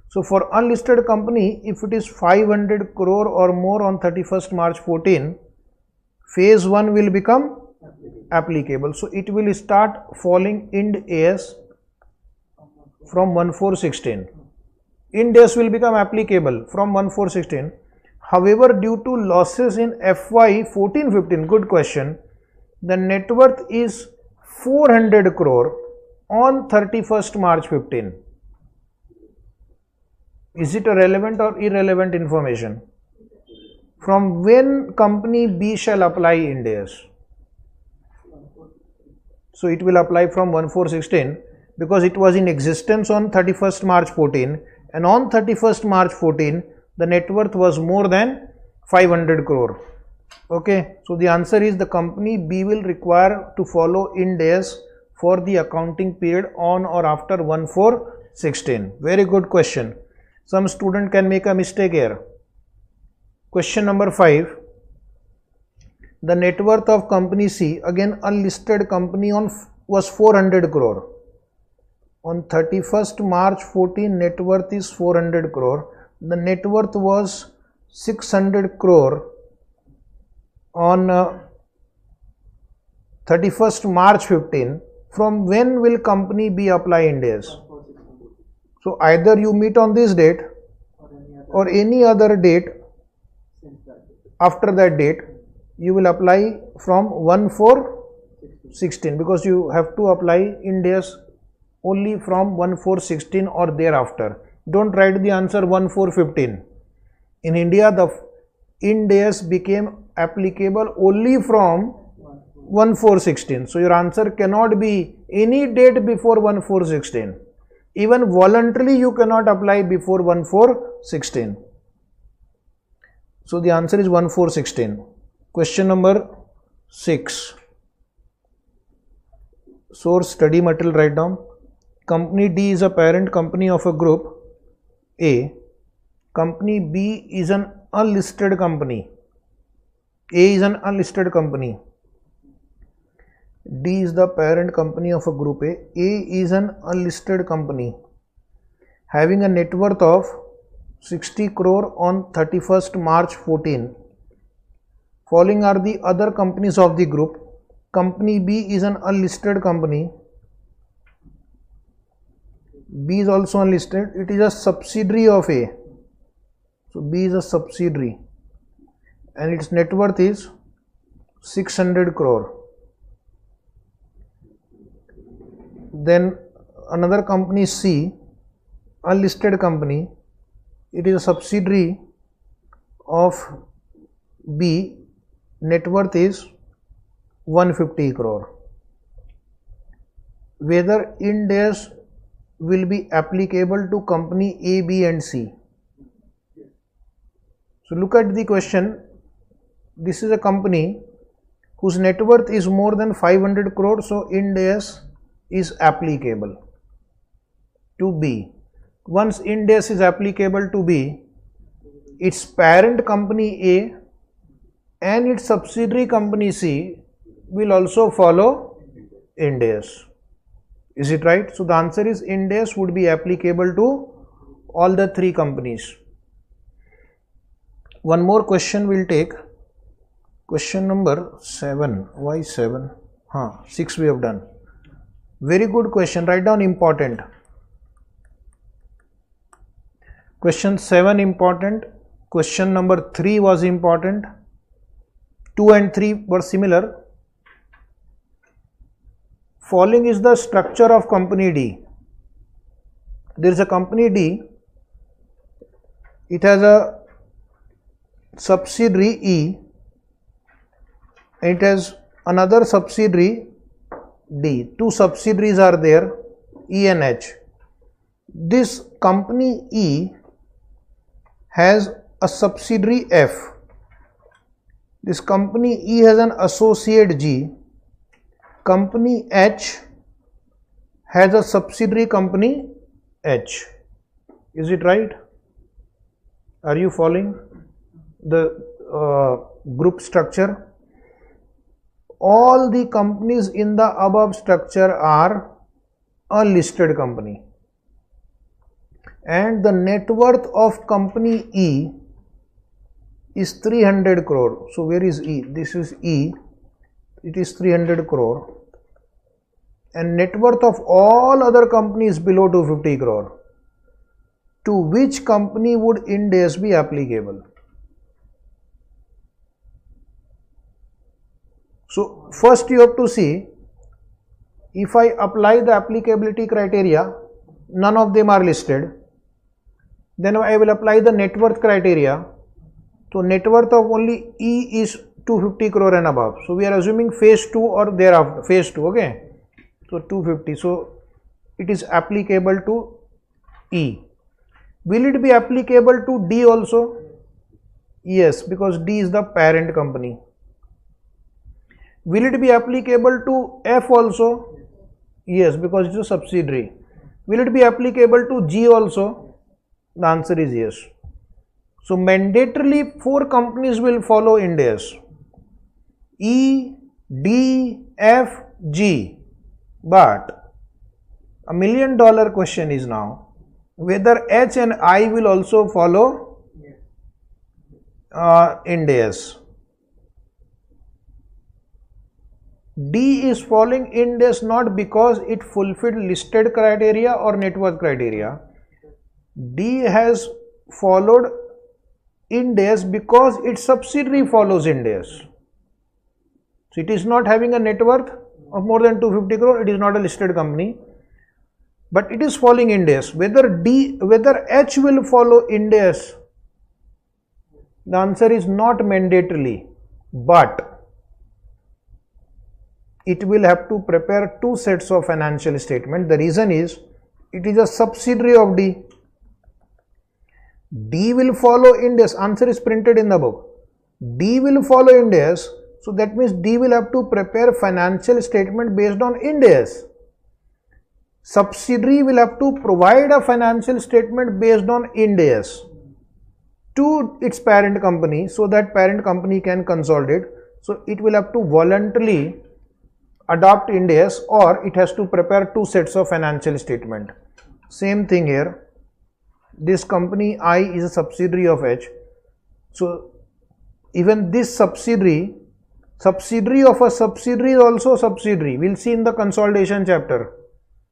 So for unlisted company, if it is 500 crore or more on 31st March 14, phase 1 will become applicable. So it will start falling Ind AS from 1/4/16. Ind AS will become applicable from 1/4/16. However, due to losses in FY 14-15, good question, the net worth is 400 crore on 31st March 15. Is it a relevant or irrelevant information? From when company B shall apply Ind AS? So it will apply from 1/4/16 because it was in existence on 31st March 14 and on 31st March 14 the net worth was more than 500 crore. Okay, so the answer is the company B will require to follow Ind AS for the accounting period on or after 1/4/16. Very good question. Some student can make a mistake here. Question number 5. The net worth of company C, again unlisted company, was 400 crore. On 31st March 14 net worth is 400 crore. The net worth was 600 crore on 31st March 15. From when will company B apply Ind AS? So either you meet on this date or any other date after that date, you will apply from 1/4/16, because you have to apply Ind AS only from 1/4/16 or thereafter. Don't write the answer 1/4/15. In India, the Ind AS became applicable only from 1/4/16. So your answer cannot be any date before 1/4/16. Even voluntarily you cannot apply before 1/4/16. So the answer is 1/4/16. Question number 6. Source study material, write down. Company D is a parent company of a group A. Company B is an unlisted company. A is an unlisted company. D is the parent company of a group A. A is an unlisted company having a net worth of 60 crore on 31st March 14. Following are the other companies of the group. Company B is an unlisted company. B is also unlisted. It is a subsidiary of A. So B is a subsidiary and its net worth is 600 crore. Then another company C, unlisted company. It is a subsidiary of B. Net worth is 150 crore. Whether Ind AS will be applicable to company A, B and C. So look at the question. This is a company whose net worth is more than 500 crore. So Ind AS is applicable to B. Once Ind AS is applicable to B, its parent company A and its subsidiary company C will also follow Ind AS. Is it right? So the answer is Ind AS would be applicable to all the three companies. One more question we'll take. Question number 7. Why 7? 6 we have done. Very good question. Write down important. Question 7 important. Question number 3 was important. 2 and 3 were similar. Following is the structure of company D. There is a company D. It has a subsidiary E. It has another subsidiary D. Two subsidiaries are there, E and H. This company E has a subsidiary F. This company E has an associate G. Company H has a subsidiary company H. Is it right? Are you following the group structure? All the companies in the above structure are unlisted company, and the net worth of company E is 300 crore. So where is E? This is E. It is 300 crore, and net worth of all other companies below 250 crore. To which company would Ind AS be applicable? So first you have to see, if I apply the applicability criteria, none of them are listed. Then I will apply the net worth criteria. So net worth of only E is 250 crore and above. So we are assuming phase 2 or thereafter, phase 2, okay. So 250, so it is applicable to E. Will it be applicable to D also? Yes, because D is the parent company. Will it be applicable to F also? Yes, because it's a subsidiary. Will it be applicable to G also? The answer is yes. So mandatorily 4 companies will follow Ind AS. E, D, F, G. But $1 million question is now whether H and I will also follow Ind AS. D is following Ind AS not because it fulfilled listed criteria or net worth criteria. D has followed Ind AS because its subsidiary follows Ind AS. So it is not having a net worth of more than 250 crore, it is not a listed company, but it is following Ind AS. Whether H will follow Ind AS, the answer is not mandatorily, but it will have to prepare 2 sets of financial statement. The reason is it is a subsidiary of D. D will follow Ind AS. Answer is printed in the book. D will follow Ind AS. So that means D will have to prepare financial statement based on Ind AS. Subsidiary will have to provide a financial statement based on Ind AS to its parent company so that parent company can consolidate. So it will have to voluntarily adopt Ind AS or it has to prepare 2 sets of financial statement. Same thing here. This company I is a subsidiary of H. So even this subsidiary of a subsidiary is also subsidiary. We'll see in the consolidation chapter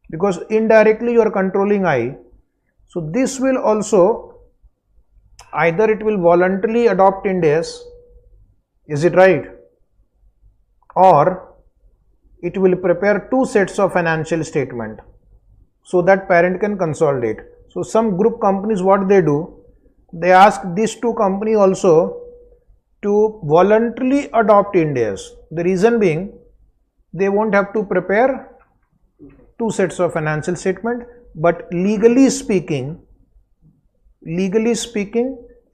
because indirectly you are controlling I. So this will also either it will voluntarily adopt Ind AS, is it right? Or it will prepare 2 sets of financial statement so that parent can consolidate. So some group companies, what they do, they ask these 2 companies also to voluntarily adopt Ind AS. The reason being they won't have to prepare 2 sets of financial statement, but legally speaking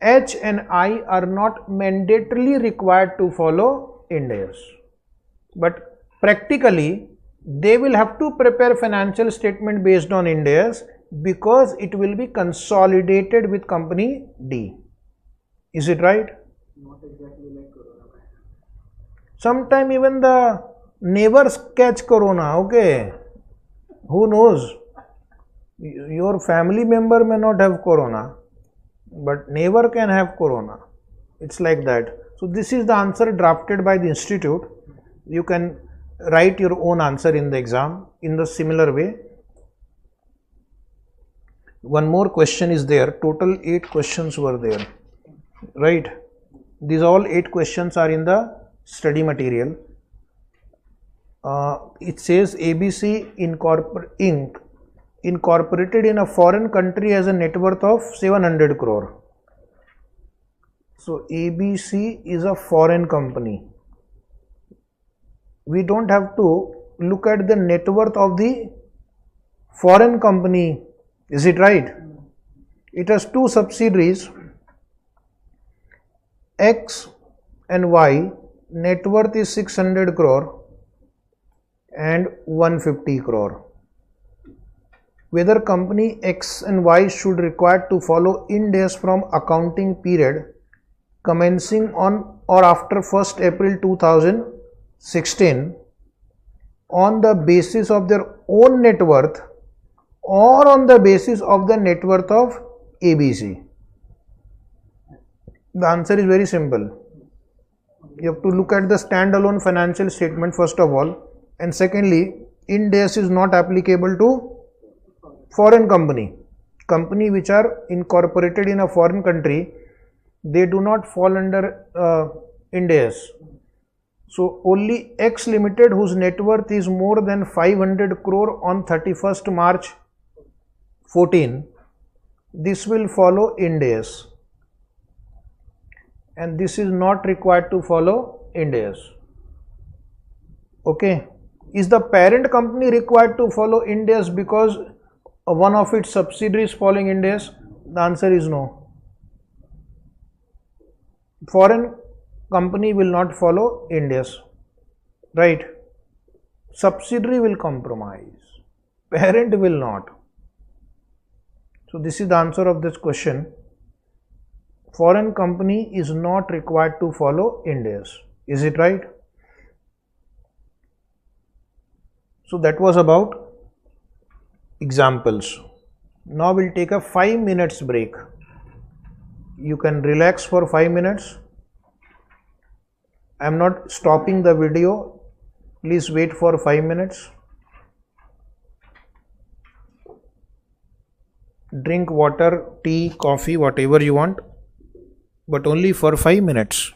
H and I are not mandatorily required to follow Ind AS, but practically they will have to prepare financial statement based on Ind AS because it will be consolidated with company D. Is it right? Not exactly like Corona. Sometime even the neighbors catch corona, okay? Who knows? Your family member may not have corona, but neighbor can have corona. It's like that. So this is the answer drafted by the institute. You can write your own answer in the exam in the similar way. One more question is there. Total 8 questions were there, right? These all 8 questions are in the study material. It says ABC Inc. incorporated in a foreign country has a net worth of 700 crore. So ABC is a foreign company. We don't have to look at the net worth of the foreign company. Is it right? It has 2 subsidiaries, X and Y. Net worth is 600 crore and 150 crore. Whether company X and Y should require to follow Ind AS from accounting period commencing on or after 1st April 2016 on the basis of their own net worth or on the basis of the net worth of ABC. The answer is very simple. You have to look at the standalone financial statement first of all, and secondly, Ind AS is not applicable to foreign company which are incorporated in a foreign country. They do not fall under Ind AS. So only X Limited, whose net worth is more than 500 crore on 31st March 14, this will follow Ind AS, and this is not required to follow Ind AS. Okay. Is the parent company required to follow Ind AS because one of its subsidiaries following Ind AS? The answer is no. Foreign company will not follow India's, right? Subsidiary will compromise, parent will not. So this is the answer of this question. Foreign company is not required to follow India's. Is it right? So that was about examples. Now we'll take a 5 minutes break. You can relax for 5 minutes. I am not stopping the video. Please wait for 5 minutes. Drink water, tea, coffee, whatever you want, but only for 5 minutes.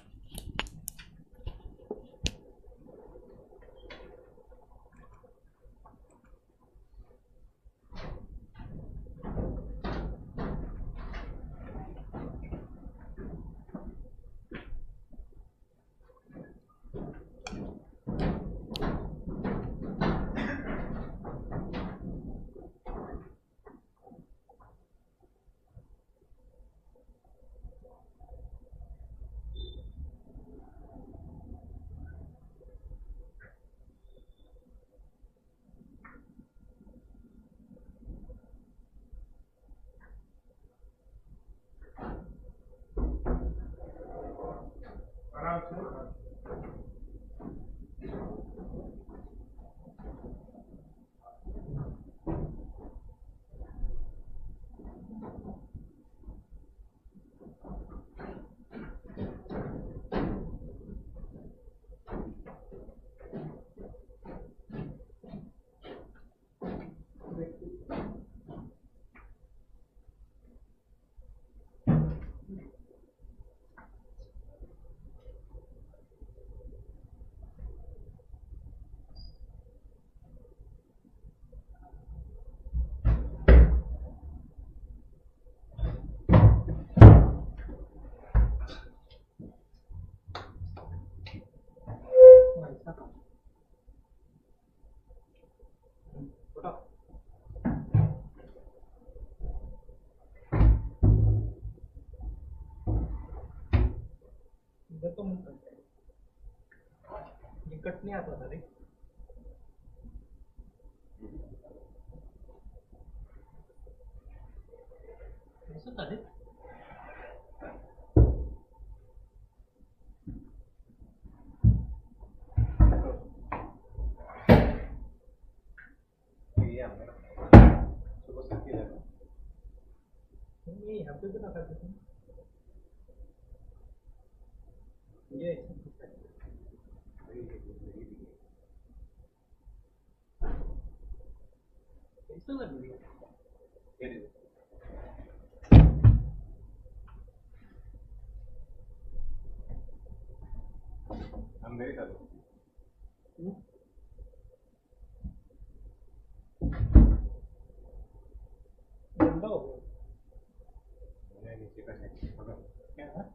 Cut नहीं आता था रे ऐसा था रे ये यहाँ पे भी ना करते थे ये ऐसा लग रही है हम नहीं था गंदा हो गया मैंने नीचे का चेक पकड़ क्या है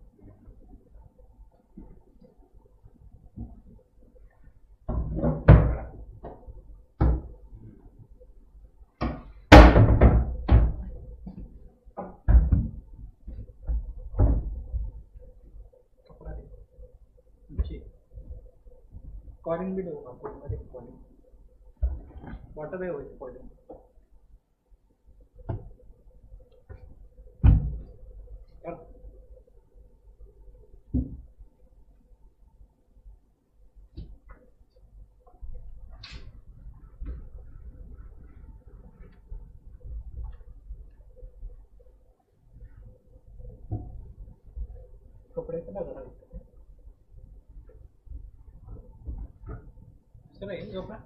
कॉलिंग भी देऊंगा मध्ये कॉलिंग वाटत आहे होईल कॉलिंग कपडे पण घालावे चला येईल झोपा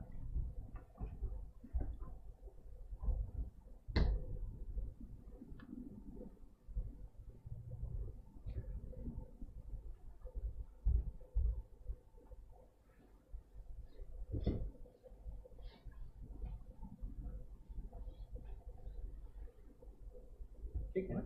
ठीक है ना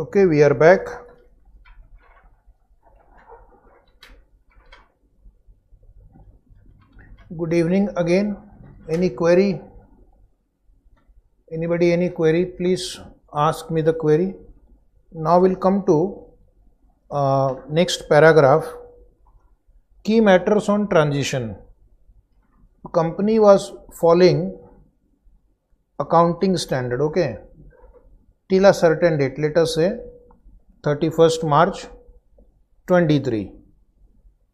Okay, we are back. Good evening again. Any query? Anybody any query? Please ask me the query. Now we'll come to next paragraph. Key matters on transition. Company was following accounting standard, okay, till a certain date, let us say 31st March 23.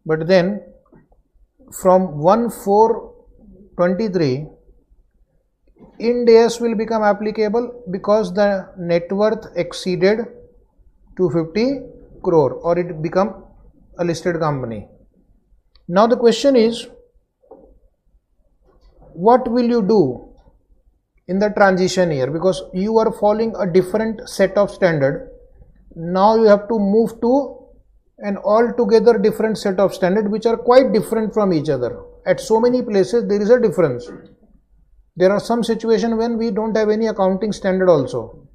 But then from 1/4/23, Ind AS will become applicable because the net worth exceeded 250 crore or it become a listed company. Now the question is, what will you do in the transition year, because you are following a different set of standard. Now you have to move to an altogether different set of standard which are quite different from each other. At so many places there is a difference. There are some situations when we don't have any accounting standard also,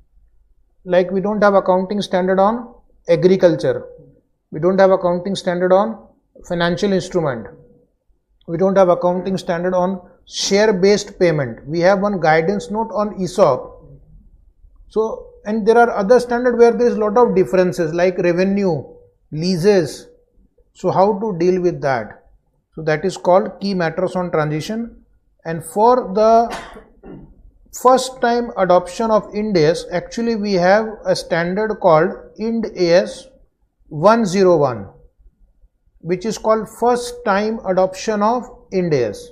like we don't have accounting standard on agriculture, we don't have accounting standard on financial instrument, we don't have accounting standard on share based payment, we have one guidance note on ESOP. So, and there are other standard where there is lot of differences like revenue, leases. So how to deal with that? So that is called key matters on transition. And for the first time adoption of Ind AS, actually we have a standard called Ind AS 101, which is called first time adoption of Ind AS.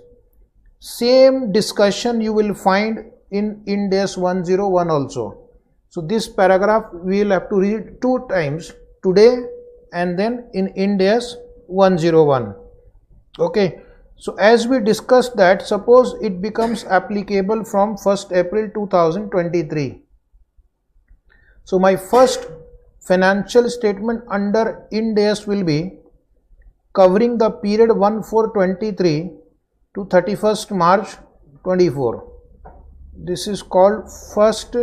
Same discussion you will find in Ind AS 101 also. So this paragraph we will have to read 2 times, today and then in Ind AS 101. Okay. So as we discussed that, suppose it becomes applicable from 1st April 2023. So my first financial statement under Ind AS will be covering the period 1/4/23 to 31st March 24. This is called first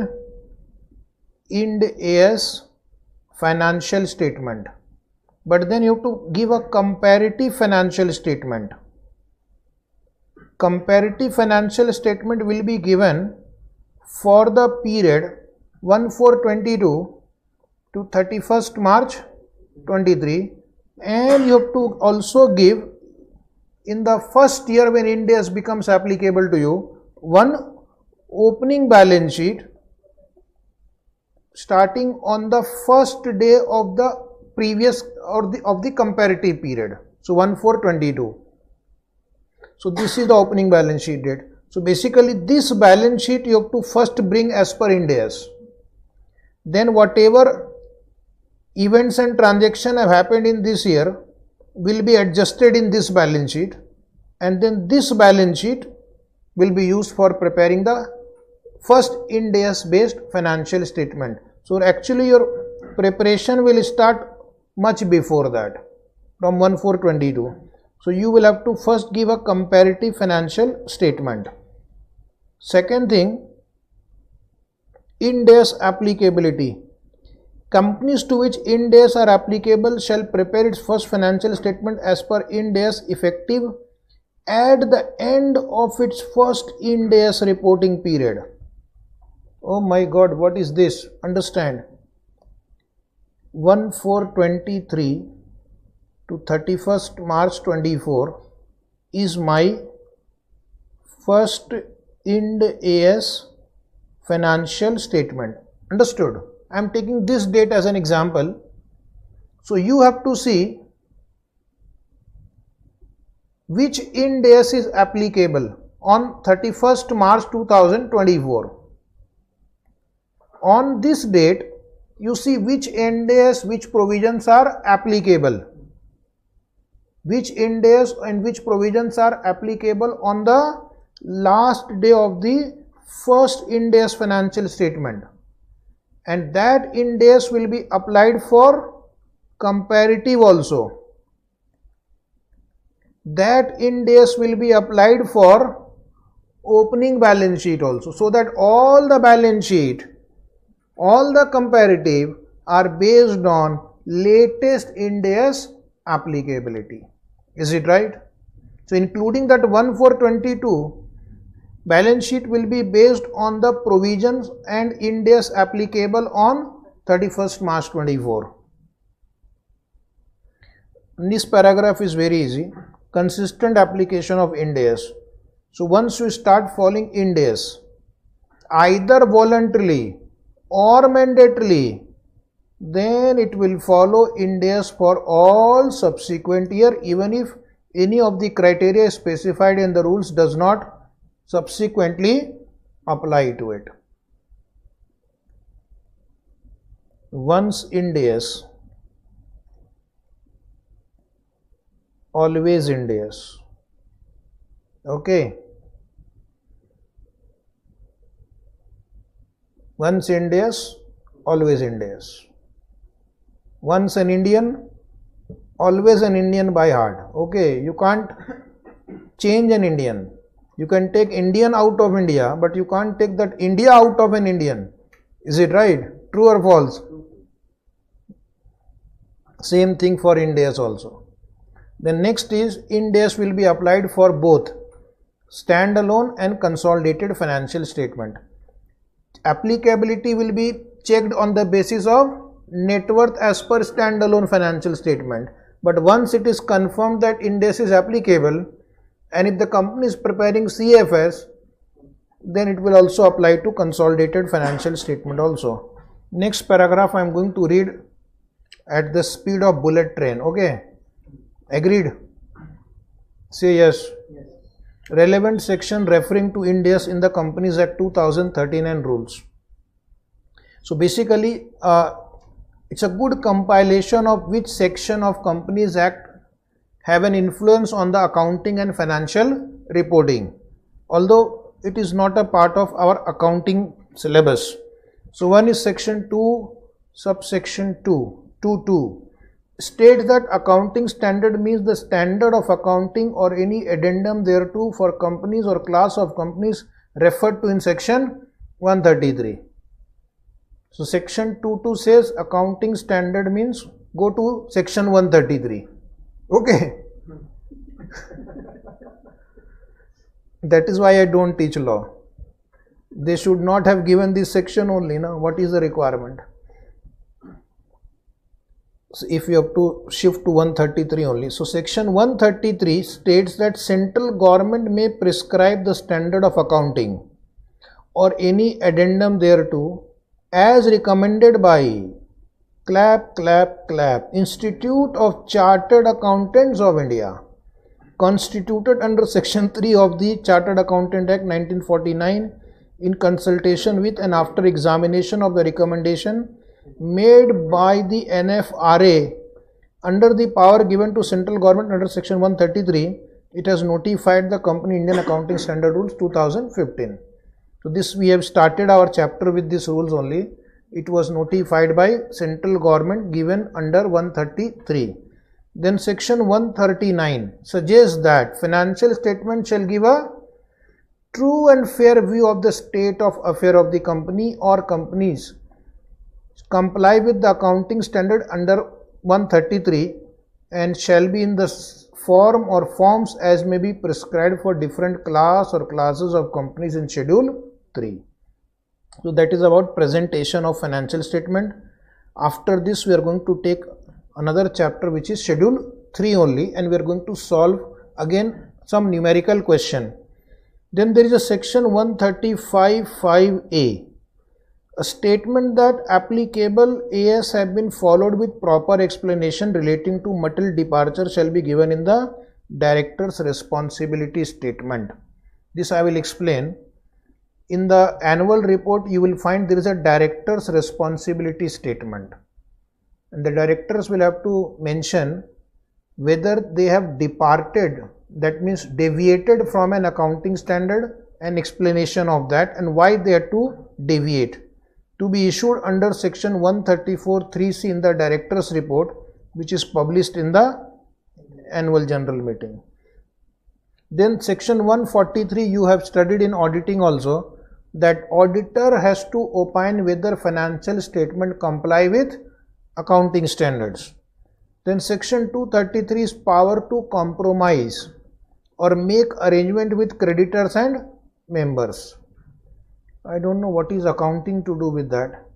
Ind AS financial statement. But then you have to give a comparative financial statement. Comparative financial statement will be given for the period 1/4/22 to 31st March 23, and you have to also give in the first year when Ind AS becomes applicable to you one opening balance sheet starting on the first day of the previous or of the comparative period. So 1/4/22. So this is the opening balance sheet date. So basically this balance sheet you have to first bring as per Ind AS. Then whatever events and transactions have happened in this year will be adjusted in this balance sheet, and then this balance sheet will be used for preparing the first Ind AS based financial statement. So actually your preparation will start much before that, from 1/4/22. So you will have to first give a comparative financial statement. Second thing, Ind AS applicability. Companies to which Ind AS are applicable shall prepare its first financial statement as per Ind AS effective at the end of its first Ind AS reporting period. Oh my God, what is this? Understand. 1/4/23 to 31st March 24 is my first Ind AS financial statement. Understood? I am taking this date as an example. So you have to see which Ind AS is applicable on 31st March 2024. On this date, you see which Ind AS, which provisions are applicable. Which Ind AS and which provisions are applicable on the last day of the first Ind AS financial statement. And that Ind AS will be applied for comparative also. That Ind AS will be applied for opening balance sheet also, so that all the balance sheet, all the comparative are based on latest Ind AS applicability. Is it right? So including that 1/4/22, balance sheet will be based on the provisions and Ind AS applicable on 31st March 24. This paragraph is very easy. Consistent application of Ind AS. So once you start following Ind AS, either voluntarily or mandatorily, then it will follow Ind AS for all subsequent year, even if any of the criteria specified in the rules does not subsequently apply to it. Once Ind AS, always Ind AS. Okay. Once Ind AS, always Ind AS. Once an Indian, always an Indian by heart. Okay, you can't change an Indian. You can take Indian out of India, but you can't take that India out of an Indian. Is it right? True or false? Same thing for Ind AS also. Then next is Ind AS will be applied for both standalone and consolidated financial statement. Applicability will be checked on the basis of net worth as per standalone financial statement. But once it is confirmed that Ind AS is applicable, and if the company is preparing CFS, then it will also apply to consolidated financial statement also. Next paragraph I am going to read at the speed of bullet train. Okay, agreed? Say yes. Yes. Relevant section referring to Ind AS in the Companies Act 2039 rules. So basically it's a good compilation of which section of Companies Act have an influence on the accounting and financial reporting, although it is not a part of our accounting syllabus. So one is section 2, subsection 2.2 states that accounting standard means the standard of accounting or any addendum thereto for companies or class of companies referred to in section 133. So section 2.2 says accounting standard means go to section 133. Okay. That is why I don't teach law. They should not have given this section only. Now, what is the requirement? So if you have to shift to 133 only. So section 133 states that central government may prescribe the standard of accounting or any addendum thereto as recommended by Institute of Chartered Accountants of India, constituted under section 3 of the Chartered Accountant Act 1949 in consultation with and after examination of the recommendation made by the NFRA under the power given to central government under section 133. It has notified the company Indian Accounting Standard Rules 2015. So this we have started our chapter with these rules only. It was notified by central government given under 133. Then section 139 suggests that financial statement shall give a true and fair view of the state of affair of the company or companies, comply with the accounting standard under 133 and shall be in the form or forms as may be prescribed for different class or classes of companies in schedule 3. So that is about presentation of financial statement. After this we are going to take another chapter which is schedule 3 only, and we are going to solve again some numerical question. Then there is a section 135(5)(a), a statement that applicable AS have been followed with proper explanation relating to material departure shall be given in the director's responsibility statement. This I will explain. In the annual report you will find there is a director's responsibility statement, and the directors will have to mention whether they have departed, that means deviated from an accounting standard, an explanation of that and why they are to deviate, to be issued under section 134(3)(c) in the director's report, which is published in the annual general meeting. Then section 143 you have studied in auditing also, that auditor has to opine whether financial statement comply with accounting standards. Then section 233 is power to compromise or make arrangement with creditors and members. I don't know what is accounting to do with that.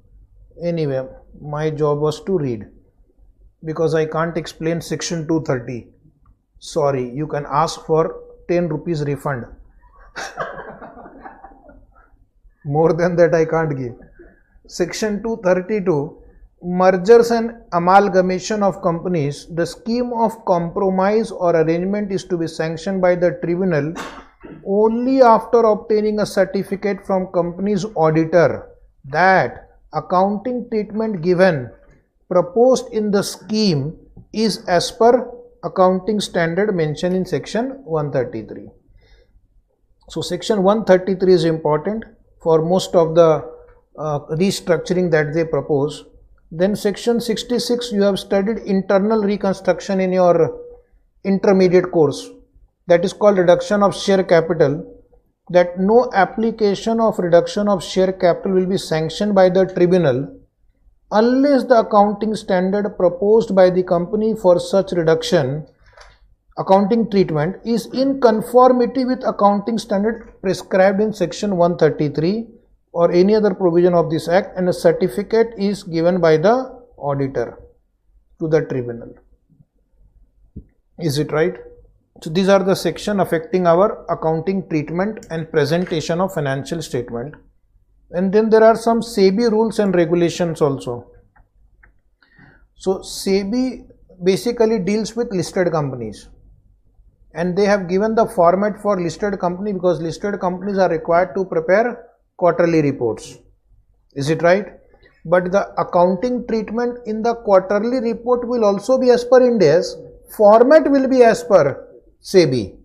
Anyway, my job was to read because I can't explain section 230. Sorry, you can ask for 10 rupees refund. More than that I can't give. Section 232, mergers and amalgamation of companies. The scheme of compromise or arrangement is to be sanctioned by the tribunal only after obtaining a certificate from company's auditor that accounting treatment given proposed in the scheme is as per accounting standard mentioned in section 133. So section 133 is important for most of the restructuring that they propose. Then section 66, you have studied internal reconstruction in your intermediate course, that is called reduction of share capital, that no application of reduction of share capital will be sanctioned by the tribunal unless the accounting standard proposed by the company for such reduction accounting treatment is in conformity with accounting standard prescribed in section 133 or any other provision of this act, and a certificate is given by the auditor to the tribunal. Is it right? So these are the section affecting our accounting treatment and presentation of financial statement. And then there are some SEBI rules and regulations also. So SEBI basically deals with listed companies, and they have given the format for listed company because listed companies are required to prepare quarterly reports. Is it right? But the accounting treatment in the quarterly report will also be as per Ind AS. Format will be as per SEBI.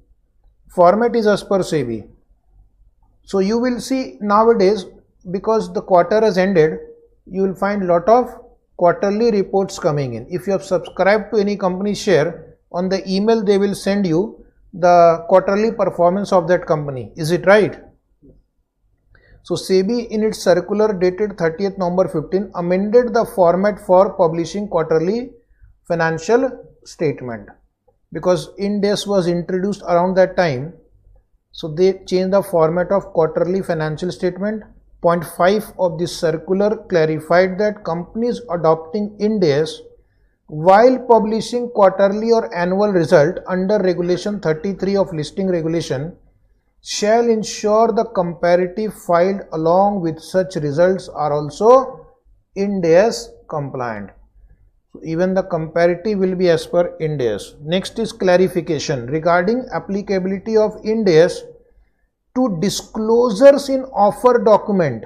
Format is as per SEBI. So you will see nowadays, because the quarter has ended, you will find lot of quarterly reports coming in. If you have subscribed to any company share, on the email they will send you the quarterly performance of that company. Is it right? So SEBI in its circular dated 30th November 15 amended the format for publishing quarterly financial statement, because Ind AS was introduced around that time. So they changed the format of quarterly financial statement. Point 5 of this circular clarified that companies adopting Ind AS while publishing quarterly or annual result under regulation 33 of listing regulation shall ensure the comparative filed along with such results are also Ind AS compliant. So even the comparative will be as per Ind AS. Next is clarification regarding applicability of Ind AS to disclosures in offer document.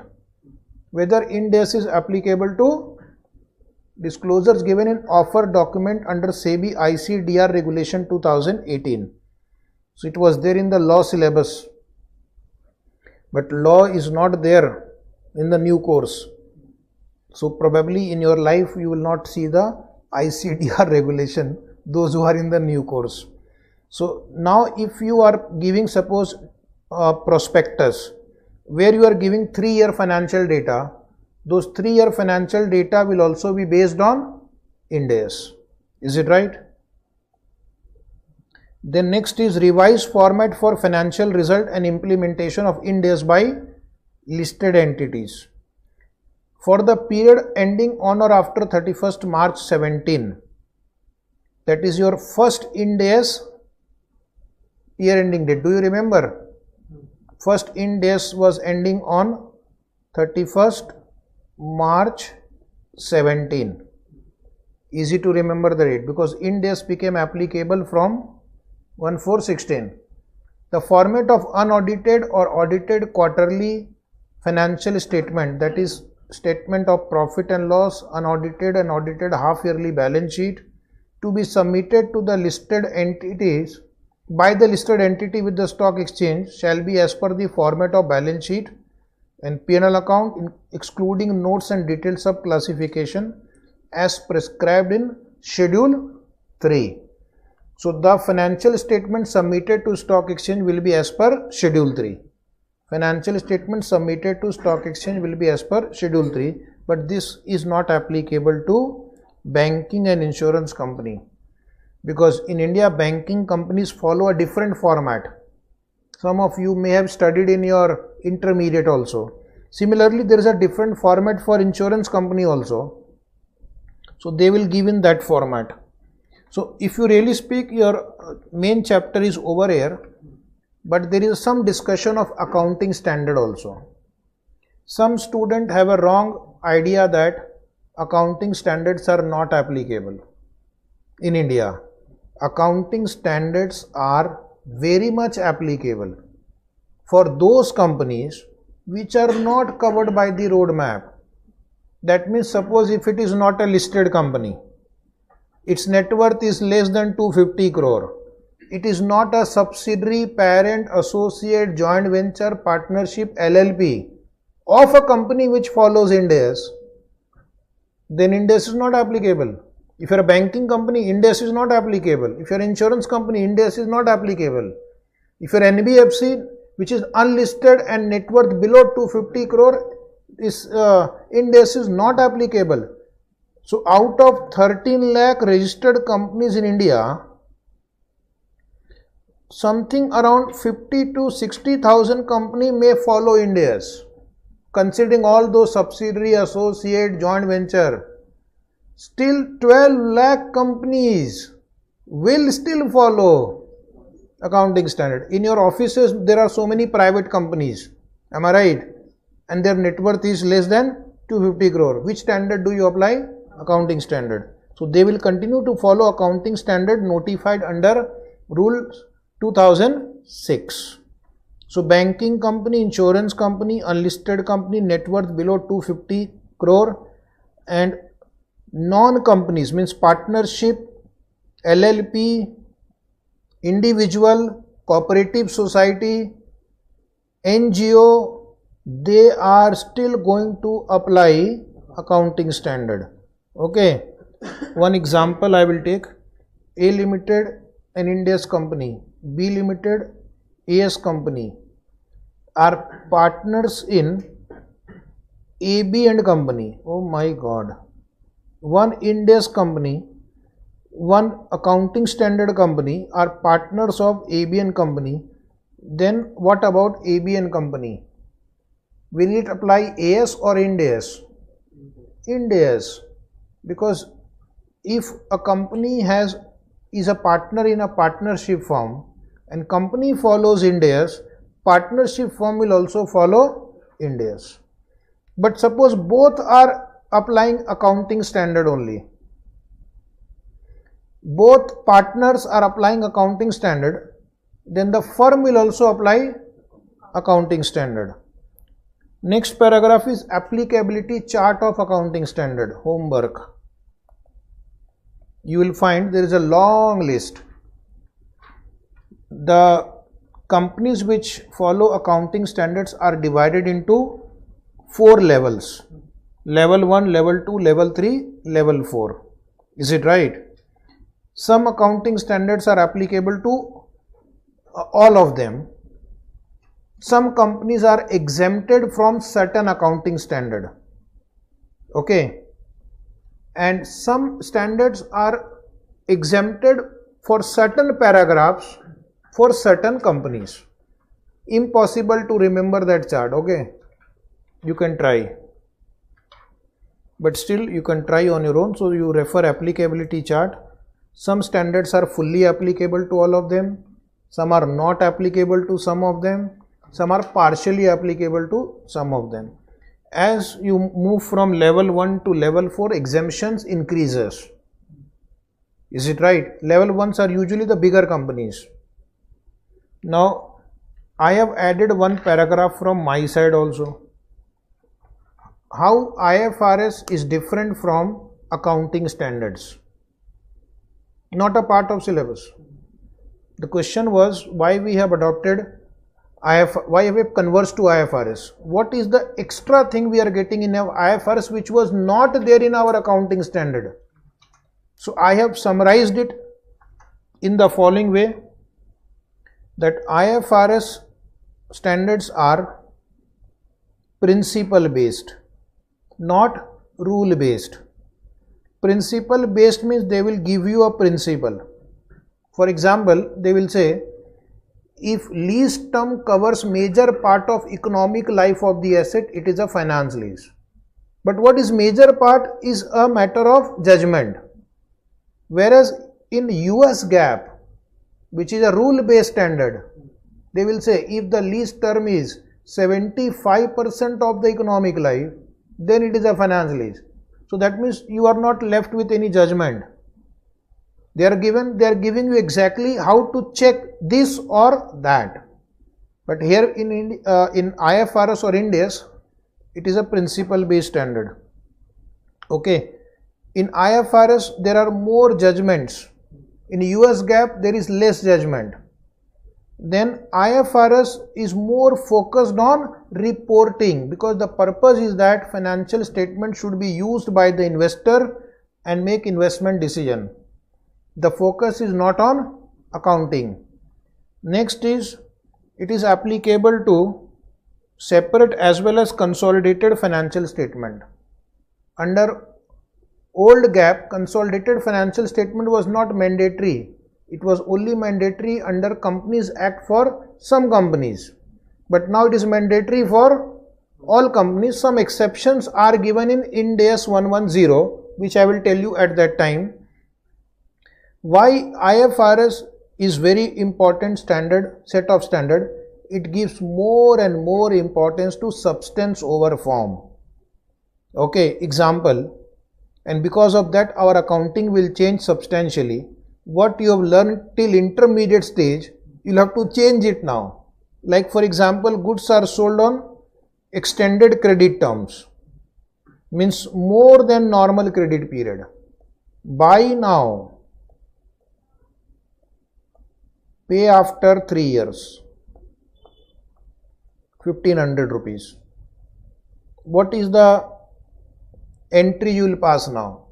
Whether Ind AS is applicable to disclosures given in offer document under SEBI ICDR regulation 2018. So it was there in the law syllabus, but law is not there in the new course. So probably in your life you will not see the ICDR regulation, those who are in the new course. So now if you are giving suppose prospectus where you are giving 3-year financial data, those 3-year financial data will also be based on Ind AS. Is it right? Then next is revised format for financial result and implementation of Ind AS by listed entities. For the period ending on or after 31st March 17, that is your first Ind AS year ending date. Do you remember? First Ind AS was ending on 31st March 17. Easy to remember the date because Ind AS became applicable from 1/4/16. The format of unaudited or audited quarterly financial statement, that is statement of profit and loss, unaudited and audited half yearly balance sheet, to be submitted to the listed entities by the listed entity with the stock exchange shall be as per the format of balance sheet and P&L account excluding notes and details of classification as prescribed in Schedule 3. So the financial statement submitted to stock exchange will be as per Schedule 3. Financial statement submitted to stock exchange will be as per Schedule 3, but this is not applicable to banking and insurance company, because in India banking companies follow a different format. Some of you may have studied in your intermediate also. Similarly, there is a different format for insurance company also. So they will give in that format. So if you really speak, your main chapter is over here, but there is some discussion of accounting standard also. Some students have a wrong idea that accounting standards are not applicable in India. Accounting standards are very much applicable for those companies which are not covered by the roadmap. That means, suppose if it is not a listed company, its net worth is less than 250 crore, it is not a subsidiary, parent, associate, joint venture, partnership, LLP of a company which follows Ind AS, then Ind AS is not applicable. If you are a banking company, Ind AS is not applicable. If you are an insurance company, Ind AS is not applicable. If you are NBFC which is unlisted and net worth below 250 crore, is Ind AS is not applicable. So out of 13 lakh registered companies in India, something around 50 to 60,000 company may follow Ind AS, considering all those subsidiary, associate, joint venture. Still 12 lakh companies will still follow accounting standard. In your offices there are so many private companies, am I right? And their net worth is less than 250 crore. Which standard do you apply? Accounting standard. So they will continue to follow accounting standard notified under Rule 2006. So banking company, insurance company, unlisted company, net worth below 250 crore, and non-companies means partnership, LLP, individual, cooperative society, NGO, they are still going to apply accounting standard. Okay, one example I will take. A Limited, an Ind AS company, B Limited, AS company are partners in AB and company. Oh my God. One Ind AS company, one accounting standard company are partners of AB and company. Then what about AB and company? Will it apply AS or Ind AS? Ind AS. Because if a company is a partner in a partnership firm and company follows Ind AS, partnership firm will also follow Ind AS. But suppose both are applying accounting standard only. Both partners are applying accounting standard, then the firm will also apply accounting standard. Next paragraph is applicability chart of accounting standard, homework. You will find there is a long list. The companies which follow accounting standards are divided into 4 levels. Level 1, level 2, level 3, level 4. Is it right? Some accounting standards are applicable to all of them. Some companies are exempted from certain accounting standard. Okay. And some standards are exempted for certain paragraphs for certain companies. Impossible to remember that chart. Okay. You can try. But still you can try on your own. So you refer applicability chart. Some standards are fully applicable to all of them. Some are not applicable to some of them. Some are partially applicable to some of them. As you move from level 1 to level 4, exemptions increases. Is it right? Level 1s are usually the bigger companies. Now, I have added one paragraph from my side also. How IFRS is different from accounting standards. Not a part of syllabus. The question was why we have adopted why have we converged to IFRS? What is the extra thing we are getting in our IFRS which was not there in our accounting standard? So I have summarized it in the following way, that IFRS standards are principle based, not rule based. Principle based means they will give you a principle. For example, they will say if lease term covers major part of economic life of the asset, it is a finance lease. But what is major part is a matter of judgment. Whereas in US GAAP, which is a rule based standard, they will say if the lease term is 75% of the economic life, then it is a finance lease. So that means you are not left with any judgment. They are giving you exactly how to check this or that. But here in IFRS or Ind AS, it is a principle based standard. Okay. In IFRS there are more judgments. In US GAAP there is less judgment. Then IFRS is more focused on reporting, because the purpose is that financial statement should be used by the investor and make investment decision. The focus is not on accounting. Next is, it is applicable to separate as well as consolidated financial statement. Under old GAAP, consolidated financial statement was not mandatory. It was only mandatory under Companies Act for some companies. But now it is mandatory for all companies. Some exceptions are given in Ind AS 110, which I will tell you at that time. Why IFRS is very important set of standard? It gives more and more importance to substance over form. Okay, example, and because of that our accounting will change substantially. What you have learned till intermediate stage, you'll have to change it now. Like for example, goods are sold on extended credit terms, means more than normal credit period. Buy now, pay after 3 years, 1500 rupees. What is the entry you will pass now?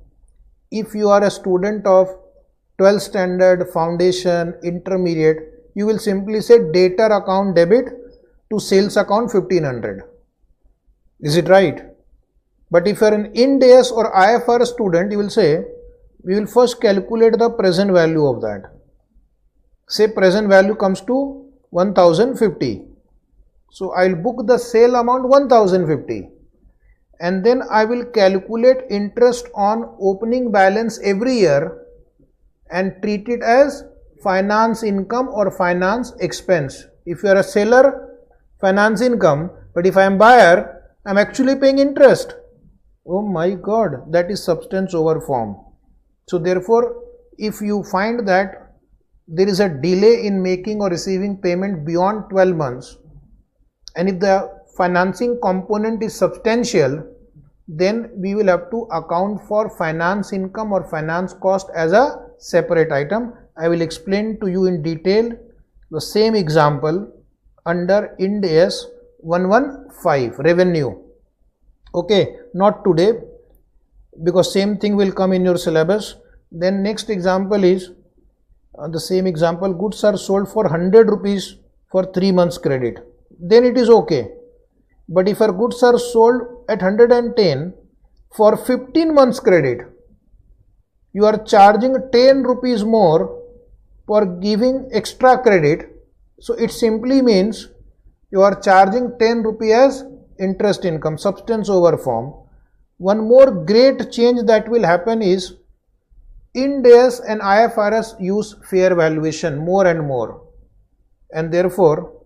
If you are a student of 12th standard, foundation, intermediate, you will simply say debtor account debit to sales account 1500. Is it right? But if you are an Ind AS or IFRS student, you will say we will first calculate the present value of that. Say present value comes to 1050. So I will book the sale amount 1050, and then I will calculate interest on opening balance every year and treat it as finance income or finance expense. If you are a seller, finance income, but if I am buyer, I am actually paying interest. Oh my God, that is substance over form. So therefore, if you find that there is a delay in making or receiving payment beyond 12 months, and if the financing component is substantial, then we will have to account for finance income or finance cost as a separate item. I will explain to you in detail the same example under Ind AS 115 revenue. Okay, not today, because same thing will come in your syllabus. Then next example is the same example, goods are sold for 100 rupees for 3 months credit, then it is okay. But if our goods are sold at 110 for 15 months credit, you are charging 10 rupees more for giving extra credit. So it simply means you are charging 10 rupees as interest income, substance over form. One more great change that will happen is Ind AS and IFRS use fair valuation more and more, and therefore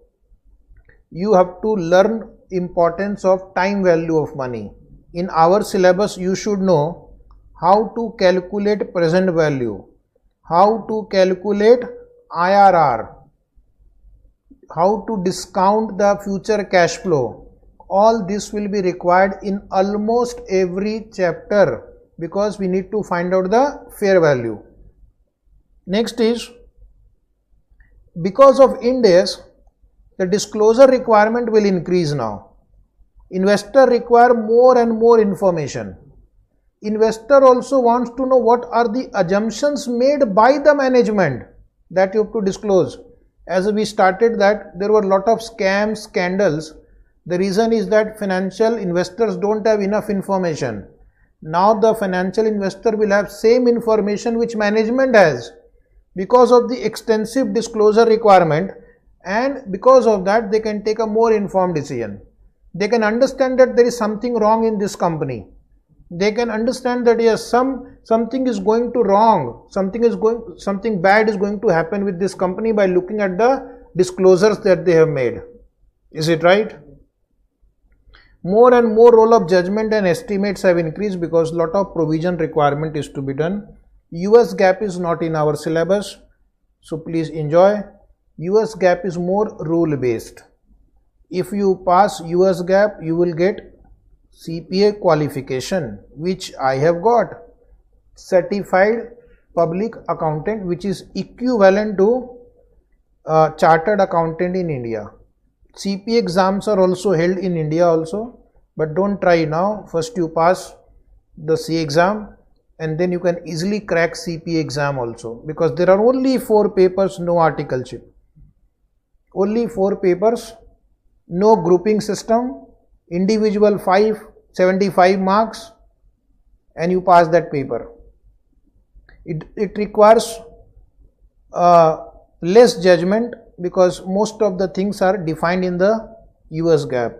you have to learn importance of time value of money. In our syllabus you should know how to calculate present value, how to calculate IRR, how to discount the future cash flow. All this will be required in almost every chapter, because we need to find out the fair value. Next is, because of Ind AS, the disclosure requirement will increase now. Investor require more and more information. Investor also wants to know what are the assumptions made by the management that you have to disclose. As we started that, there were a lot of scams, scandals. The reason is that financial investors don't have enough information. Now the financial investor will have same information which management has because of the extensive disclosure requirement, and because of that they can take a more informed decision. They can understand that there is something wrong in this company. They can understand that yes, something is going to wrong, something bad is going to happen with this company by looking at the disclosures that they have made. Is it right? More and more role of judgment and estimates have increased because lot of provision requirement is to be done. US GAAP is not in our syllabus, so please enjoy. US GAAP is more rule based. If you pass US GAAP, you will get CPA qualification, which I have got, certified public accountant, which is equivalent to chartered accountant in India. CPA exams are also held in India also, but don't try now. First you pass the C exam and then you can easily crack CPA exam also, because there are only 4 papers, no articleship. Only 4 papers, no grouping system, individual 75 marks, and you pass that paper. It requires less judgment because most of the things are defined in the US GAAP.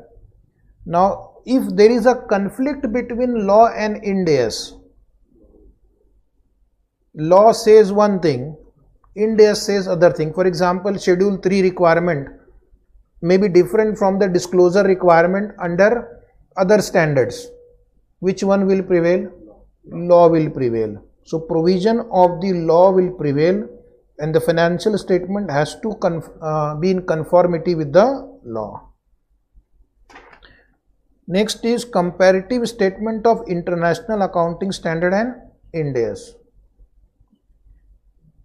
Now, if there is a conflict between law and Ind AS, law says one thing, Ind AS says other thing. For example, Schedule 3 requirement may be different from the disclosure requirement under other standards. Which one will prevail? Law will prevail. So provision of the law will prevail and the financial statement has to be in conformity with the law. Next is comparative statement of International Accounting Standard and Ind AS.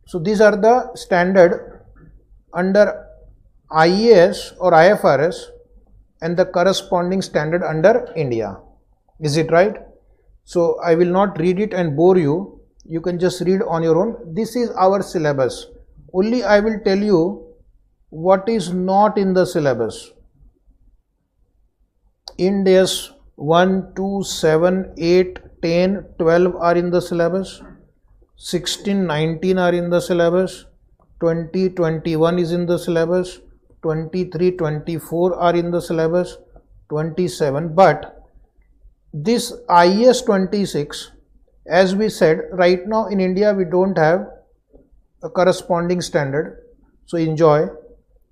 So these are the standard under IAS or IFRS and the corresponding standard under India. Is it right? So I will not read it and bore you. You can just read on your own. This is our syllabus. Only I will tell you what is not in the syllabus. Ind AS 1, 2, 7, 8, 10, 12 are in the syllabus. 16, 19 are in the syllabus. 20, 21 is in the syllabus. 23, 24 are in the syllabus. 27. But this IAS 26, as we said, right now in India we don't have a corresponding standard. So enjoy.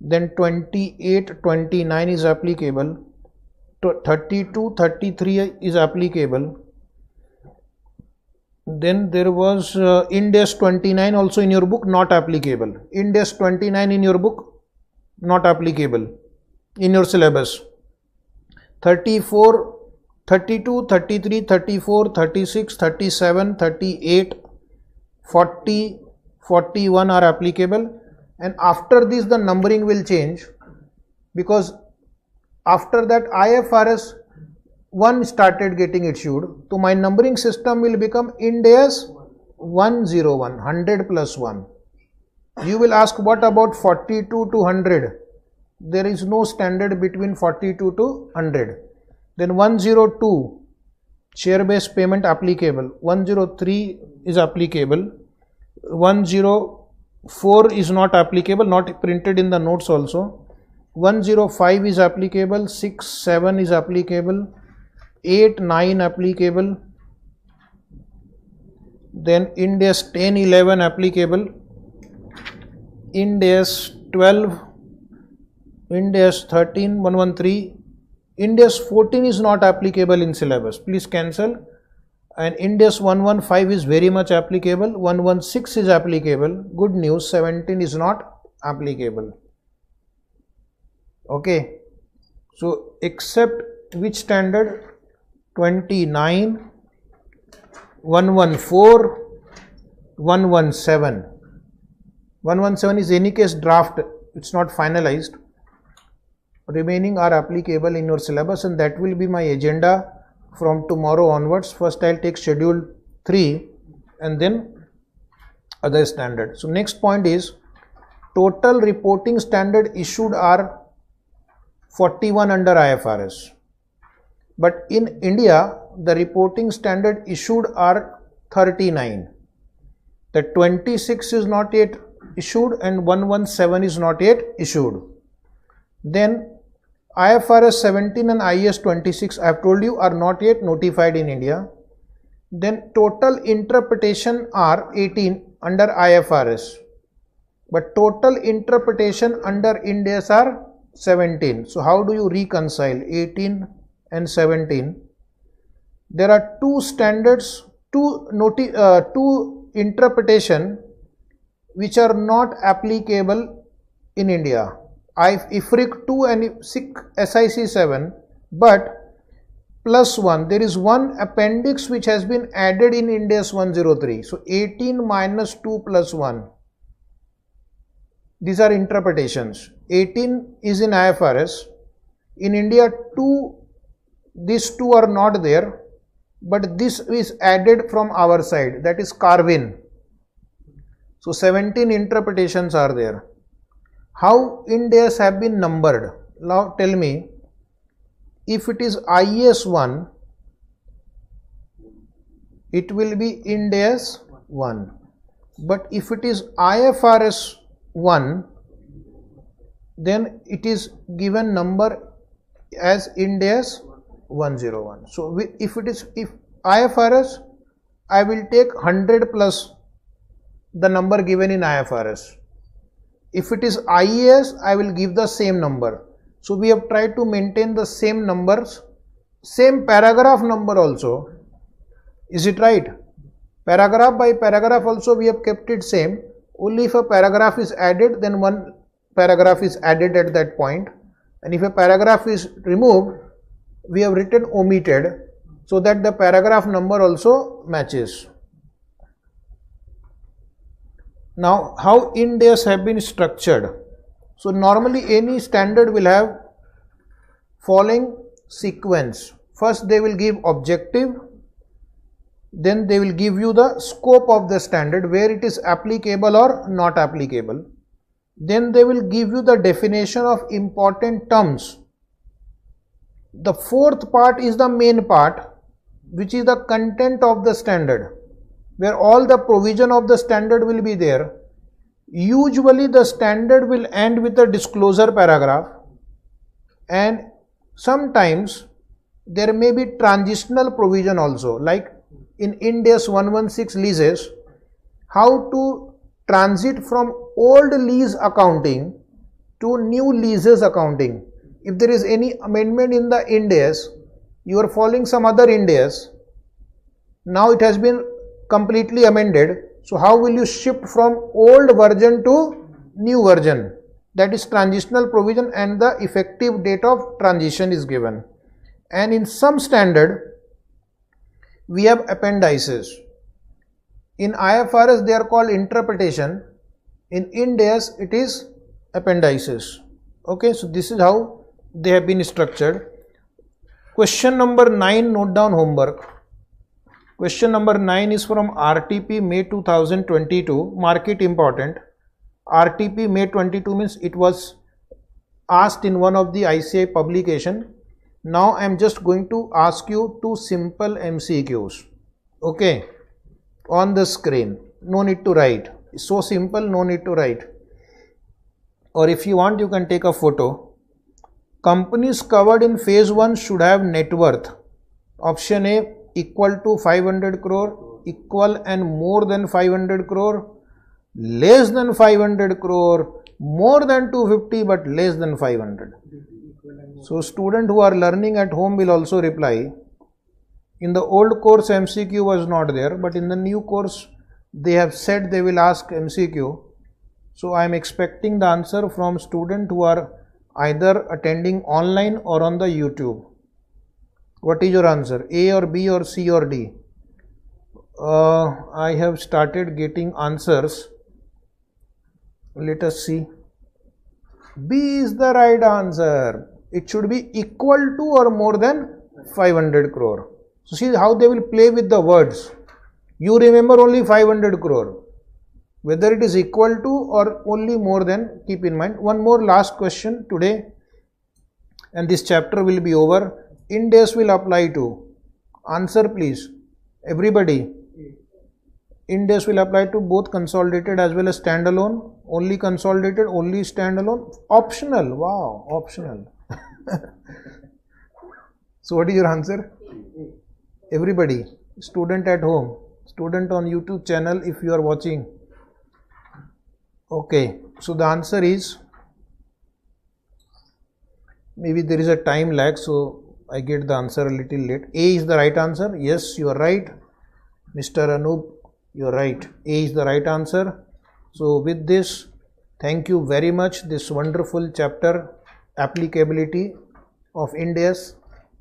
Then 28, 29 is applicable. 32, 33 is applicable. Then there was Ind AS 29 also in your book, not applicable. Ind AS 29 in your book, not applicable in your syllabus. 34, 32, 33, 34, 36, 37, 38, 40, 41 are applicable, and after this the numbering will change, because after that IFRS 1 started getting issued, so my numbering system will become Ind AS 101, 100 plus 1. You will ask, what about 42 to 100? There is no standard between 42 to 100. Then 102, share based payment applicable. 103 is applicable. 104 is not applicable, not printed in the notes also. 105 is applicable. 6, 7 is applicable. 8, 9 applicable. Then Ind AS 10, 11 applicable. Ind AS 12, Ind AS 13, 113. Ind AS 14 is not applicable in syllabus. Please cancel. And Ind AS 115 is very much applicable. 116 is applicable. Good news, 17 is not applicable. Okay. So except which standard? 29, 114, 117. 117 is any case draft, it's not finalized. Remaining are applicable in your syllabus, and that will be my agenda from tomorrow onwards. First I'll take schedule 3 and then other standard. So next point is total reporting standard issued are 41 under IFRS. But in India, the reporting standard issued are 39. The 26 is not yet issued and 117 is not yet issued. Then IFRS 17 and IAS 26, I have told you, are not yet notified in India. Then total interpretation are 18 under IFRS, but total interpretation under Ind AS are 17. So how do you reconcile 18 and 17? There are two standards, two interpretation which are not applicable in India. IFRIC 2 and SIC 7, but plus 1, there is one appendix which has been added in Ind AS 103. So 18 minus 2 plus 1. These are interpretations. 18 is in IFRS. In India, these two are not there, but this is added from our side, that is Carvin. So 17 interpretations are there. How Ind AS have been numbered? Now tell me, if it is IAS 1, it will be Ind AS 1. But if it is IFRS 1, then it is given number as Ind AS 101. So if IFRS, I will take 100 plus the number given in IFRS. If it is IAS, I will give the same number. So we have tried to maintain the same numbers, same paragraph number also. Is it right? Paragraph by paragraph also we have kept it same. Only if a paragraph is added, then one paragraph is added at that point. And if a paragraph is removed, we have written omitted, so that the paragraph number also matches. Now, how Ind AS have been structured? So normally any standard will have following sequence. First they will give objective, then they will give you the scope of the standard, where it is applicable or not applicable. Then they will give you the definition of important terms. The fourth part is the main part, which is the content of the standard, where all the provision of the standard will be there. Usually the standard will end with a disclosure paragraph, and sometimes there may be transitional provision also, like in Ind AS 116 leases, how to transit from old lease accounting to new leases accounting. If there is any amendment in the Ind AS, you are following some other Ind AS, now it has been completely amended. So how will you shift from old version to new version? That is transitional provision, and the effective date of transition is given. And in some standard, we have appendices. In IFRS they are called interpretation. In Ind AS it is appendices. Okay, so this is how they have been structured. Question number 9, note down homework. Question number 9 is from RTP May 2022. Mark it important. RTP May 22 means it was asked in one of the ICI publication. Now I am just going to ask you two simple MCQs. Okay, on the screen. No need to write. It's so simple, no need to write. Or if you want, you can take a photo. Companies covered in phase 1 should have net worth. Option A, equal to 500 crore, equal and more than 500 crore, less than 500 crore, more than 250 but less than 500. So student who are learning at home will also reply. In the old course MCQ was not there, but in the new course they have said they will ask MCQ. So I am expecting the answer from student who are either attending online or on the YouTube. What is your answer? A or B or C or D? I have started getting answers. Let us see. B is the right answer. It should be equal to or more than 500 crore. So see how they will play with the words. You remember only 500 crore. Whether it is equal to or only more than, keep in mind. One more last question today, and this chapter will be over. Ind AS will apply to? Answer please. Everybody. Ind AS will apply to both consolidated as well as standalone. Only consolidated, only standalone. Optional. Wow, optional. So what is your answer? Everybody. Student at home. Student on YouTube channel if you are watching. Okay. So the answer is, maybe there is a time lag, so I get the answer a little late. A is the right answer. Yes, you are right. Mr. Anup, you are right. A is the right answer. So with this, thank you very much. This wonderful chapter, applicability of Ind AS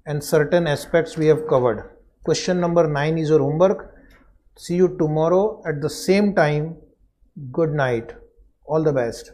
and certain aspects we have covered. Question number 9 is your homework. See you tomorrow at the same time. Good night. All the best.